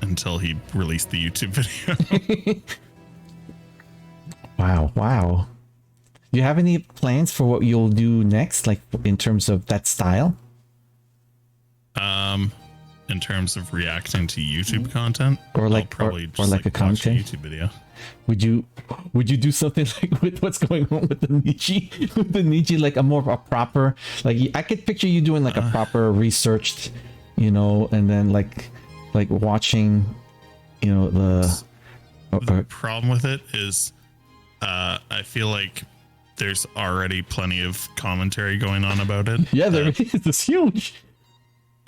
until he released the YouTube video. Wow. Do you have any plans for what you'll do next, like in terms of that style? In terms of reacting to YouTube content, Or like- I'll probably or just like a watch content? YouTube video. Would you do something like with what's going on with the Nietzsche? With the Nietzsche, like a more of a proper, like I could picture you doing like a proper researched, and then like watching, the Problem with it is, I feel like there's already plenty of commentary going on about it. yeah, there is. It's huge.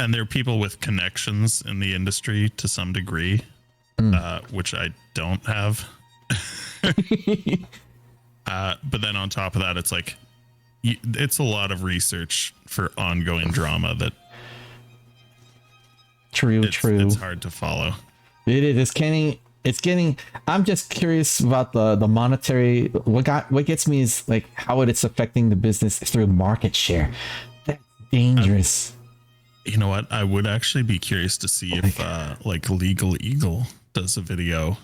And there are people with connections in the industry to some degree, which I don't have. But then on top of that, it's like, it's a lot of research for ongoing drama that True. it's hard to follow. It is. It's getting. I'm just curious about the monetary. What gets me is like how it's affecting the business through market share. That's dangerous. You know what? I would actually be curious to see if like Legal Eagle does a video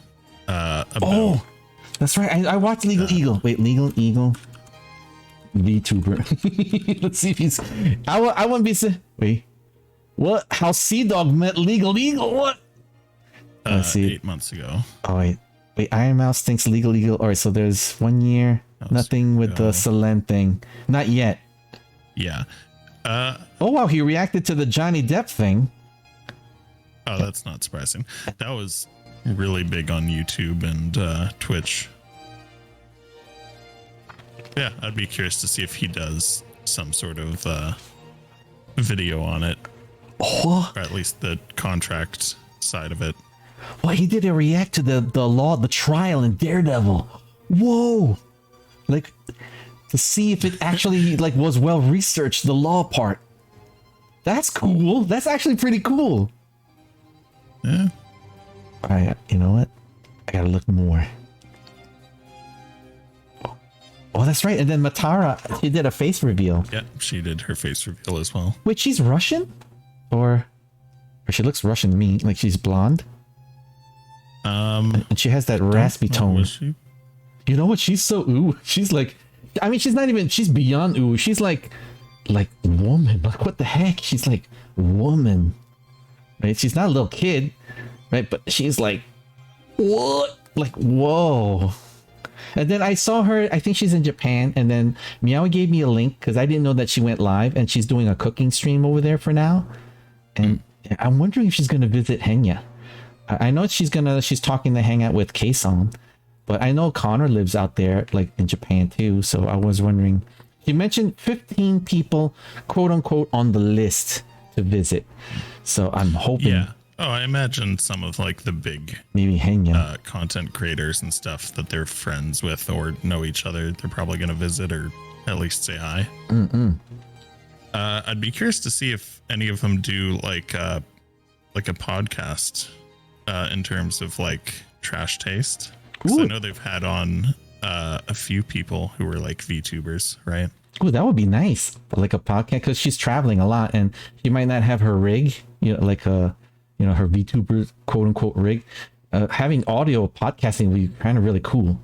about. That's right. I watched Legal Eagle. Wait, Legal Eagle VTuber. Let's see if he's. I wouldn't be. Wait, what? How Sea Dog met Legal Eagle? What? Let's see. 8 months ago. Oh wait, Iron Mouse thinks Legal Eagle. All right, so there's 1 year. Nothing with the Selen thing. Not yet. Yeah. Oh wow, he reacted to the Johnny Depp thing. Oh, that's not surprising. That was really big on YouTube and Twitch. Yeah, I'd be curious to see if he does some sort of video on it, Oh, or at least the contract side of it. well, he did a react to the trial in Daredevil. Whoa, like to see if it actually like was well researched, the law part. That's cool. That's actually pretty cool. Yeah. All right, you know what? I gotta look more. Oh, that's right. And then Matara, he did a face reveal. Yeah, she did her face reveal as well. Wait, she's Russian, or she looks Russian to me. Like she's blonde, and she has that raspy tone. Was she? You know what? She's so ooh. She's like, I mean, she's not even. She's beyond ooh. She's like woman. Like what the heck? She's like woman, right? She's not a little kid, right? But she's like, what? Like whoa. And then I saw her. I think she's in Japan. And then Meow gave me a link because I didn't know that she went live, and she's doing a cooking stream over there for now. And I'm wondering if she's gonna visit Henya. I know she's talking to hang out with Kason, but I know Connor lives out there, like in Japan too. So I was wondering. She mentioned 15 people, quote unquote, on the list to visit. So I'm hoping Yeah. Oh, I imagine some of like the big maybe Henya. content creators and stuff that they're friends with or know each other. They're probably going to visit or at least say hi. I'd be curious to see if any of them do like a podcast in terms of like trash taste. Because I know they've had on a few people who were like VTubers, right? Oh, that would be nice. Like a podcast, because she's traveling a lot and she might not have her rig, like her VTuber quote unquote rig. Having audio podcasting would be kind of really cool.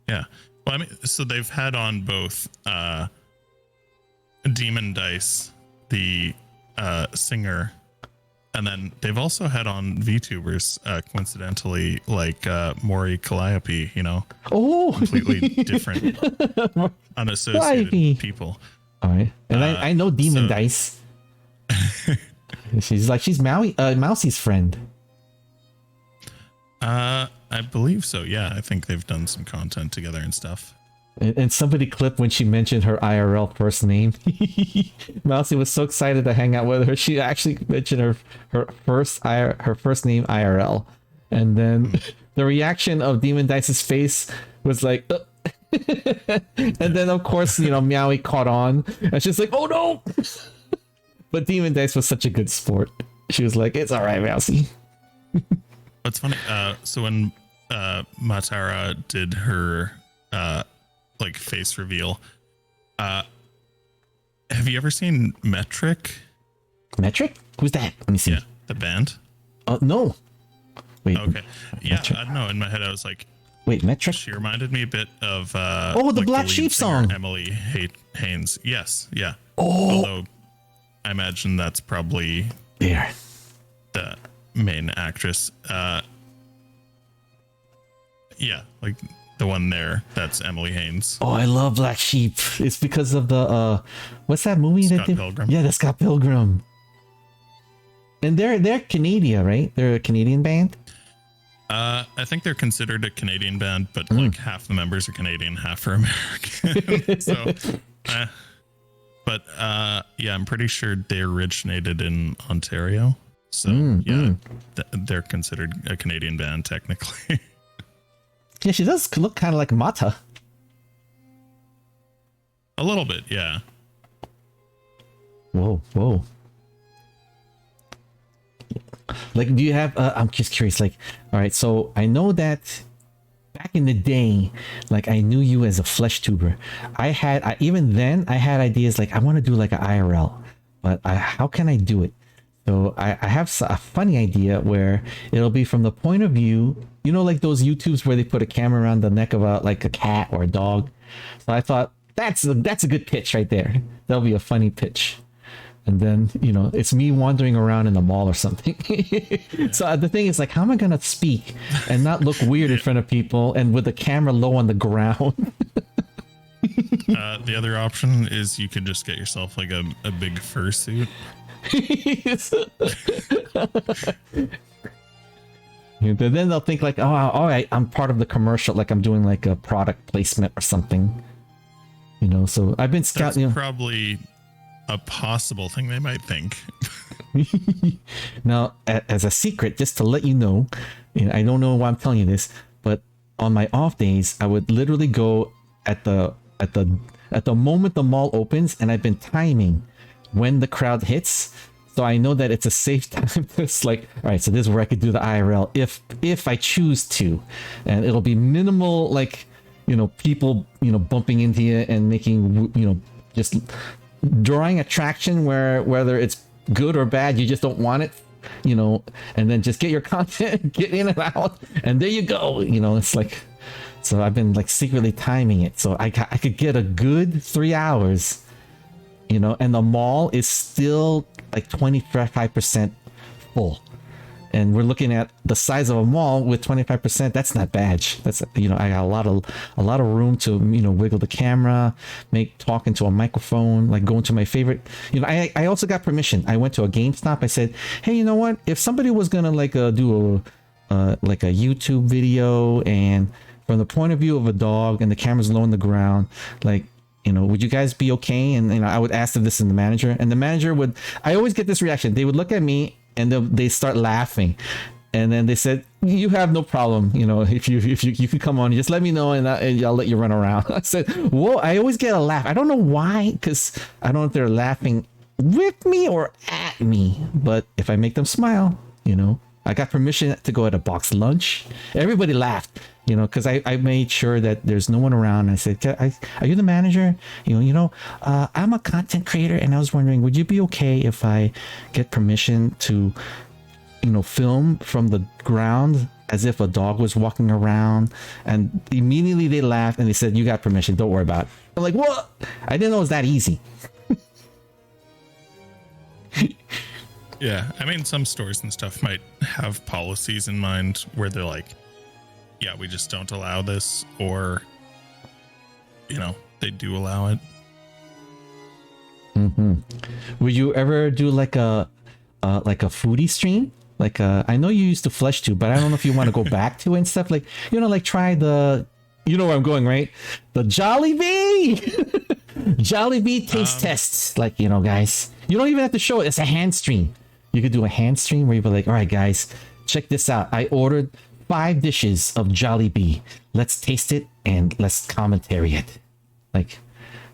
Yeah. Well, I mean, so they've had on both Demon Dice, the singer, and then they've also had on VTubers, coincidentally, like Maury Calliope, completely different, unassociated Calliope. people. All right. And I know Demon Dice. She's Mousie's friend. I believe so. Yeah, I think they've done some content together and stuff. And somebody clipped when she mentioned her IRL first name. Mousie was so excited to hang out with her. She actually mentioned her first name IRL, and then the reaction of Demon Dice's face was like, and then of course Meowie caught on, and she's like, "Oh no!" But Demon Dice was such a good sport. She was like, "It's all right, Mousie." What's funny? So when Matara did her like face reveal, have you ever seen Metric? Metric? Who's that? Let me see. Yeah, the band. No. Wait. Okay. Yeah, Metric. I don't know. In my head, I was like, wait, Metric. she reminded me a bit of the like Black lead Sheep singer, song. Emily Haynes. Yes. Yeah. Oh. Although I imagine that's probably There. the main actress. Yeah, like the one there. That's Emily Haynes. Oh, I love Black Sheep. It's because of the what's that movie Scott Pilgrim. Yeah, the Scott Pilgrim. And they're Canadian, right? They're a Canadian band. I think they're considered a Canadian band, but like half the members are Canadian, half are American. So, but yeah, I'm pretty sure they originated in Ontario. So they're considered a Canadian band technically. Yeah, she does look kind of like Mata. A little bit, yeah. Whoa. Like, do you have I'm just curious, like, all right, so I know that back in the day, like, I knew you as a flesh tuber. Even then I had ideas like I want to do like an IRL, but how can I do it? So I have a funny idea where it'll be from the point of view, like those YouTubes where they put a camera around the neck of a cat or a dog. So I thought that's a good pitch right there. That'll be a funny pitch. And then, it's me wandering around in the mall or something. So the thing is, like, how am I going to speak and not look weird in front of people and with the camera low on the ground? The other option is you could just get yourself like a big fursuit. Then they'll think like, oh, all right, I'm part of the commercial, like I'm doing like a product placement or something. So I've been scouting. That's probably a possible thing they might think. Now, as a secret, just to let you know, I don't know why I'm telling you this, but on my off days, I would literally go at the moment the mall opens, and I've been timing when the crowd hits, so I know that it's a safe time to like, all right, so this is where I could do the IRL if I choose to, and it'll be minimal, like, people, bumping into you and making, just drawing attraction where whether it's good or bad, you just don't want it, and then just get your content, get in and out, and there you go. It's like, so I've been like secretly timing it so I could get a good 3 hours, and the mall is still like 25% full, and we're looking at the size of a mall with 25%. That's not bad. That's, I got a lot of room to, wiggle the camera, talk into a microphone, like go into my favorite, I also got permission. I went to a GameStop. I said, hey, you know what? If somebody was gonna like do like a YouTube video, and from the point of view of a dog and the camera's low on the ground, like, would you guys be okay? And I would ask them this in the manager, and the manager would. I always get this reaction. They would look at me and they start laughing, and then they said, "You have no problem. If you could come on, just let me know, and I'll let you run around." I said, "Whoa!" I always get a laugh. I don't know why, because I don't know if they're laughing with me or at me. But if I make them smile, I got permission to go at a box lunch. Everybody laughed. Because I made sure that there's no one around. I said, "Are you the manager? I'm a content creator, and I was wondering, would you be okay if I get permission to, film from the ground as if a dog was walking around?" And immediately they laughed and they said, "You got permission. Don't worry about it." I'm like, "What?" I didn't know it was that easy. Yeah, I mean, some stores and stuff might have policies in mind where they're like, yeah, we just don't allow this, or they do allow it. Would you ever do like a foodie stream? I know you used to Flesh too, but I don't know if you want to go back to it and stuff. Try the, where I'm going, right? The Jollibee, Jollibee taste tests. Guys, you don't even have to show it. It's a hand stream. You could do a hand stream where you be like, "All right, guys, check this out. I ordered 5 dishes of Jollibee. Let's taste it and let's commentary it." And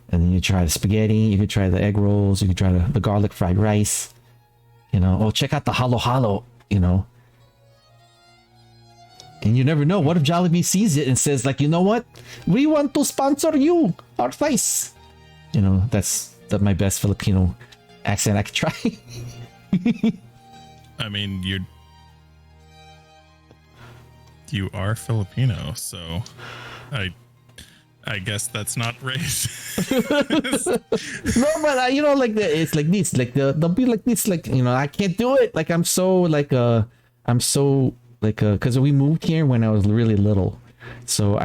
then you try the spaghetti, you could try the egg rolls, you could try the garlic fried rice. Check out the halo, And you never know. What if Jollibee sees it and says, "You know what? We want to sponsor you, our face." That's my best Filipino accent I could try. I mean, you are Filipino, so I guess that's not race. No, but it's like this, they'll be like this, I can't do it. Because we moved here when I was really little, so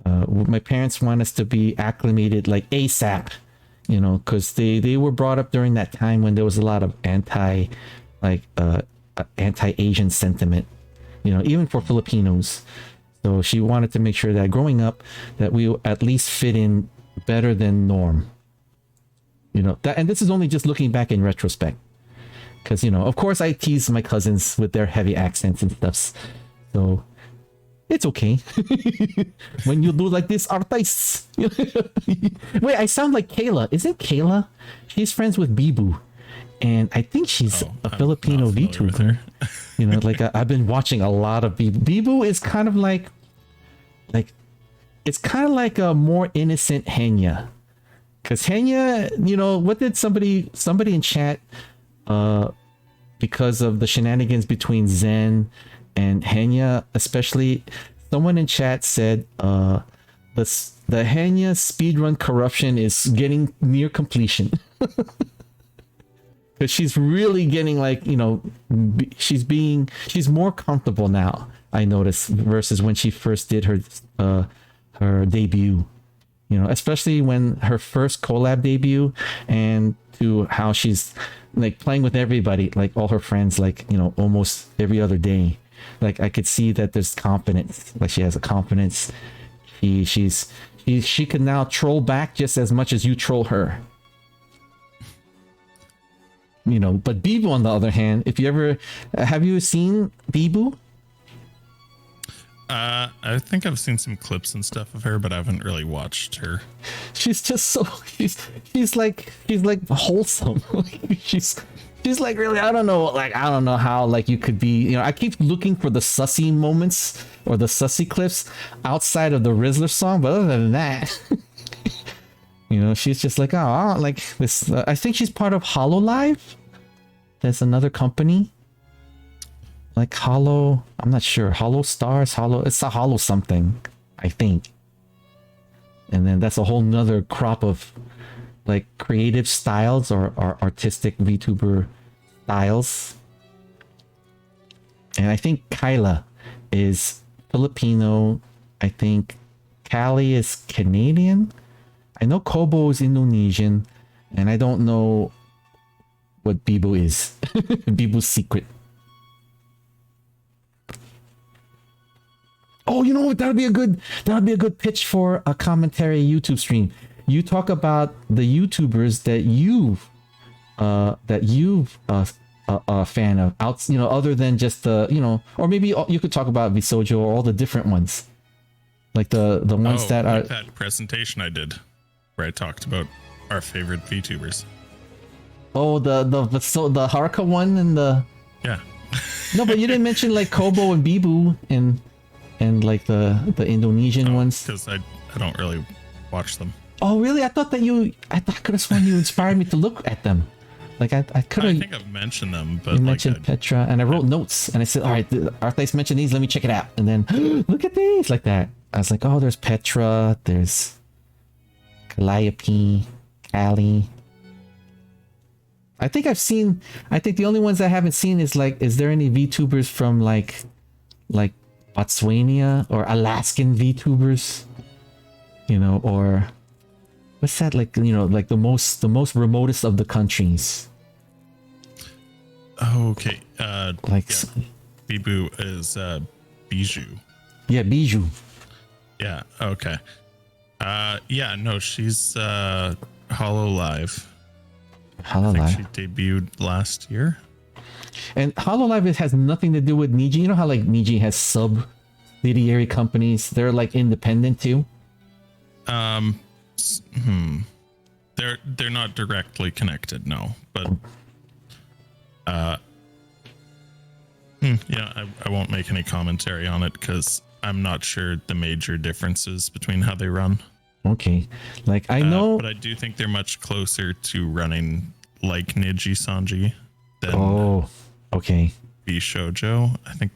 my parents want us to be acclimated ASAP, because they were brought up during that time when there was a lot of anti-Asian sentiment, even for Filipinos. So she wanted to make sure that growing up that we at least fit in better than norm. And this is only just looking back in retrospect. Because, of course I tease my cousins with their heavy accents and stuff. So it's okay. When you do like this, artists. Wait, I sound like Kayla. Isn't Kayla? She's friends with Bibu. And I think she's a Filipino VTuber. I've been watching a lot of Bibu. Bibu is kind of it's kind of like a more innocent Henya. Because Henya, what did somebody in chat, because of the shenanigans between Zen and Henya, especially, someone in chat said, the Henya speedrun corruption is getting near completion. Because she's really getting she's more comfortable now, I noticed, versus when she first did her debut. Especially when her first collab debut, and to how she's playing with everybody, all her friends, almost every other day. I could see that there's confidence. She has a confidence. She can now troll back just as much as you troll her. But Bibu, on the other hand, have you seen Bibu? I think I've seen some clips and stuff of her, but I haven't really watched her. She's just so she's like wholesome. she's really, I don't know how you could be, I keep looking for the sussy moments or the sussy clips outside of the Rizzler song, but other than that, she's just this. I think she's part of HoloLive. There's another company. Hollow, I'm not sure. Hollow Stars, it's a Hollow something, I think. And then that's a whole nother crop of creative styles or artistic VTuber styles. And I think Kyla is Filipino. I think Callie is Canadian. I know Kobo is Indonesian. And I don't know what Bibu is. Bibu's secret. Oh, you know what? That would be a good pitch for a commentary YouTube stream. You talk about the YouTubers that you've a fan of, other than just the, or maybe you could talk about Visojo or all the different ones, like the ones that like are that presentation I did where I talked about our favorite VTubers. Oh, the Haruka one and the Yeah. no, but you didn't mention like Kobo and Bibu and like the Indonesian ones. Because I don't really watch them. Oh, really? I could have sworn you inspired me to look at them. Like I could have. I think I've mentioned them, but You like mentioned Petra, and I wrote notes, and I said, "All right, Arthas mentioned these. Let me check it out." And then look at these, like that. I was like, "Oh, there's Petra. There's Calliope, Callie." I think the only ones I haven't seen is there any VTubers from like Botswana or Alaskan VTubers? Or what's that, like the most remotest of the countries? Oh, okay. Like Bibu is Bijou. Yeah, Bijou. Yeah, okay. Yeah, no, she's Hollow Live. Hollow I think Live. she debuted last year. And Hololive, it has nothing to do with Niji. You know how like Niji has subsidiary companies? They're like independent too. They're not directly connected, no. But yeah, I won't make any commentary on it because I'm not sure the major differences between how they run. Okay, like I know, but I do think they're much closer to running like Niji Sanji than okay. Shoujo. I think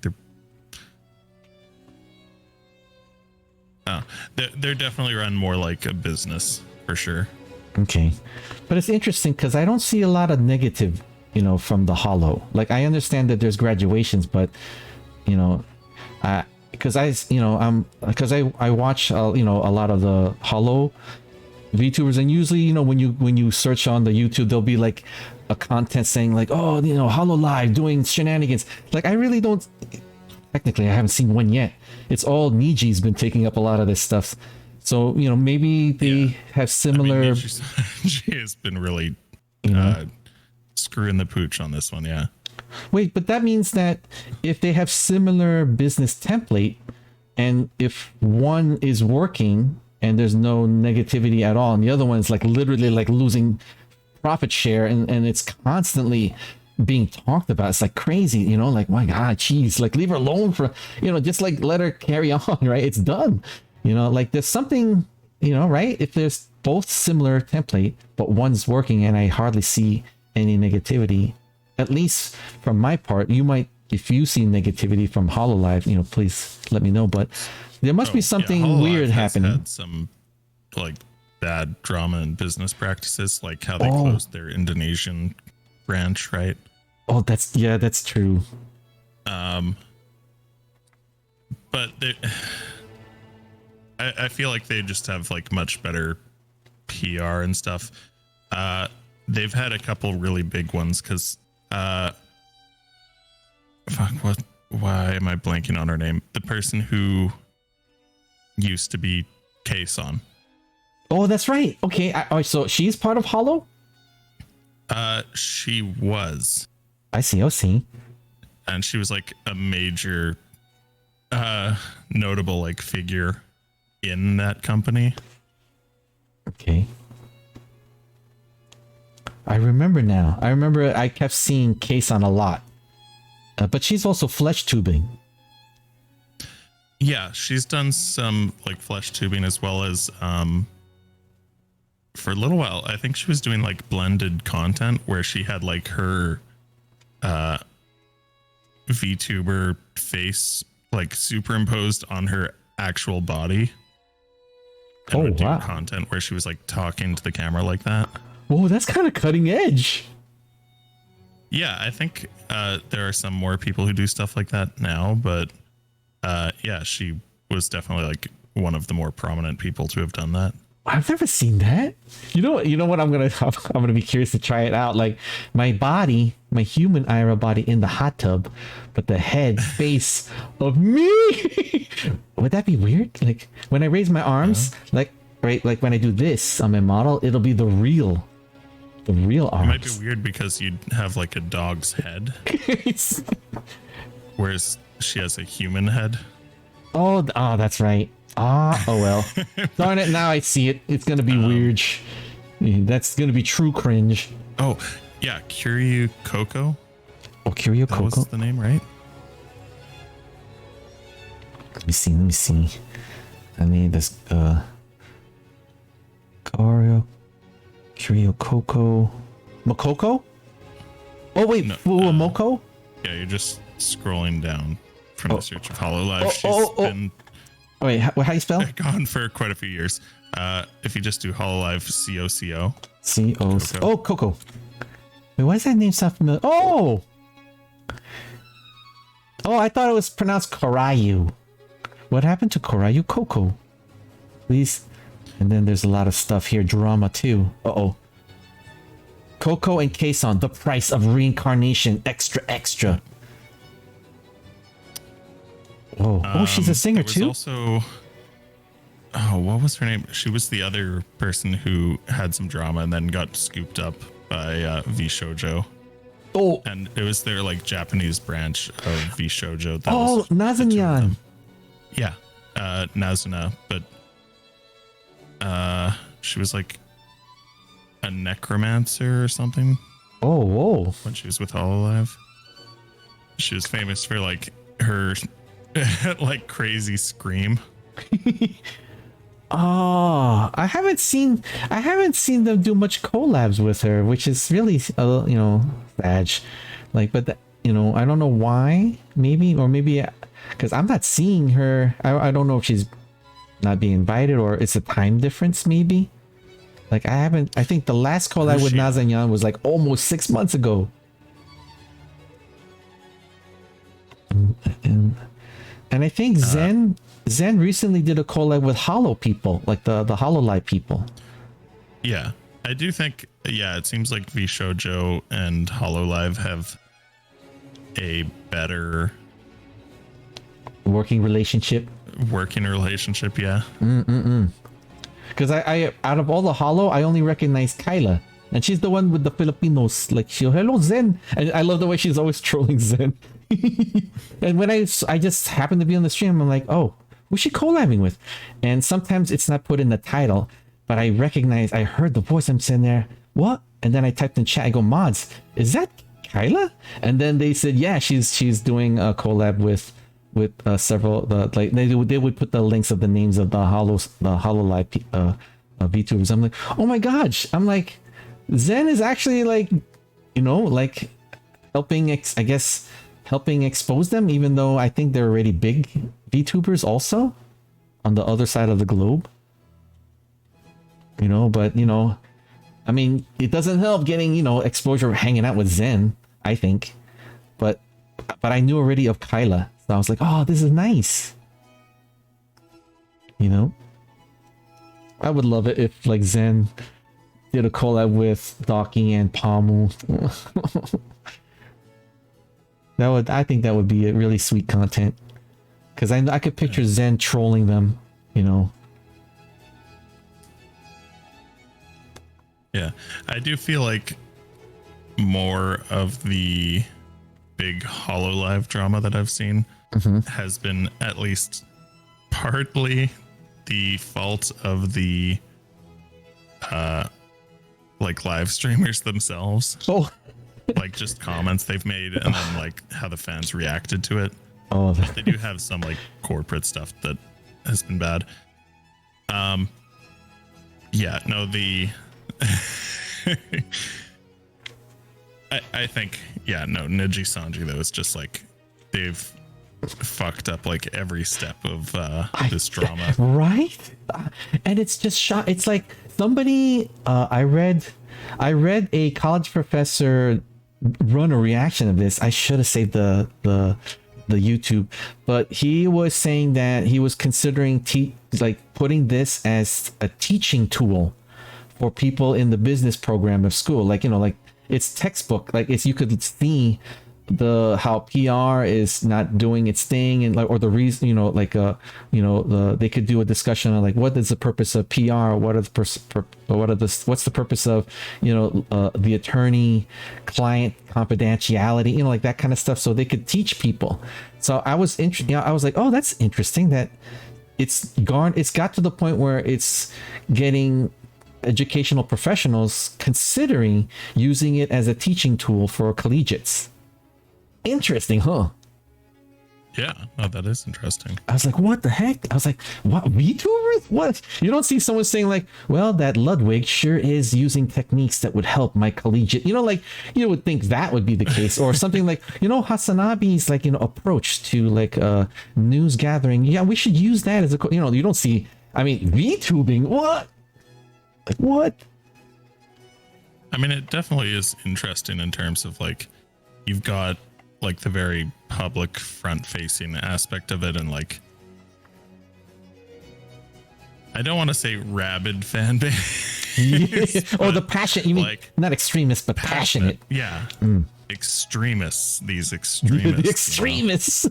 they're definitely run more like a business for sure. Okay, but it's interesting because I don't see a lot of negative, from the Hollow. Like I understand that there's graduations, but because I watch a lot of the Hollow VTubers, and usually when you search on the YouTube, there'll be like a content saying like, oh, Hollow Live doing shenanigans. Like I really don't. Technically, I haven't seen one yet. It's all Niji's been taking up a lot of this stuff. So maybe they have similar. I mean, she has been really screwing the pooch on this one. Yeah. Wait, but that means that if they have similar business template, and if one is working and there's no negativity at all, and the other one is like literally like losing profit share, and it's constantly being talked about, it's like crazy, like, my God, geez, like leave her alone for, just like let her carry on, right? It's done, like there's something, right? If there's both similar template, but one's working and I hardly see any negativity, at least from my part. You might, if you see negativity from Hololive, please let me know. But there must be something weird happening. Had some like bad drama and business practices, like how they closed their Indonesian branch, right? Oh, that's true. But I feel like they just have like much better PR and stuff. They've had a couple really big ones because why am I blanking on her name? The person who used to be Kason. Oh, that's right. Okay, so she's part of Hollow? She was. I see. And she was like a major notable like figure in that company. Okay. I remember now. I kept seeing Kason a lot. But she's also flesh tubing. Yeah, she's done some like flesh tubing as well as for a little while. I think she was doing like blended content where she had like her VTuber face like superimposed on her actual body. And would do content where she was like talking to the camera like that. Whoa, that's kind of cutting edge. Yeah, I think there are some more people who do stuff like that now, but yeah, she was definitely like one of the more prominent people to have done that. I've never seen that. You know what? I'm gonna be curious to try it out. Like my body, my human IRL body in the hot tub, but the head face of me. Would that be weird? Like when I raise my arms, like right, like when I do this on my model, it'll be the real arms. It might be weird because you'd have like a dog's head, whereas she has a human head. Oh, that's right. Oh well. Darn it! Now I see it. It's gonna be weird. That's gonna be true cringe. Oh, yeah, Kiryu Coco. Oh, Kiryu That Coco. was the name, right? Let me see. I need this. Kiryu Coco. Makoko. Oh wait, No, Fuamoko. Yeah, you're just scrolling down from the search of Hololive. Oh, She's been Oh, wait, how do you spell? gone for quite a few years. If you just do Hololive COCO. C-O-C. Oh, Coco. Wait, why does that name sound familiar? Oh! Oh, I thought it was pronounced Korayu. What happened to Korayu Coco? Please. And then there's a lot of stuff here. Drama, too. Uh-oh. Coco and Kason, the price of reincarnation. Extra, extra. Oh, she's a singer, there was too? Also, what was her name? She was the other person who had some drama and then got scooped up by V Shoujo. Oh, And it was their like Japanese branch of V Shoujo. That oh, was the two of Nazanyan. them. Yeah, Nazuna, but she was like a necromancer or something Oh, whoa. when she was with Hololive. She was famous for like her like crazy scream. Oh, I haven't seen them do much collabs with her, which is really sad. Like, but I don't know why. Maybe because I'm not seeing her. I don't know if she's not being invited or it's a time difference. Maybe. Like I think the last collab with Nazanyan was like almost 6 months ago. And I think Zen recently did a collab with Hollow people, like the Hololive people. Yeah, I do think. Yeah, it seems like V Shoujo and Hololive have a better Working relationship. Yeah. Because I out of all the Hollow, I only recognize Kyla. And she's the one with the Filipinos. Like, hello, Zen. And I love the way she's always trolling Zen. And when I just happen to be on the stream, I'm like, oh, who's she collabing with? And sometimes it's not put in the title, but I heard the voice. I'm sitting there, what? And then I typed in chat, I go, mods, is that Kyla? And then they said, yeah, she's doing a collab with several, they would put the links of the names of the Hololive VTubers. I'm like, oh my gosh. I'm like, Zen is actually like, helping, helping expose them, even though I think they're already big VTubers also on the other side of the globe. But I mean, it doesn't help getting, exposure hanging out with Zen, I think. But I knew already of Kyla. So I was like, oh, this is nice. I would love it if like Zen did a collab with Talkin and Pamu. I think that would be a really sweet content. Because I could picture Zen trolling them, Yeah, I do feel like more of the big Hololive drama that I've seen has been at least partly the fault of the like live streamers themselves. Oh, Like just comments they've made and then like how the fans reacted to it. oh, They do have some like corporate stuff that has been bad. Yeah, no, I think, yeah, no, Niji Sanji though is just like they've fucked up like every step of this drama. right? And it's just it's like somebody I read a college professor run a reaction of this. I should have saved the the YouTube, but he was saying that he was considering like putting this as a teaching tool for people in the business program of school. Like, you know, like it's textbook, like it's, you could see how PR is not doing its thing, and like, or the reason, you know, like they could do a discussion on like what is the purpose of PR, what's the purpose of, you know, the attorney client confidentiality, you know, like that kind of stuff, so they could teach people. So I was I was like, oh, that's interesting that it's got to the point where it's getting educational professionals considering using it as a teaching tool for collegiates. Interesting, huh? Yeah, no, that is interesting. I was like, what the heck? I was like, what, VTubers? What? You don't see someone saying like, well, that Ludwig sure is using techniques that would help my collegiate, you know, like you would think that would be the case, or something like, you know, Hasanabi's like, you know, approach to like news gathering. Yeah, we should use that as a, you know, you don't see, I mean, VTubing, what? Like, what? I mean, it definitely is interesting in terms of like, you've got like the very public front facing aspect of it, and like, I don't want to say rabid fan base. Yes. Oh, the passion, you mean like, not extremist, but passionate. Yeah. Extremists, these extremists. The extremists.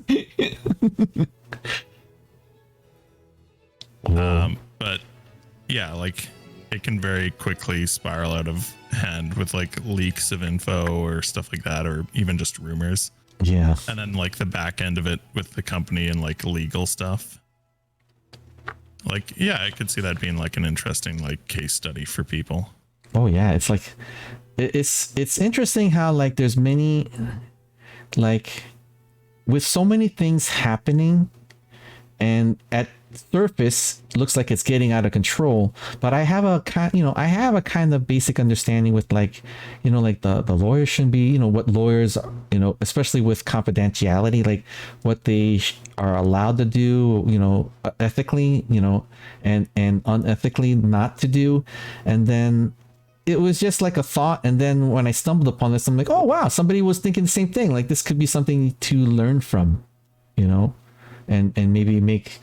But yeah, like it can very quickly spiral out of hand with like leaks of info or stuff like that, or even just rumors. Yeah. And then like the back end of it with the company and like legal stuff. Like, yeah, I could see that being like an interesting like case study for people. Oh yeah, it's like it's interesting how like there's many, like with so many things happening, and at surface looks like it's getting out of control, but I have a kind of basic understanding with like, you know, like the lawyers shouldn't be, you know, what lawyers, you know, especially with confidentiality, like what they are allowed to do, you know, ethically, you know, and unethically not to do. And then it was just like a thought, and then when I stumbled upon this, I'm like, oh wow, somebody was thinking the same thing. Like this could be something to learn from, you know, and maybe make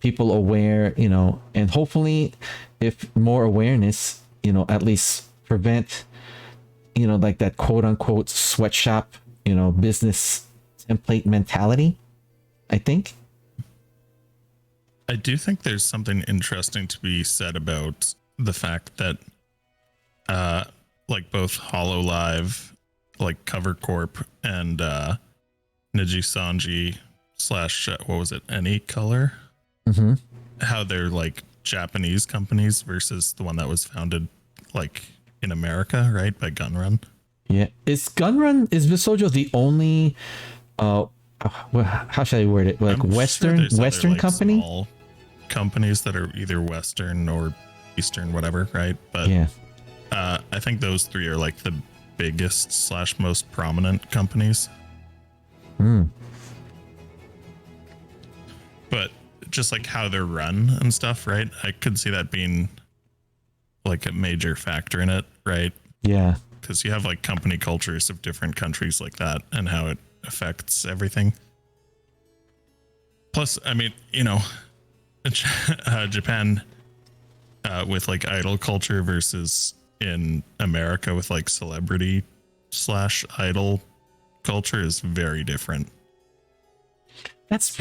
people aware, you know, and hopefully if more awareness, you know, at least prevent, you know, like that quote unquote sweatshop, you know, business template mentality, I think. I do think there's something interesting to be said about the fact that like both HoloLive, like Cover Corp, and Nijisanji / what was it, Any Color? Mm-hmm. How they're like Japanese companies versus the one that was founded like in America, right, by Gunrun. Yeah, is Visojo the only how should I word it, like I'm Western sure other, like, company? Small companies that are either Western or Eastern, whatever, right? But yeah, I think those three are like the biggest / most prominent companies. But just like how they're run and stuff, right? I could see that being like a major factor in it, right? Yeah. Because you have like company cultures of different countries like that and how it affects everything. Plus, I mean, you know, Japan with like idol culture versus in America with like celebrity / idol culture is very different. That's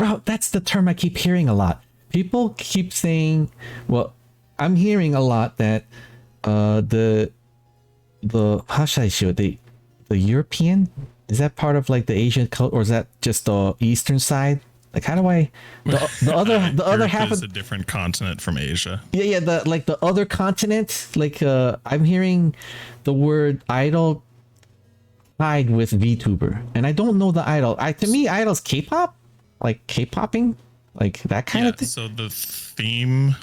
the term I keep hearing a lot. People keep saying, well, I'm hearing a lot that the how should I show it? The European, is that part of like the Asian culture, or is that just the Eastern side? Like how do I the other half is of a different continent from Asia? Yeah, the other continent, like I'm hearing the word idol tied with VTuber, and I don't know the idol. To me, idol's K-pop. Like K-popping, like that kind of thing. So the theme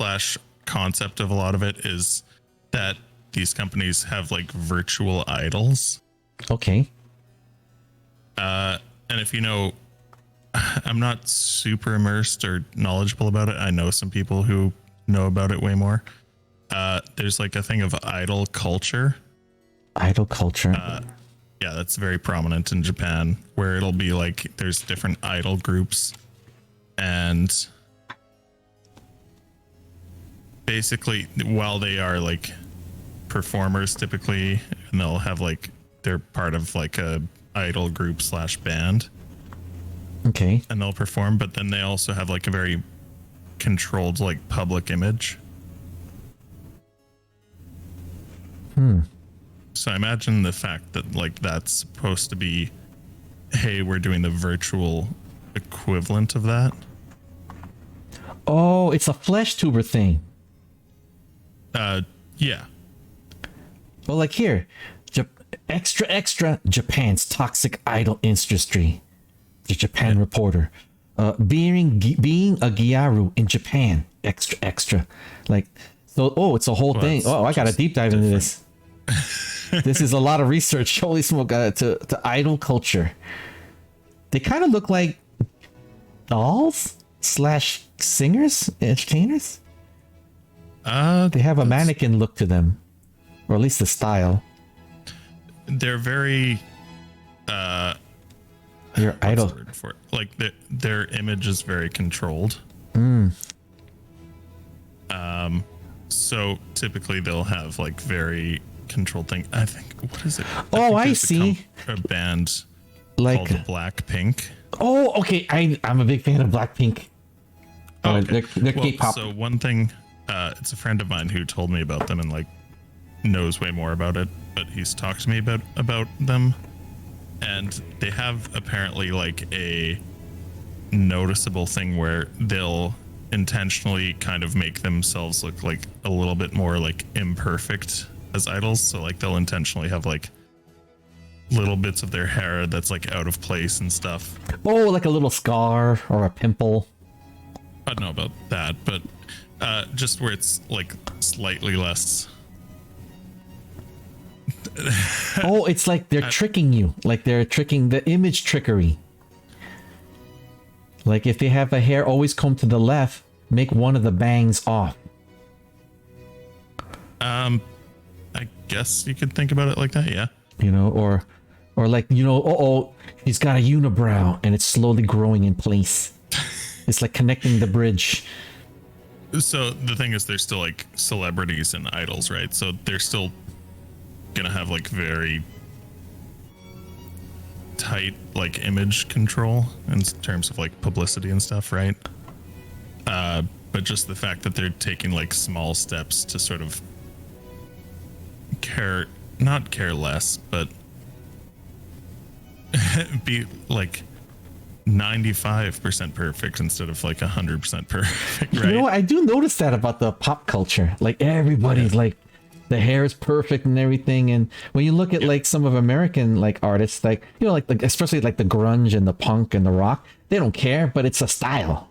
/ concept of a lot of it is that these companies have like virtual idols. Okay. And if you know, I'm not super immersed or knowledgeable about it. I know some people who know about it way more. There's like a thing of idol culture. Idol culture. Yeah, that's very prominent in Japan, where it'll be like there's different idol groups, and basically while they are like performers typically, and they'll have like they're part of like a idol group slash band, Okay. and they'll perform, but then they also have like a very controlled like public image. So I imagine the fact that like that's supposed to be, hey, we're doing the virtual equivalent of that. Oh, it's a flesh tuber thing. Yeah. Well, like here, extra, Japan's toxic idol industry. The Japan Reporter. Being a Gyaru in Japan. Extra. Like, so, it's a whole thing. Oh, I got to deep dive into this. This is a lot of research. Holy smoke, to idol culture. They kind of look like dolls / singers, entertainers. They have a mannequin look to them, or at least the style. They're very Your idol. what's the word for it? Like their image is very controlled. So typically they'll have like very controlled thing. I think, what is it? Oh, I think there's see. A band Like, called Blackpink. oh, okay. I'm a big fan of Blackpink. Oh, They're K-pop. So one thing, it's a friend of mine who told me about them and like knows way more about it, but he's talked to me about them, and they have apparently like a noticeable thing where they'll intentionally kind of make themselves look like a little bit more like imperfect as idols. So like they'll intentionally have like little bits of their hair that's like out of place and stuff. Oh, like a little scar or a pimple. I don't know about that, but just where it's like slightly less. Oh, it's like they're tricking you. Like they're tricking the image trickery. Like if they have a hair always comb to the left, make one of the bangs off. I guess you could think about it like that, yeah. You know, or like, you know, he's got a unibrow and it's slowly growing in place. It's like connecting the bridge. So the thing is, they're still like celebrities and idols, right? So they're still gonna have like very tight like image control in terms of like publicity and stuff, right? But just the fact that they're taking like small steps to sort of not care less, but be like 95% perfect instead of like 100% perfect, right? You know what? I do notice that about the pop culture. Like everybody's like, the hair is perfect and everything. And when you look at like some of American like artists, like, you know, like especially like the grunge and the punk and the rock, they don't care, but it's a style.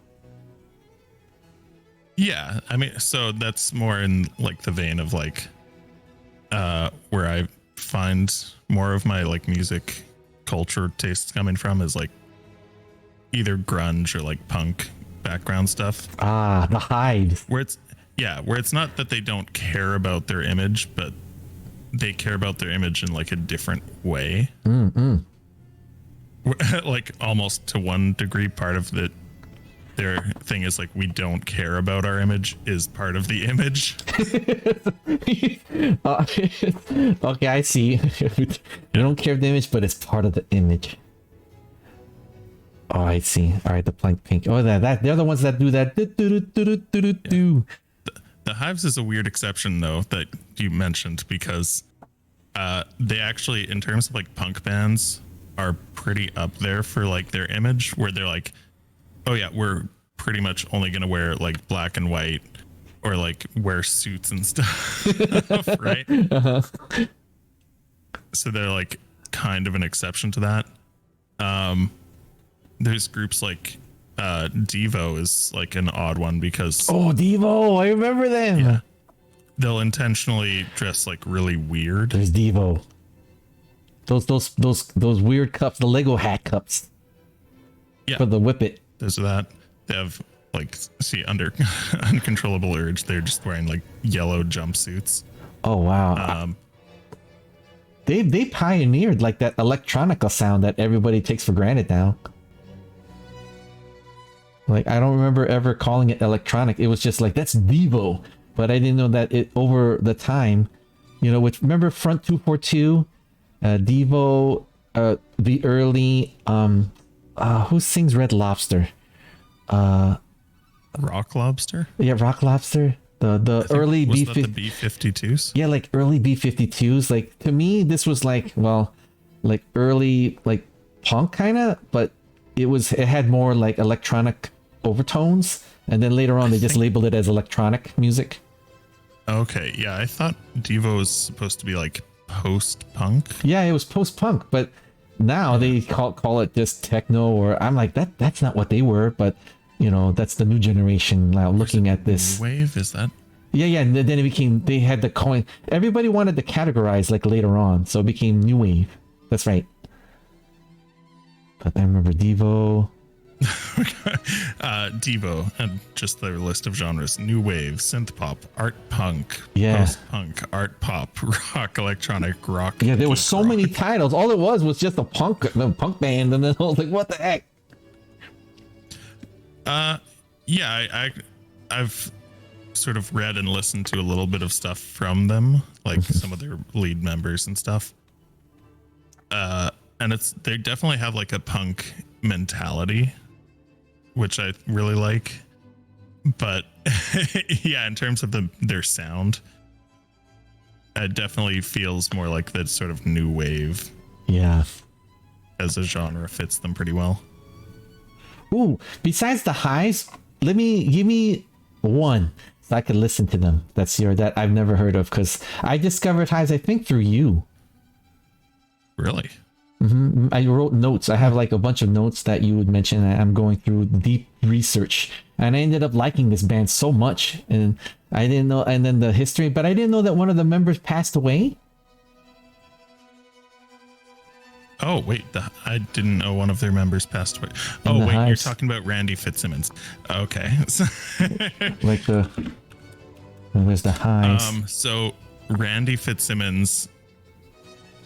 Yeah, I mean, so that's more in like the vein of like where I find more of my like music culture tastes coming from is like either grunge or like punk background stuff. Ah, the Hives. Where it's not that they don't care about their image, but they care about their image in like a different way. Like almost to one degree, part of their thing is like, we don't care about our image is part of the image. Okay, I see. You don't care of the image, but it's part of the image. Oh, I see. All right, the plank pink. Oh, that they're the ones that do that. Do. The Hives is a weird exception though that you mentioned, because they actually, in terms of like punk bands, are pretty up there for like their image, where they're like, oh yeah, we're pretty much only gonna wear like black and white or like wear suits and stuff. Right? Uh-huh. So they're like kind of an exception to that. There's groups like Devo is like an odd one, because Oh, Devo, I remember them. yeah, they'll intentionally dress like really weird. There's Devo. Those weird cups, the Lego hat cups. Yeah, For the whippet. there's that. They have like, see, under Uncontrollable Urge, they're just wearing like yellow jumpsuits. Oh wow. they pioneered like that electronica sound that everybody takes for granted now. Like, I don't remember ever calling it electronic. It was just like, that's Devo. But I didn't know that it over the time, you know, which, remember Front 242, Devo, the early, who sings Red Lobster? Rock Lobster? Yeah, Rock Lobster. The early was that the B-52s? Yeah, like early B-52s. Like, to me, this was like, well, like early, like punk kind of, but it had more like electronic overtones. And then later on, they just labeled it as electronic music. Okay, yeah, I thought Devo was supposed to be like post-punk. Yeah, it was post-punk, but now they call it just techno, or I'm like, that's not what they were, but you know, that's the new generation now looking at this. New wave, is that? Yeah, and then it became, they had the coin. Everybody wanted to categorize like later on, so it became new wave. That's right. But I remember Devo. Devo, and just their list of genres: new wave, synth pop, art punk, Yeah, post punk, art pop, rock, electronic rock. yeah. There were geek so rock. many titles. All it was just a punk band, and then I was like, what the heck? Yeah, I've sort of read and listened to a little bit of stuff from them, like some of their lead members and stuff. And they definitely have like a punk mentality, which I really like. But yeah, in terms of their sound, it definitely feels more like that sort of new wave. Yeah. As a genre fits them pretty well. Ooh, besides the highs, give me one so I can listen to them. That I've never heard of, because I discovered highs, I think, through you. Really? Mm-hmm. I wrote notes. I have like a bunch of notes that you would mention. I'm going through deep research, and I ended up liking this band so much, and I didn't know. And then the history, but I didn't know that one of the members passed away. Oh wait, I didn't know one of their members passed away. Oh wait, you're talking about Randy Fitzsimmons. Okay. Like where's the highs? So Randy Fitzsimmons,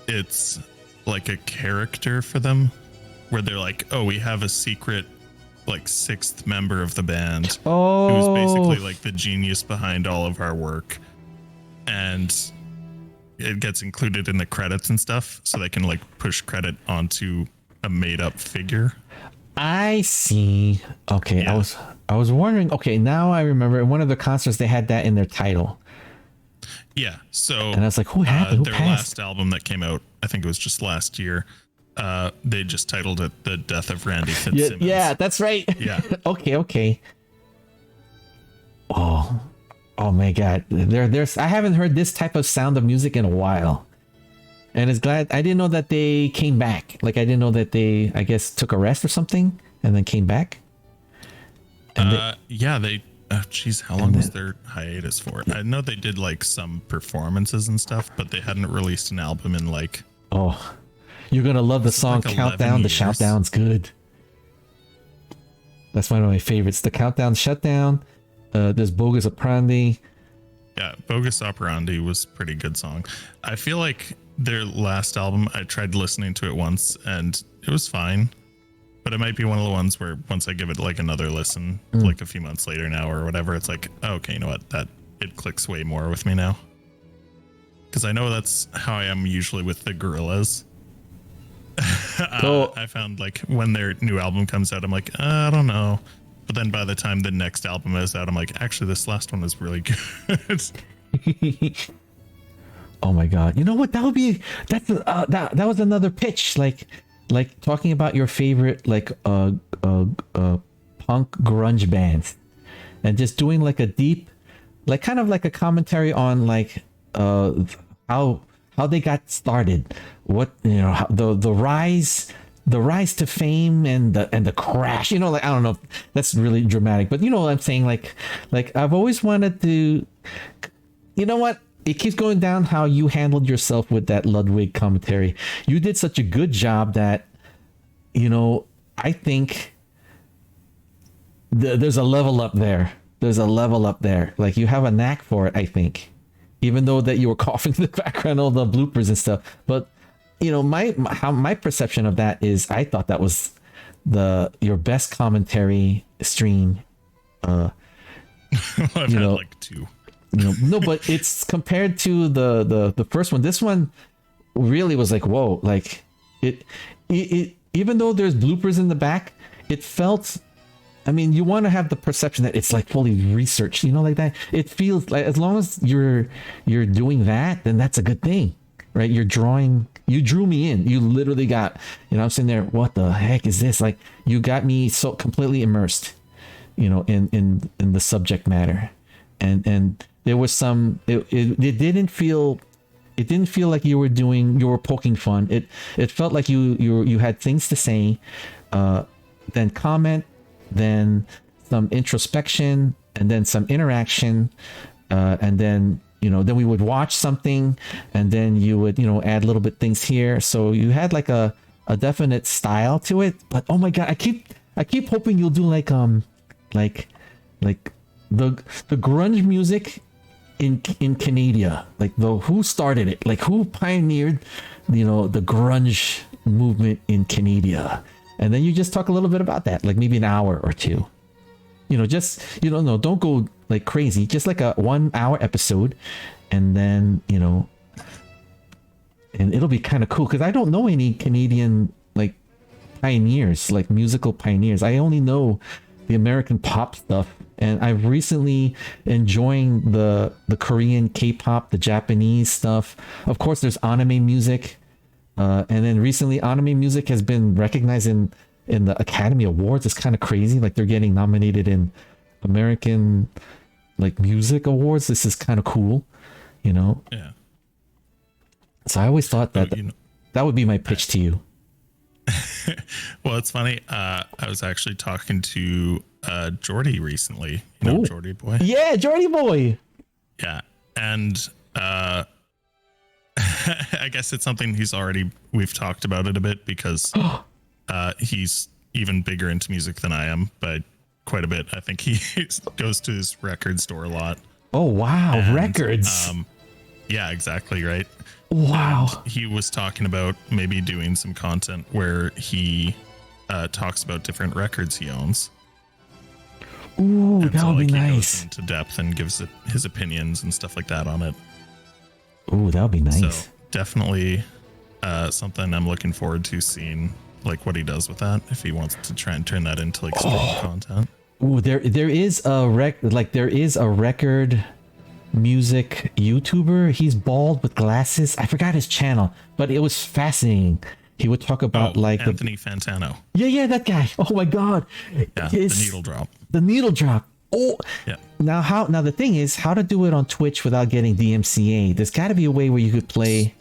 it's like a character for them, where they're like, oh, we have a secret like sixth member of the band, who's basically like the genius behind all of our work, and it gets included in the credits and stuff, so they can like push credit onto a made up figure. I see. Okay, yeah. I was wondering. Okay, now I remember. In one of the concerts, they had that in their title. Yeah. So, and I was like, who happened? Who their passed? last album that came out, I think it was just last year. They just titled it "The Death of Randy Fitzsimmons." Yeah, that's right. Yeah. Okay. Oh my God! There's I haven't heard this type of sound of music in a while, and it's glad I didn't know that they came back. Like, I didn't know that they, I guess, took a rest or something and then came back. And they. Geez, how long was their hiatus for? I know they did like some performances and stuff, but they hadn't released an album in like. Oh, you're gonna love the song like "Countdown." The Shoutdown's good. That's one of my favorites. The Countdown, Shutdown. There's Bogus Operandi. Yeah, Bogus Operandi was a pretty good song. I feel like their last album, I tried listening to it once and it was fine, but it might be one of the ones where once I give it like another listen, like a few months later now or whatever, it's like, oh, okay, you know what, it clicks way more with me now, because I know that's how I am usually with the Gorillaz. I found like when their new album comes out, I'm like, I don't know. But then by the time the next album is out, I'm like, actually, this last one is really good. Oh my God! You know what? That was another pitch. Like talking about your favorite like punk grunge bands, and just doing like a deep, like kind of like a commentary on like how they got started, what, you know, how, the rise to fame and the crash, you know, like, I don't know, that's really dramatic, but you know what I'm saying, like I've always wanted to, you know what, it keeps going down how you handled yourself with that Ludwig commentary. You did such a good job that, you know, I think there's a level up there. Like, you have a knack for it, I think, even though that you were coughing in the background, all the bloopers and stuff, but how my perception of that is, I thought that was your best commentary stream. I've had like two. No, but it's compared to the first one. This one really was like, whoa, like it even though there's bloopers in the back, it felt, I mean, you want to have the perception that it's like fully researched, like that. It feels like, as long as you're doing that, then that's a good thing, right? You drew me in. You literally got, I'm sitting there, what the heck is this? Like, you got me so completely immersed, in the subject matter. And there was some, it didn't feel like you were poking fun. It felt like you had things to say, then comment, then some introspection, and then some interaction, and then then we would watch something, and then you would add little bit things here. So you had like a definite style to it. But oh my god, I keep hoping you'll do like the grunge music in Canada, like who started it, like who pioneered the grunge movement in Canada. And then you just talk a little bit about that, like maybe an hour or two. Just don't go like crazy. Just like a 1 hour episode, and then and it'll be kind of cool because I don't know any Canadian like pioneers, like musical pioneers. I only know the American pop stuff, and I've recently enjoying the Korean K-pop, the Japanese stuff. Of course, there's anime music. And then recently, anime music has been recognized in the Academy Awards. It's kind of crazy. Like they're getting nominated in American like music awards. This is kind of cool, Yeah. So I always thought that that would be my pitch to you. Well, it's funny. I was actually talking to Jordy recently. Jordy boy. Yeah, Jordy boy. Yeah, and I guess it's something we've talked about it a bit because he's even bigger into music than I am, but quite a bit. I think he goes to his record store a lot. Oh, wow. And, records. Yeah, exactly. Right. Wow. And he was talking about maybe doing some content where he talks about different records he owns. Ooh, and that would be nice. He goes into depth and gives his opinions and stuff like that on it. Ooh, that would be nice. So definitely something I'm looking forward to seeing, like what he does with that, if he wants to try and turn that into like stream content. Ooh, there is a record music YouTuber. He's bald with glasses. I forgot his channel, but it was fascinating. He would talk about like Anthony Fantano. Yeah, that guy. Oh my god. Yeah, the needle drop. The needle drop. Oh, yeah. Now the thing is how to do it on Twitch without getting DMCA. There's got to be a way where you could play,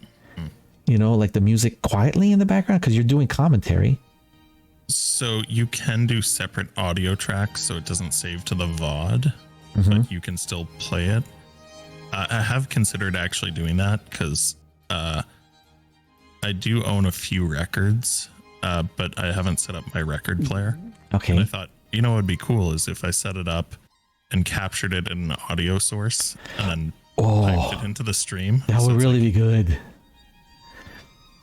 like the music quietly in the background because you're doing commentary. So you can do separate audio tracks, so it doesn't save to the VOD, but you can still play it. I have considered actually doing that because I do own a few records, but I haven't set up my record player. Okay. And I thought, what would be cool is if I set it up and captured it in an audio source and then piped it into the stream. That would really be good.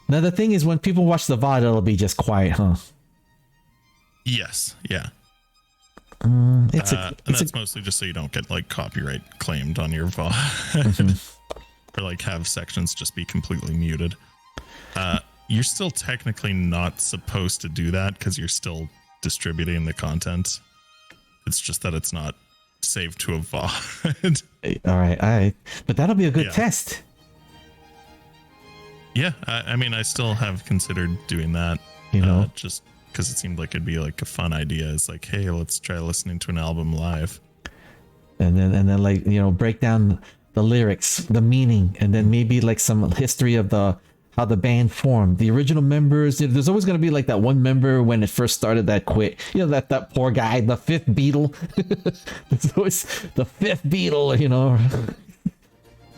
Now the thing is, when people watch the VOD, it'll be just quiet, huh? Yes. Yeah. That's mostly just so you don't get like copyright claimed on your VOD, or like have sections just be completely muted. You're still technically not supposed to do that because you're still distributing the content. It's just that it's not saved to a VOD. All right. But that'll be a good test. Yeah, I mean, I still have considered doing that. Just because it seemed like it'd be like a fun idea. It's like, hey, let's try listening to an album live. And then like, break down the lyrics, the meaning, and then maybe like some history of how the band formed, the original members. There's always going to be like that one member when it first started that quit. That poor guy, the fifth Beatle. It's always the fifth Beatle,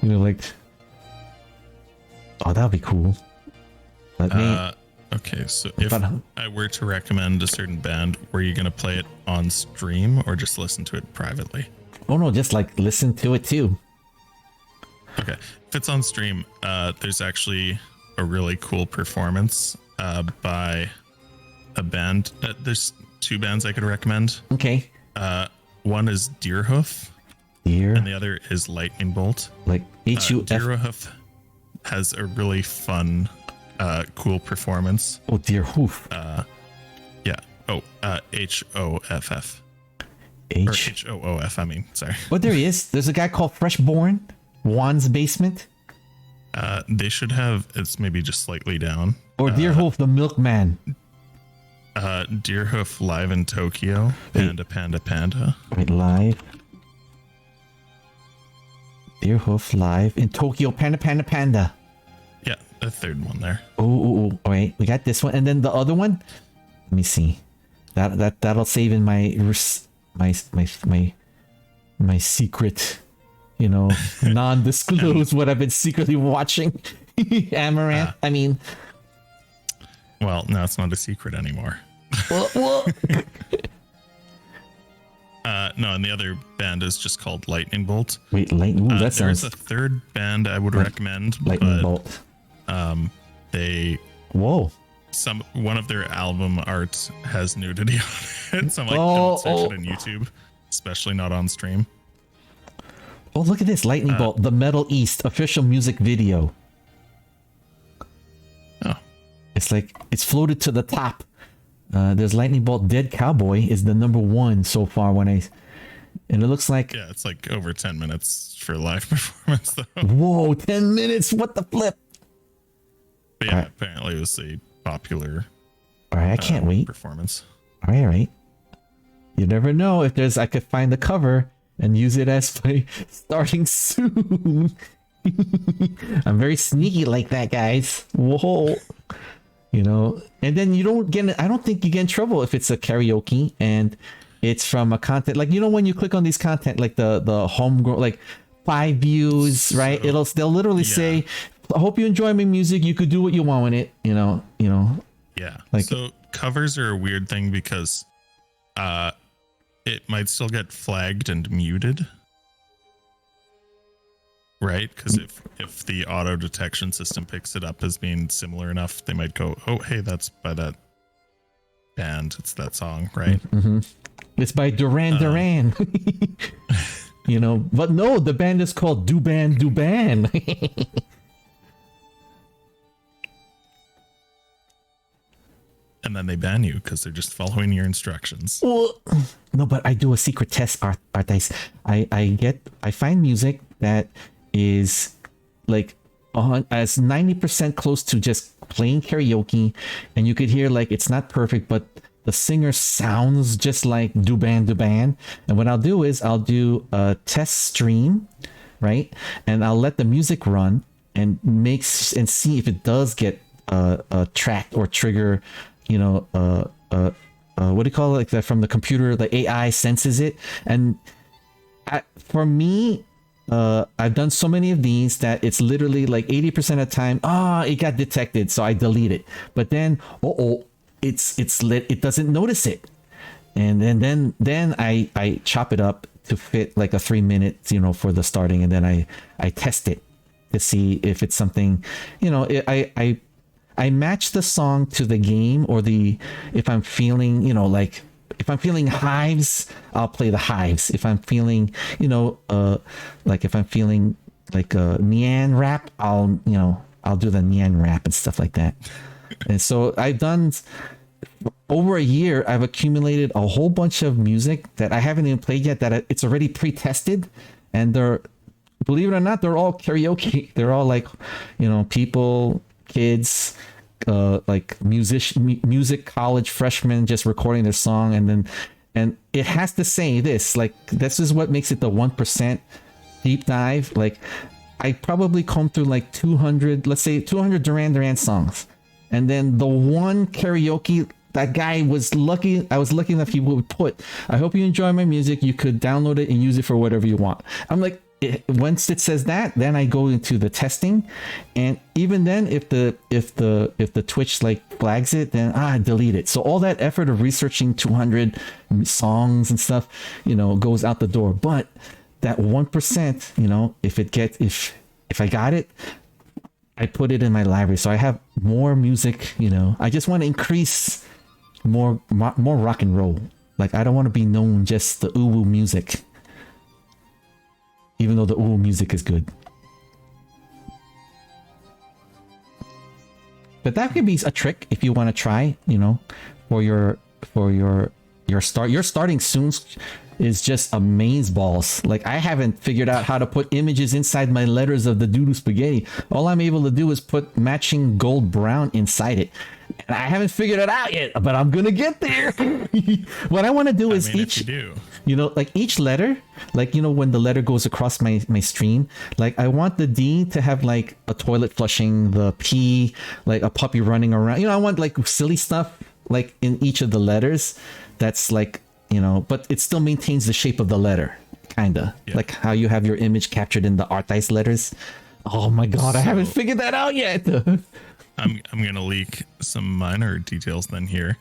like, oh, that'd be cool. Okay, so if I were to recommend a certain band, were you going to play it on stream or just listen to it privately? Oh no, just like listen to it too. Okay, if it's on stream, there's actually a really cool performance by a band. There's two bands I could recommend. Okay. One is Deerhoof, Deer. and the other is Lightning Bolt. Like HUF. Deerhoof has a really fun, cool performance. Oh, Deerhoof. Yeah. Oh, HOFF. Or HOOF, I mean, sorry. Oh, there he is. There's a guy called Freshborn. Juan's Basement. They should have, it's maybe just slightly down. Or Deerhoof the Milkman. Deerhoof live in Tokyo. Panda, Panda, Panda. Wait, live. Deerhoof live in Tokyo. Panda, Panda, Panda. Yeah, the third one there. Oh, wait. We got this one. And then the other one. Let me see. That'll save in my secret, non-disclosed what I've been secretly watching. Amaranth. I mean, well, now it's not a secret anymore. well. No, and the other band is just called Lightning Bolt. Wait, Lightning. Ooh, that sounds. There's a third band I would recommend. Lightning Bolt. They. Whoa. One of their album art has nudity on it, so I'm like, don't search it on YouTube, especially not on stream. Oh, look at this Lightning Bolt, the Metal East official music video. Oh, it's like it's floated to the top. There's Lightning Bolt. Dead Cowboy is the number one so far. And it looks like it's like over 10 minutes for live performance though. Whoa, 10 minutes! What the flip? But yeah, apparently it was a popular. All right, I can't wait. Performance. All right. You never know if I could find the cover and use it as my starting soon. I'm very sneaky like that, guys. Whoa. And then I don't think you get in trouble if it's a karaoke and it's from a content like, when you click on these content, like the homegrown, like 5 views, right? They'll literally say, I hope you enjoy my music. You could do what you want with it, Yeah. Like, so covers are a weird thing because it might still get flagged and muted. Right? Because if the auto detection system picks it up as being similar enough, they might go, oh, hey, that's by that band. It's that song, right? Mm-hmm. It's by Duran Duran. But no, the band is called Duban Duban. And then they ban you because they're just following your instructions. Well, no, but I do a secret test, Artice. I find music that is like as 90% close to just playing karaoke, and you could hear like it's not perfect, but the singer sounds just like Duban Duban. And what I'll do is I'll do a test stream, right? And I'll let the music run and see if it does get tracked or trigger. What do you call it? Like that from the computer, the AI senses it. And for me, I've done so many of these that it's literally like 80% of the time, it got detected, so I delete it. But then, it's lit. It doesn't notice it, and then I chop it up to fit like a 3 minutes, for the starting, and then I test it to see if it's something, I match the song to the game or if I'm feeling, if I'm feeling hives, I'll play the hives. If I'm feeling, if I'm feeling like a Nyan rap, I'll do the Nyan rap and stuff like that. And so I've done over a year, I've accumulated a whole bunch of music that I haven't even played yet, that it's already pre-tested, and believe it or not, they're all karaoke. They're all like, people, kids, like music college freshmen just recording their song, and it has to say this, like, this is what makes it the 1% deep dive. Like, I probably combed through like 200 Duran Duran songs, and then the one karaoke, that guy was lucky. I was lucky enough he would put, I hope you enjoy my music. You could download it and use it for whatever you want. I'm like, once it says that, then I go into the testing, and even then, if the Twitch like flags it, then I delete it. So all that effort of researching 200 songs and stuff, goes out the door. But that 1%, if I got it, I put it in my library, so I have more music. You know, I just want to increase more rock and roll. Like I don't want to be known just the uwu music, even though the uwu music is good. But that could be a trick if you want to try. You know, for your start. Your starting soon is just amaze balls. Like I haven't figured out how to put images inside my letters of the DooDoo spaghetti. All I'm able to do is put matching gold brown inside it. And I haven't figured it out yet, but I'm gonna get there. What I want to do is you know, like each letter, like, you know, when the letter goes across my stream, like I want the D to have like a toilet flushing, the P, like a puppy running around. You know, I want like silly stuff like in each of the letters. That's like, you know, but it still maintains the shape of the letter, kinda. Yeah. Like how you have your image captured in the Artice letters. Oh my god, I haven't figured that out yet. I'm gonna leak some minor details then here.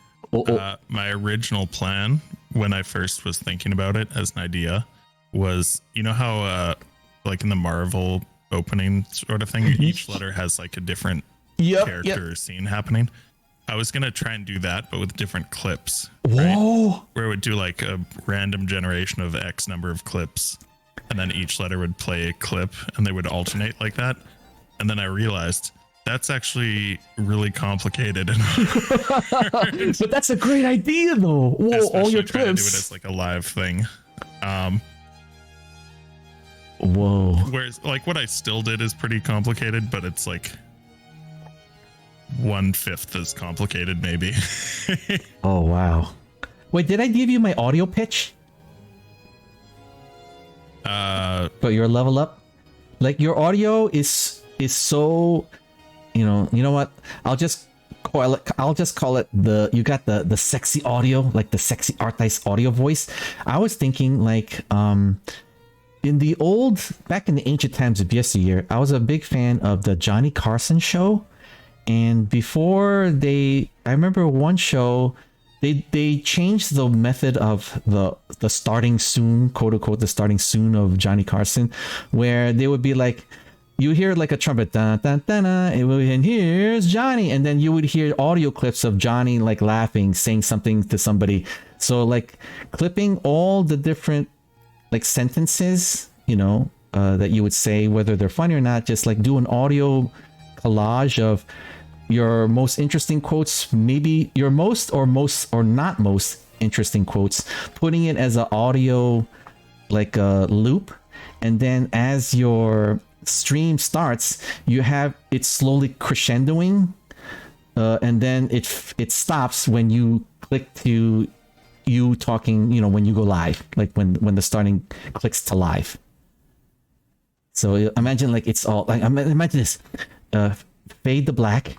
My original plan when I first was thinking about it as an idea was, you know how like in the Marvel opening sort of thing, each letter has like a different character or scene happening. I was gonna try and do that, but with different clips. Whoa! Right? Where it would do like a random generation of X number of clips, and then each letter would play a clip, and they would alternate like that. And then I realized that's actually really complicated. But that's a great idea, though. Whoa! Especially all your trying clips. to do it as like a live thing. Whoa! Whereas, like, what I still did is pretty complicated, but it's like 1/5 as complicated, maybe. Oh wow! Wait, did I give you my audio pitch? But your level up, like your audio is so, you know what? I'll just call it the, you got the sexy audio, like the sexy Artice audio voice. I was thinking like back in the ancient times of yesteryear, I was a big fan of the Johnny Carson show. And before I remember one show, they changed the method of the starting soon, quote unquote, the starting soon of Johnny Carson, where they would be like, you hear like a trumpet, dun, dun, dun, dun, and here's Johnny, and then you would hear audio clips of Johnny like laughing, saying something to somebody. So like clipping all the different like sentences, you know, that you would say, whether they're funny or not, just like do an audio collage of your most interesting quotes, maybe your most or not most interesting quotes, putting it as an audio like a loop, and then as your stream starts, you have it slowly crescendoing, and then it stops when you click to you talking, you know, when you go live, like when the starting clicks to live. So imagine like it's all like, imagine this, fade to black,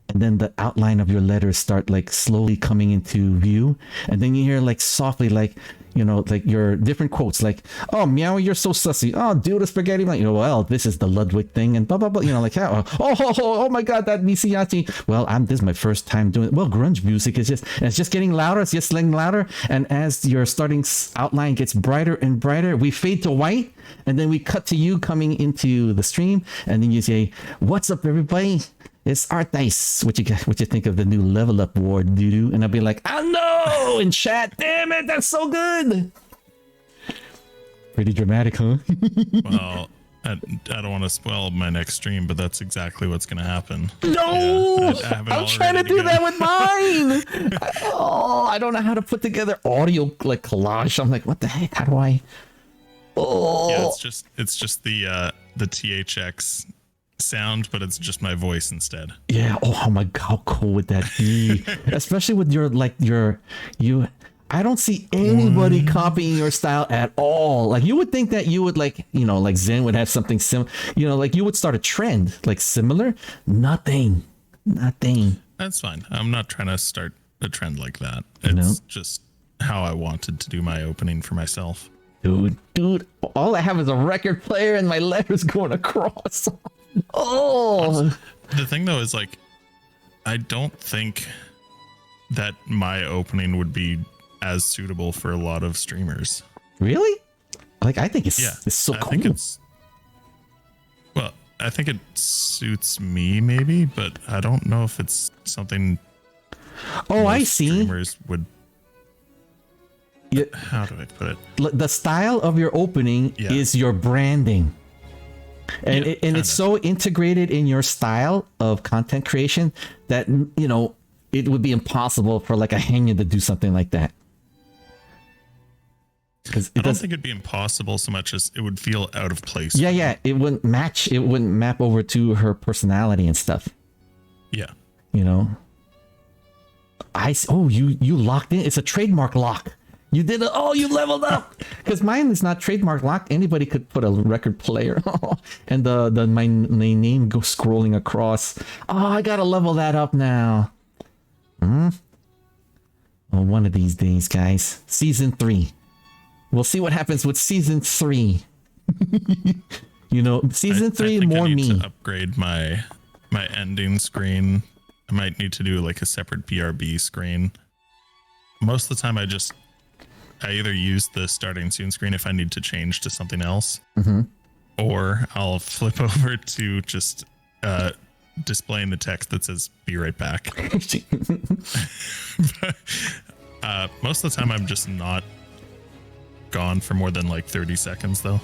and then the outline of your letters start like slowly coming into view, and then you hear like softly, like, you know, like your different quotes, like, oh meow, you're so sussy, oh dude, a spaghetti, like, you know, well, this is the Ludwig thing, and blah blah blah, you know, like, oh my god, that Misiati, well, this is my first time doing it. Well, grunge music is just getting louder, it's just getting louder, and as your starting outline gets brighter and brighter, we fade to white, and then we cut to you coming into the stream, and then you say, what's up everybody, it's Artice. What you think of the new Level Up award, DooDoo? And I'll be like, I know, in chat. Damn it, that's so good. Pretty dramatic, huh? Well, I don't want to spoil my next stream, but that's exactly what's going to happen. No, yeah, I'm trying to do that with mine. I don't know how to put together audio like collage. I'm like, what the heck? How do I? Oh, yeah, it's just the THX sound, but it's just my voice instead. Yeah. Oh my god, how cool would that be? Especially with your I don't see anybody copying your style at all. Like you would think that you would, like, you know, like Zen would have something similar, you know, like you would start a trend like similar. Nothing. That's fine. I'm not trying to start a trend like that. It's just how I wanted to do my opening for myself. Dude, all I have is a record player and my letters going across. Oh, the thing though is, like, I don't think that my opening would be as suitable for a lot of streamers. Really? Like, I think it's so cool. I think it's, well, I think it suits me maybe, but I don't know if it's something. Oh, I see. Streamers would. Yeah. How do I put it? The style of your opening is your branding. And it's so integrated in your style of content creation that, you know, it would be impossible for like a Henya to do something like that. I don't think it'd be impossible so much as it would feel out of place. Yeah. It wouldn't match. It wouldn't map over to her personality and stuff. Yeah. You know? You locked in. It's a trademark lock. You did it. Oh, you leveled up. Because mine is not trademark locked. Anybody could put a record player. And my name goes scrolling across. Oh, I gotta level that up now. Well, one of these days, guys. Season 3. We'll see what happens with season 3. You know, season 3 I think more I need me. to upgrade my ending screen. I might need to do like a separate BRB screen. Most of the time I either use the starting soon screen if I need to change to something else, or I'll flip over to just displaying the text that says "Be right back." Most of the time, I'm just not gone for more than like 30 seconds, though.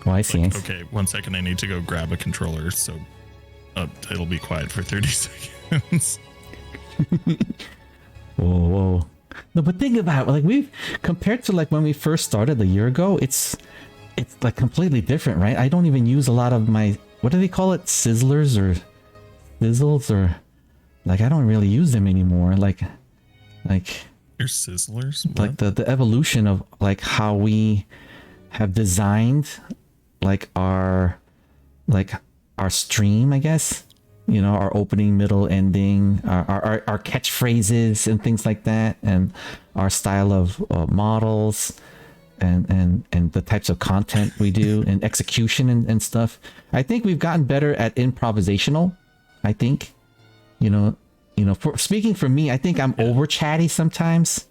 Oh, I see. Like, okay, 1 second, I need to go grab a controller, so it'll be quiet for 30 seconds. Whoa. No, but think about it. Like we've compared to like when we first started a year ago, it's like completely different, right? I don't even use a lot of my, what do they call it? Sizzlers or sizzles, or like I don't really use them anymore. Like Your sizzlers? What? like the evolution of like how we have designed like our stream, I guess. You know, our opening, middle, ending, our catchphrases and things like that, and our style of models, and the types of content we do, and execution and stuff. I think we've gotten better at improvisational. I think, you know, speaking for me, I think I'm over chatty sometimes.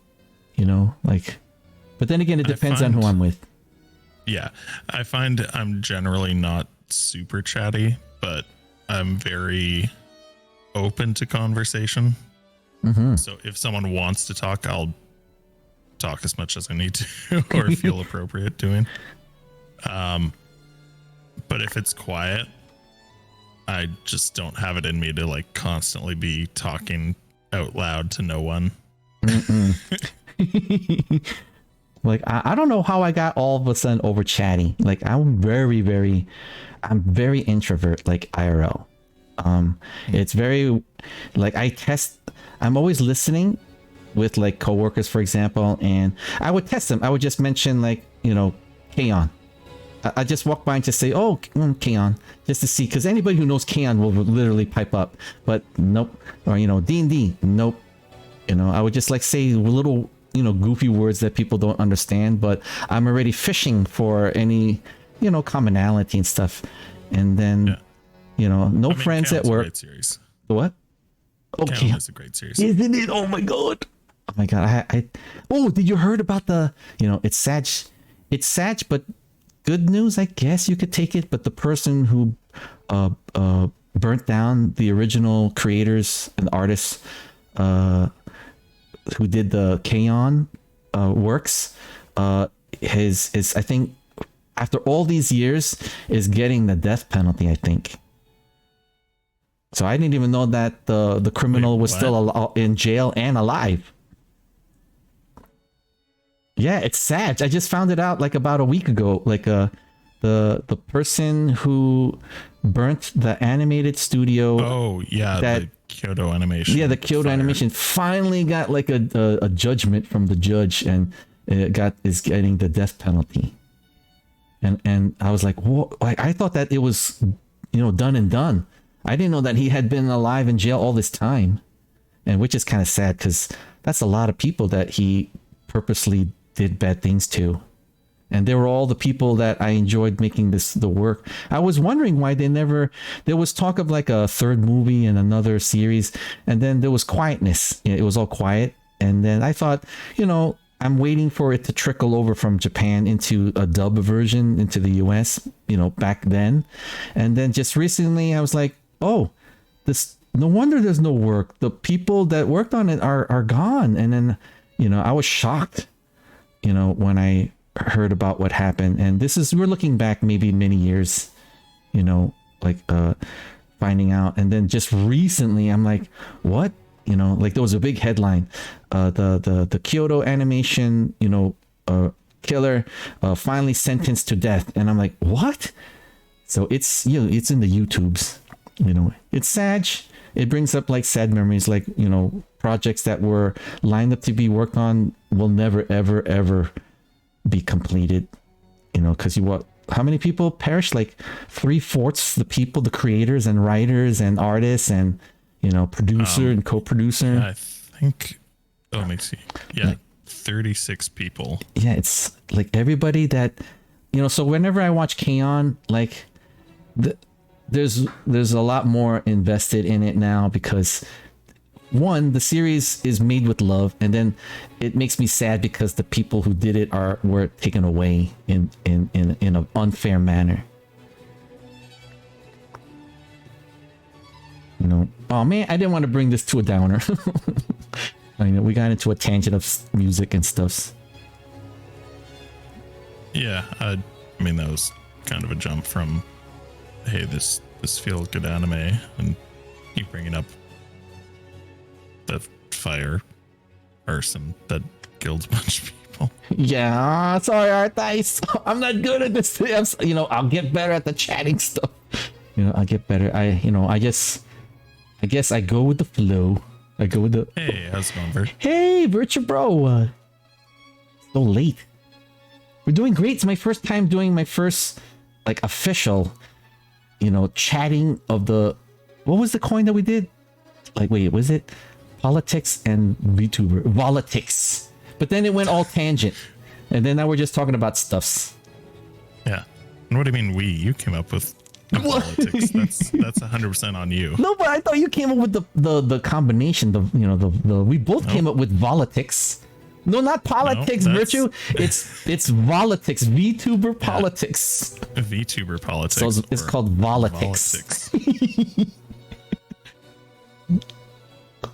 You know, like, but then again, it depends on who I'm with. Yeah, I find I'm generally not super chatty, but I'm very open to conversation. So if someone wants to talk, I'll talk as much as I need to or feel appropriate doing. But if it's quiet, I just don't have it in me to like constantly be talking out loud to no one. Like I don't know how I got all of a sudden over chatty. Like I'm very introvert, like IRL. It's very like I'm always listening with like coworkers, for example, and I would test them. I would just mention like, you know, Kaon. I just walk by and just say, oh, Kaon, just to see, because anybody who knows Kaon will literally pipe up. But nope. Or, you know, D&D, nope. You know, I would just like say little, you know, goofy words that people don't understand, but I'm already fishing for any, you know, commonality and stuff. And then, you know, friends Kaon's at work. a great series. The what? Okay. Kaon is a great series. Isn't it? Oh my god. Oh my god. Oh, did you heard about the, you know, it's sad, but good news, I guess you could take it. But the person who burnt down the original creators and artists who did the Kaon works, his I think after all these years is getting the death penalty, I think. So I didn't even know that the criminal was still in jail and alive. Yeah, it's sad. I just found it out like about a week ago. Like the person who burnt the animated studio. Oh yeah, the Kyoto Animation. Yeah, the Kyoto Animation finally got like a judgment from the judge, and is getting the death penalty. And I was like, whoa! Like I thought that it was, you know, done and done. I didn't know that he had been alive in jail all this time, and which is kind of sad because that's a lot of people that he purposely did bad things to. And they were all the people that I enjoyed making the work. I was wondering why there was talk of like a third movie and another series, and then there was quietness. It was all quiet. And then I thought, you know, I'm waiting for it to trickle over from Japan into a dub version into the US, back then. And then just recently I was like, oh, this, no wonder there's no work. The people that worked on it are gone. And then, I was shocked, when I heard about what happened. And we're looking back maybe many years, finding out. And then just recently I'm like, what? There was a big headline, the Kyoto animation, killer, finally sentenced to death. And I'm like, what? So it's in the YouTubes, it's sad. It brings up like sad memories, like, projects that were lined up to be worked on will never, ever, ever be completed, because how many people perished? Like 3/4 the people, the creators and writers and artists and, producer and co-producer. Yeah, I think, let me see. Yeah, 36 people. Yeah, it's like everybody that, so whenever I watch K-On!, like, there's a lot more invested in it now because, one, the series is made with love, and then it makes me sad because the people who did it were taken away in an unfair manner. Oh man, I didn't want to bring this to a downer. I know we got into a tangent of music and stuff. Yeah, I mean that was kind of a jump from, hey, this feels good anime, and you bringing up the fire person that killed a bunch of people. Yeah, sorry, Arthas. I'm not good at this thing. I'll get better at the chatting stuff. I'll get better. I guess I go with the flow. I go with the. Hey, how's it going, Vert? Hey, Virtua Bro. So late. We're doing great. It's my first time doing my first, like, official, chatting of the. What was the coin that we did? Like, wait, was it politics and VTuber? Politics. But then it went all tangent. And then now we're just talking about stuffs. Yeah. And what do you mean we? You came up with politics. That's 100% on you. No, but I thought you came up with the combination. We both came up with politics. No, not politics, Virtue. It's politics. VTuber politics. VTuber politics. So it's called politics.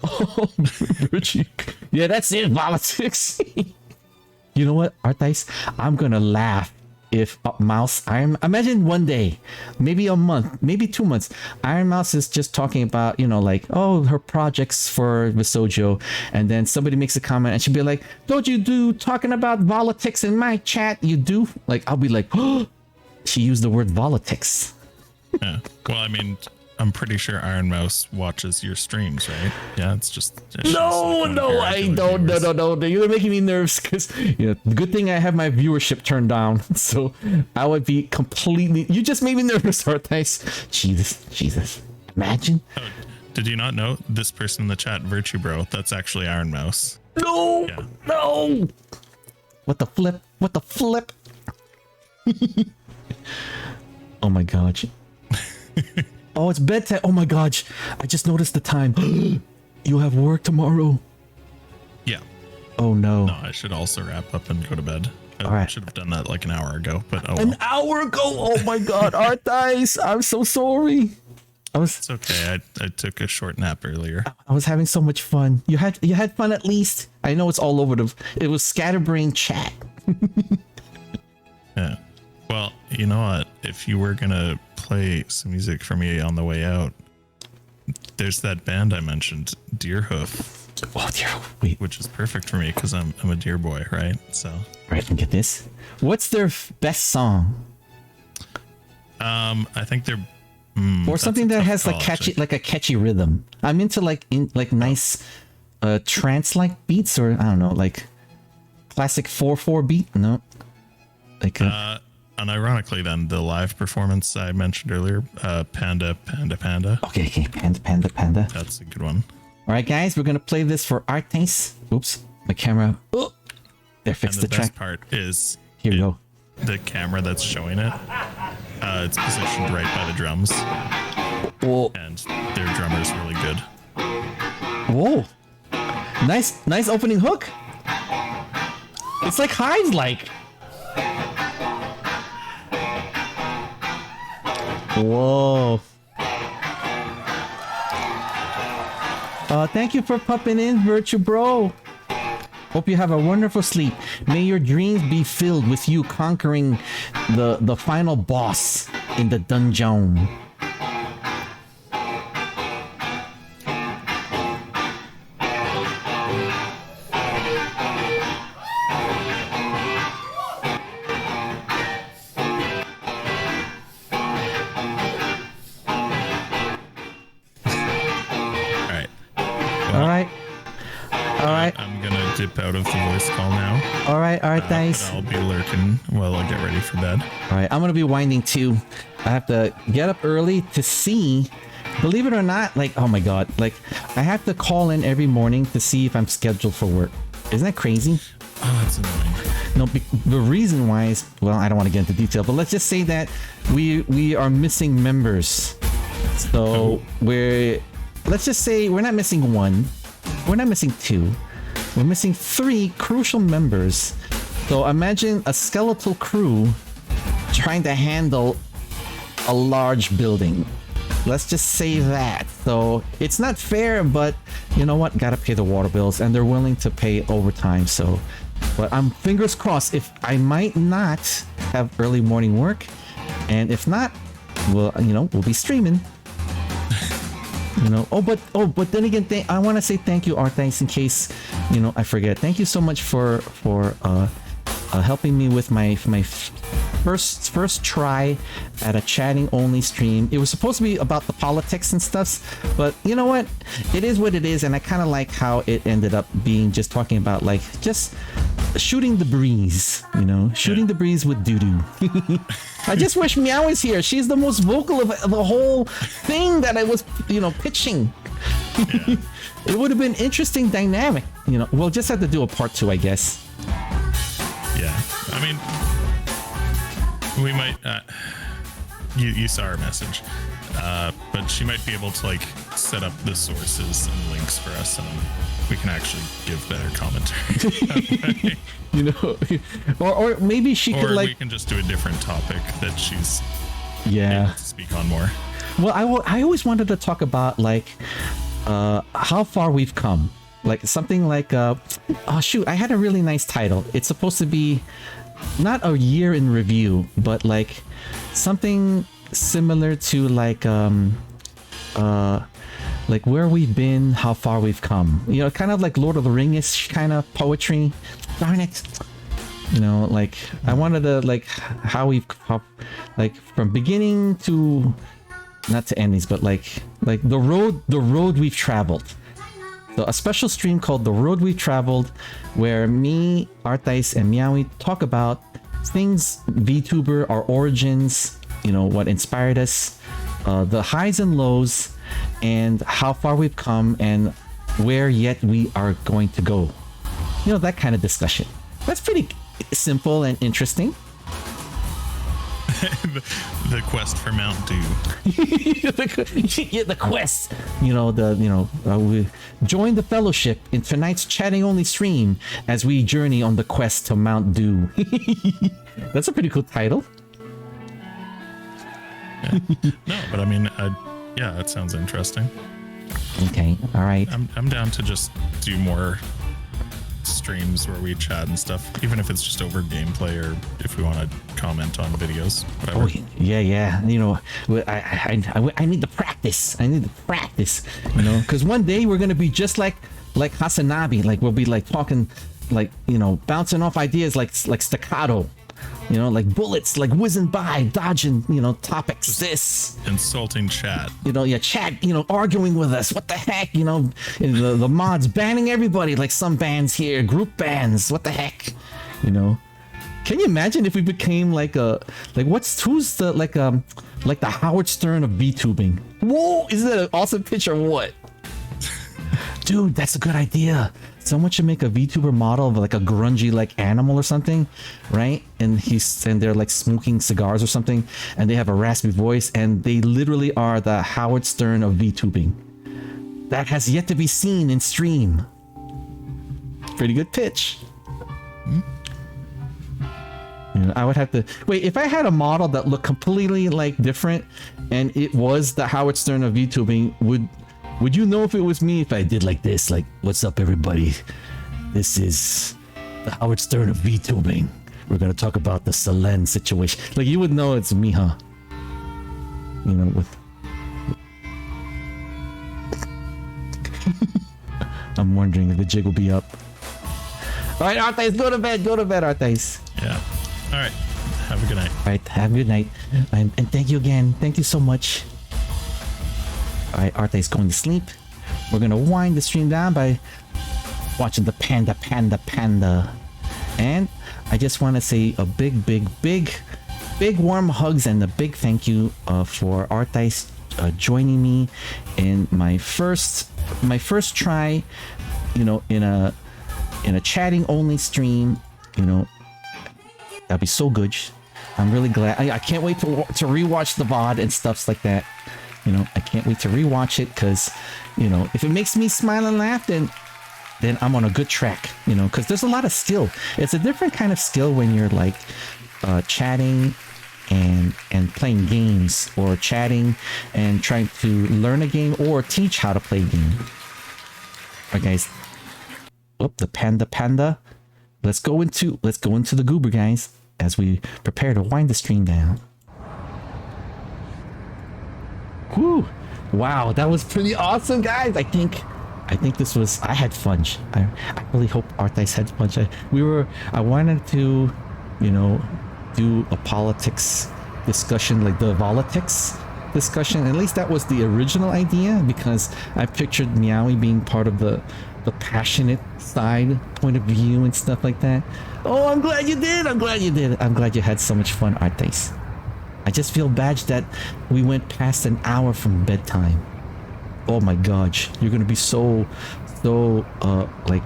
Oh, Virtue. Yeah, that's it. Politics. You know what, Arthas? I'm gonna laugh if imagine one day, maybe a month, maybe 2 months, Iron Mouse is just talking about, her projects for Visojo, and then somebody makes a comment and she'll be like, don't you do talking about politics in my chat? You do? Like, I'll be like, oh, she used the word politics. Yeah. Well, I mean, I'm pretty sure Iron Mouse watches your streams, right? Yeah, it's just no, I don't. No. You're making me nervous because good thing I have my viewership turned down, so I would be completely. You just made me nervous, Arthas. Jesus, imagine. Oh, did you not know this person in the chat, Virtue Bro? That's actually Iron Mouse. No, yeah. No. What the flip? Oh my gosh. Oh, it's bedtime. Oh my gosh. I just noticed the time. You have work tomorrow. Yeah. Oh no. No, I should also wrap up and go to bed. All right. Should have done that like an hour ago, but An hour ago? Oh my god, Arthas. I'm so sorry. It's okay. I took a short nap earlier. I was having so much fun. You had fun at least. I know it's all over it was scatterbrain chat. Yeah. Well, you know what? If you were gonna play some music for me on the way out, there's that band I mentioned, Deerhoof. Oh, Deerhoof. Wait. Which is perfect for me because I'm a deer boy, right? So. Right, and get this. What's their best song? I think they're. Or something that has like a catchy rhythm. I'm into nice, trance-like beats, or I don't know, like classic 4/4 beat. No. Like. And ironically, then the live performance I mentioned earlier, Panda. Okay, Panda. That's a good one. All right, guys, we're gonna play this for Arthas. Oops, my camera. Oh, there, fixed the track. Best part is here we go. The camera that's showing it. It's positioned right by the drums. Whoa. And their drummer's really good. Whoa. Nice opening hook. It's like Hive like. Whoa. Thank you for popping in, Virtue Bro. Hope you have a wonderful sleep. May your dreams be filled with you conquering the final boss in the dungeon. I'm gonna dip out of the voice call now. All right, thanks. I'll be lurking while I get ready for bed. All right, I'm gonna be winding too. I have to get up early to see. Believe it or not, like, oh my god, like, I have to call in every morning to see if I'm scheduled for work. Isn't that crazy? Oh, that's annoying. No, the reason why is, well, I don't want to get into detail, but let's just say that we are missing members. So let's just say we're not missing one. We're not missing two. We're missing 3 crucial members. So imagine a skeletal crew trying to handle a large building. Let's just say that. So it's not fair, but you know what? Gotta pay the water bills, and they're willing to pay overtime. So, but I'm fingers crossed. If I might not have early morning work, and if not, we'll be streaming. But then again, I want to say thank you, Arthice, in case I forget. Thank you so much for helping me with my first try at a chatting only stream. It was supposed to be about the politics and stuff, but you know what? It is what it is, and I kind of like how it ended up being just talking about like just shooting the breeze, shooting the breeze with DooDoo. I just wish Meow was here. She's the most vocal of the whole thing that I was, pitching. Yeah. It would have been interesting dynamic. We'll just have to do a part 2, I guess. Yeah, I mean, we might. You saw our message, but she might be able to like set up the sources and links for us, and we can actually give better commentary. Or maybe she could like. Or we can just do a different topic that she's able to speak on more. Well, I always wanted to talk about like how far we've come. Like something like I had a really nice title. It's supposed to be not a year in review, but like something similar to like where we've been, how far we've come. Kind of like Lord of the Rings kind of poetry. Darn it. Like I wanted to like how from beginning to not to endings, but like the road we've traveled. So a special stream called The Road We've Traveled, where me, Arthice, and Meowie talk about things VTuber, our origins, what inspired us, the highs and lows, and how far we've come, and where yet we are going to go. That kind of discussion. That's pretty simple and interesting. the quest for Mount Dew. The quest. We join the fellowship in tonight's chatting only stream as we journey on the quest to Mount Dew. That's a pretty cool title. Yeah. No, but I mean, that sounds interesting. Okay, all right. I'm down to just do more streams where we chat and stuff, even if it's just over gameplay or if we want to comment on videos, whatever. Oh yeah. I need to practice. Because one day we're gonna be just like Hasanabi. Like we'll be like talking, like bouncing off ideas like staccato. Like bullets, like whizzing by, dodging, topics. This insulting chat. Chat. Arguing with us. What the heck? The mods banning everybody, like some bans here, group bans. What the heck? Can you imagine if we became like the Howard Stern of VTubing? Whoa! Isn't that an awesome picture? What? Dude, that's a good idea. Someone should make a VTuber model of like a grungy like animal or something, right? And they're like smoking cigars or something, and they have a raspy voice, and they literally are the Howard Stern of VTubing. That has yet to be seen in stream. Pretty good pitch. You know, I would have to wait. If I had a model that looked completely like different, and it was the Howard Stern of VTubing, would you know if it was me if I did like this? Like, what's up, everybody? This is the Howard Stern of VTubing. We're gonna talk about the Selene situation. Like, you would know it's me, huh? You know, with. I'm wondering if the jig will be up. All right, Arthas, go to bed, Arthas. Yeah. All right. Have a good night. All right, have a good night. And thank you again. Thank you so much. All right, Arthas going to sleep. We're going to wind the stream down by watching the panda. And I just want to say a big warm hugs and a big thank you for Arthas joining me in my first try, you know, in a chatting only stream. You know, that'd be so good. I'm really glad. I can't wait to rewatch the VOD and stuffs like that. You know, I can't wait to rewatch it because, you know, if it makes me smile and laugh, then I'm on a good track. You know, because there's a lot of skill. It's a different kind of skill when you're like chatting and playing games, or chatting and trying to learn a game or teach how to play a game. All right, guys. Oh, the panda. Let's go into the goober, guys, as we prepare to wind the stream down. Whew. Wow, that was pretty awesome, guys. I think this was. I had fun. I really hope Arthas had fun. I wanted to, you know, do a politics discussion, like the politics discussion. At least that was the original idea, because I pictured Meowie being part of the passionate side point of view and stuff like that. Oh, I'm glad you did. I'm glad you had so much fun, Arthas. I just feel bad that we went past an hour from bedtime. Oh my gosh, you're gonna be so like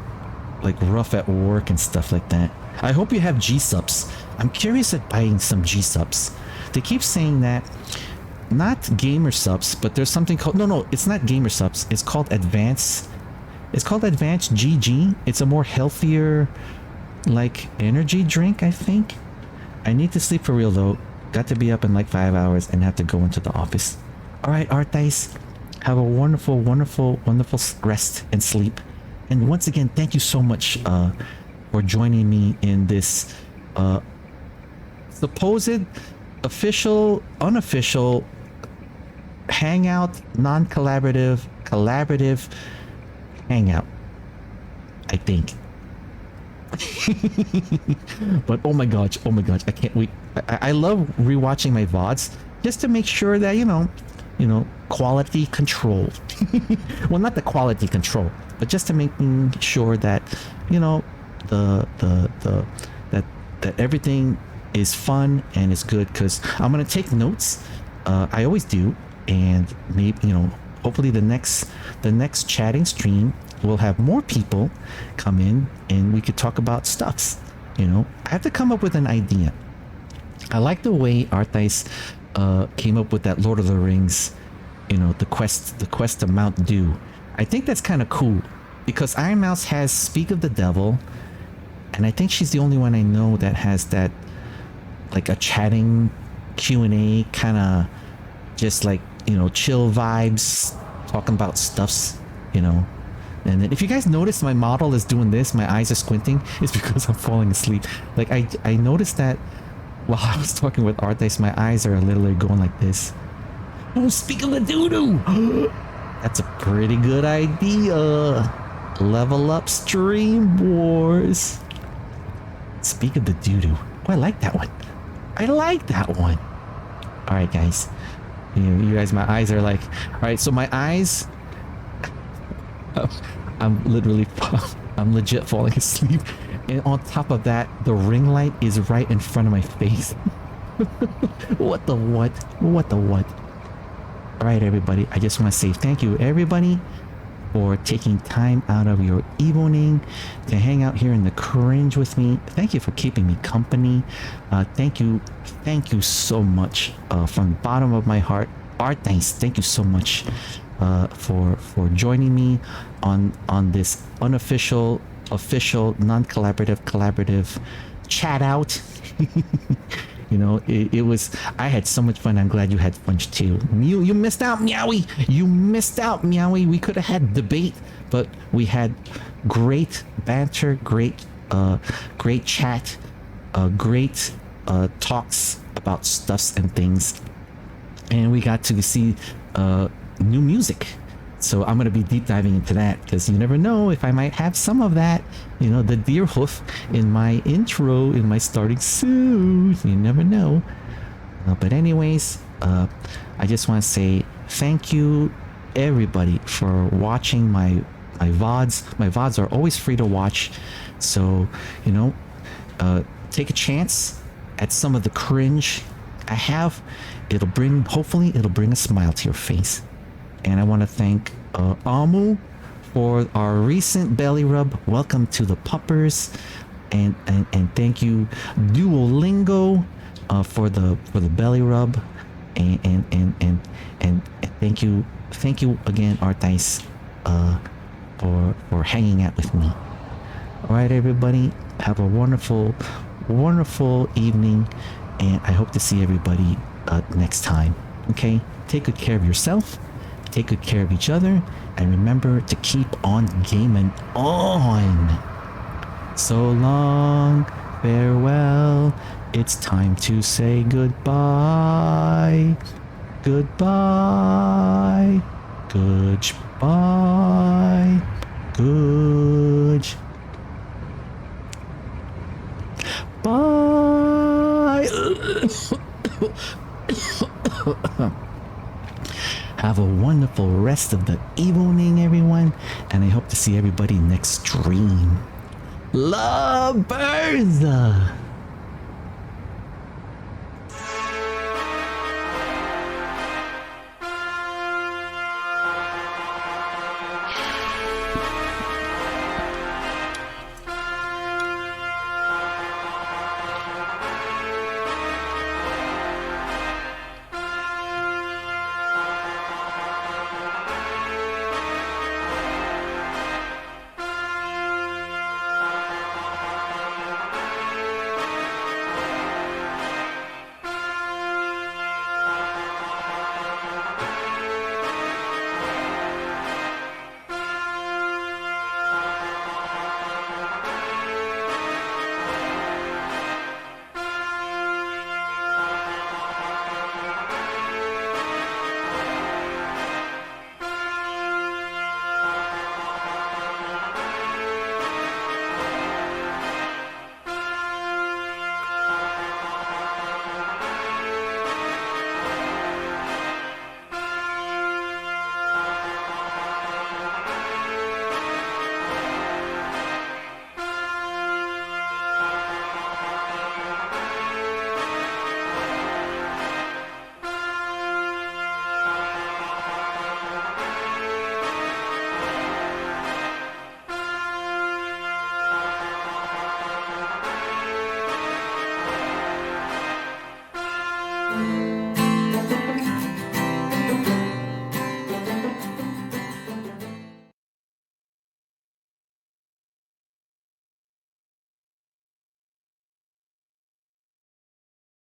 rough at work and stuff like that. I hope you have G-subs. I'm curious at buying some G-subs. They keep saying that, not gamer subs, but there's something called, no, it's not gamer subs. It's called advanced GG. It's a more healthier, like, energy drink, I think. I need to sleep for real though. Got to be up in like 5 hours and have to go into the office. All right, Arthas, have a wonderful rest and sleep. And once again, thank you so much for joining me in this supposed official, unofficial hangout, non-collaborative, collaborative hangout, I think. But oh my gosh, I can't wait. I love rewatching my VODs just to make sure that, you know, quality control. Well, not the quality control, but just to making sure that, you know, that everything is fun and is good, because I'm gonna take notes. I always do, and maybe, you know, hopefully the next chatting stream we'll have more people come in and we could talk about stuffs. You know, I have to come up with an idea. I like the way Arthas came up with that Lord of the Rings, you know, the quest to Mount Doom. I think that's kind of cool, because Iron Mouse has Speak of the Devil, and I think she's the only one I know that has that, like a chatting Q&A kind of, just like, you know, chill vibes, talking about stuffs, you know. And then if you guys notice my model is doing this, my eyes are squinting, it's because I'm falling asleep. Like I noticed that while I was talking with Arthas, my eyes are literally going like this. Oh, speak of the DooDoo! That's a pretty good idea. Level up Stream Wars. Speak of the DooDoo. Oh, I like that one. All right, guys. You guys, my eyes are like, all right, so my eyes, I'm legit falling asleep. And on top of that, the ring light is right in front of my face. What the what? All right, everybody. I just want to say thank you, everybody, for taking time out of your evening to hang out here in the cringe with me. Thank you for keeping me company. Thank you so much from the bottom of my heart. Thanks. Thank you so much for joining me on this unofficial, official, non-collaborative, collaborative chat out. You know, it was, I had so much fun. I'm glad you had fun too. You missed out, Meowie. You missed out, Meowie. We could have had debate, but we had great banter, great chat, great talks about stuffs and things. And we got to see new music. So I'm going to be deep diving into that because you never know if I might have some of that, you know, the deer hoof in my intro, in my starting suit. You never know. But anyways, I just want to say thank you everybody for watching my VODs. My VODs are always free to watch. So, you know, take a chance at some of the cringe I have. Hopefully it'll bring a smile to your face. And I want to thank Amu for our recent belly rub. Welcome to the puppers, and thank you Duolingo for the belly rub, and thank you again Artice for hanging out with me. All right, everybody, have a wonderful evening, and I hope to see everybody next time. Okay, take good care of yourself. Take good care of each other, and remember to keep on gaming on. So long, farewell. It's time to say goodbye. Goodbye. Goodbye. Good. Bye. Have a wonderful rest of the evening, everyone, and I hope to see everybody next stream. Lovers!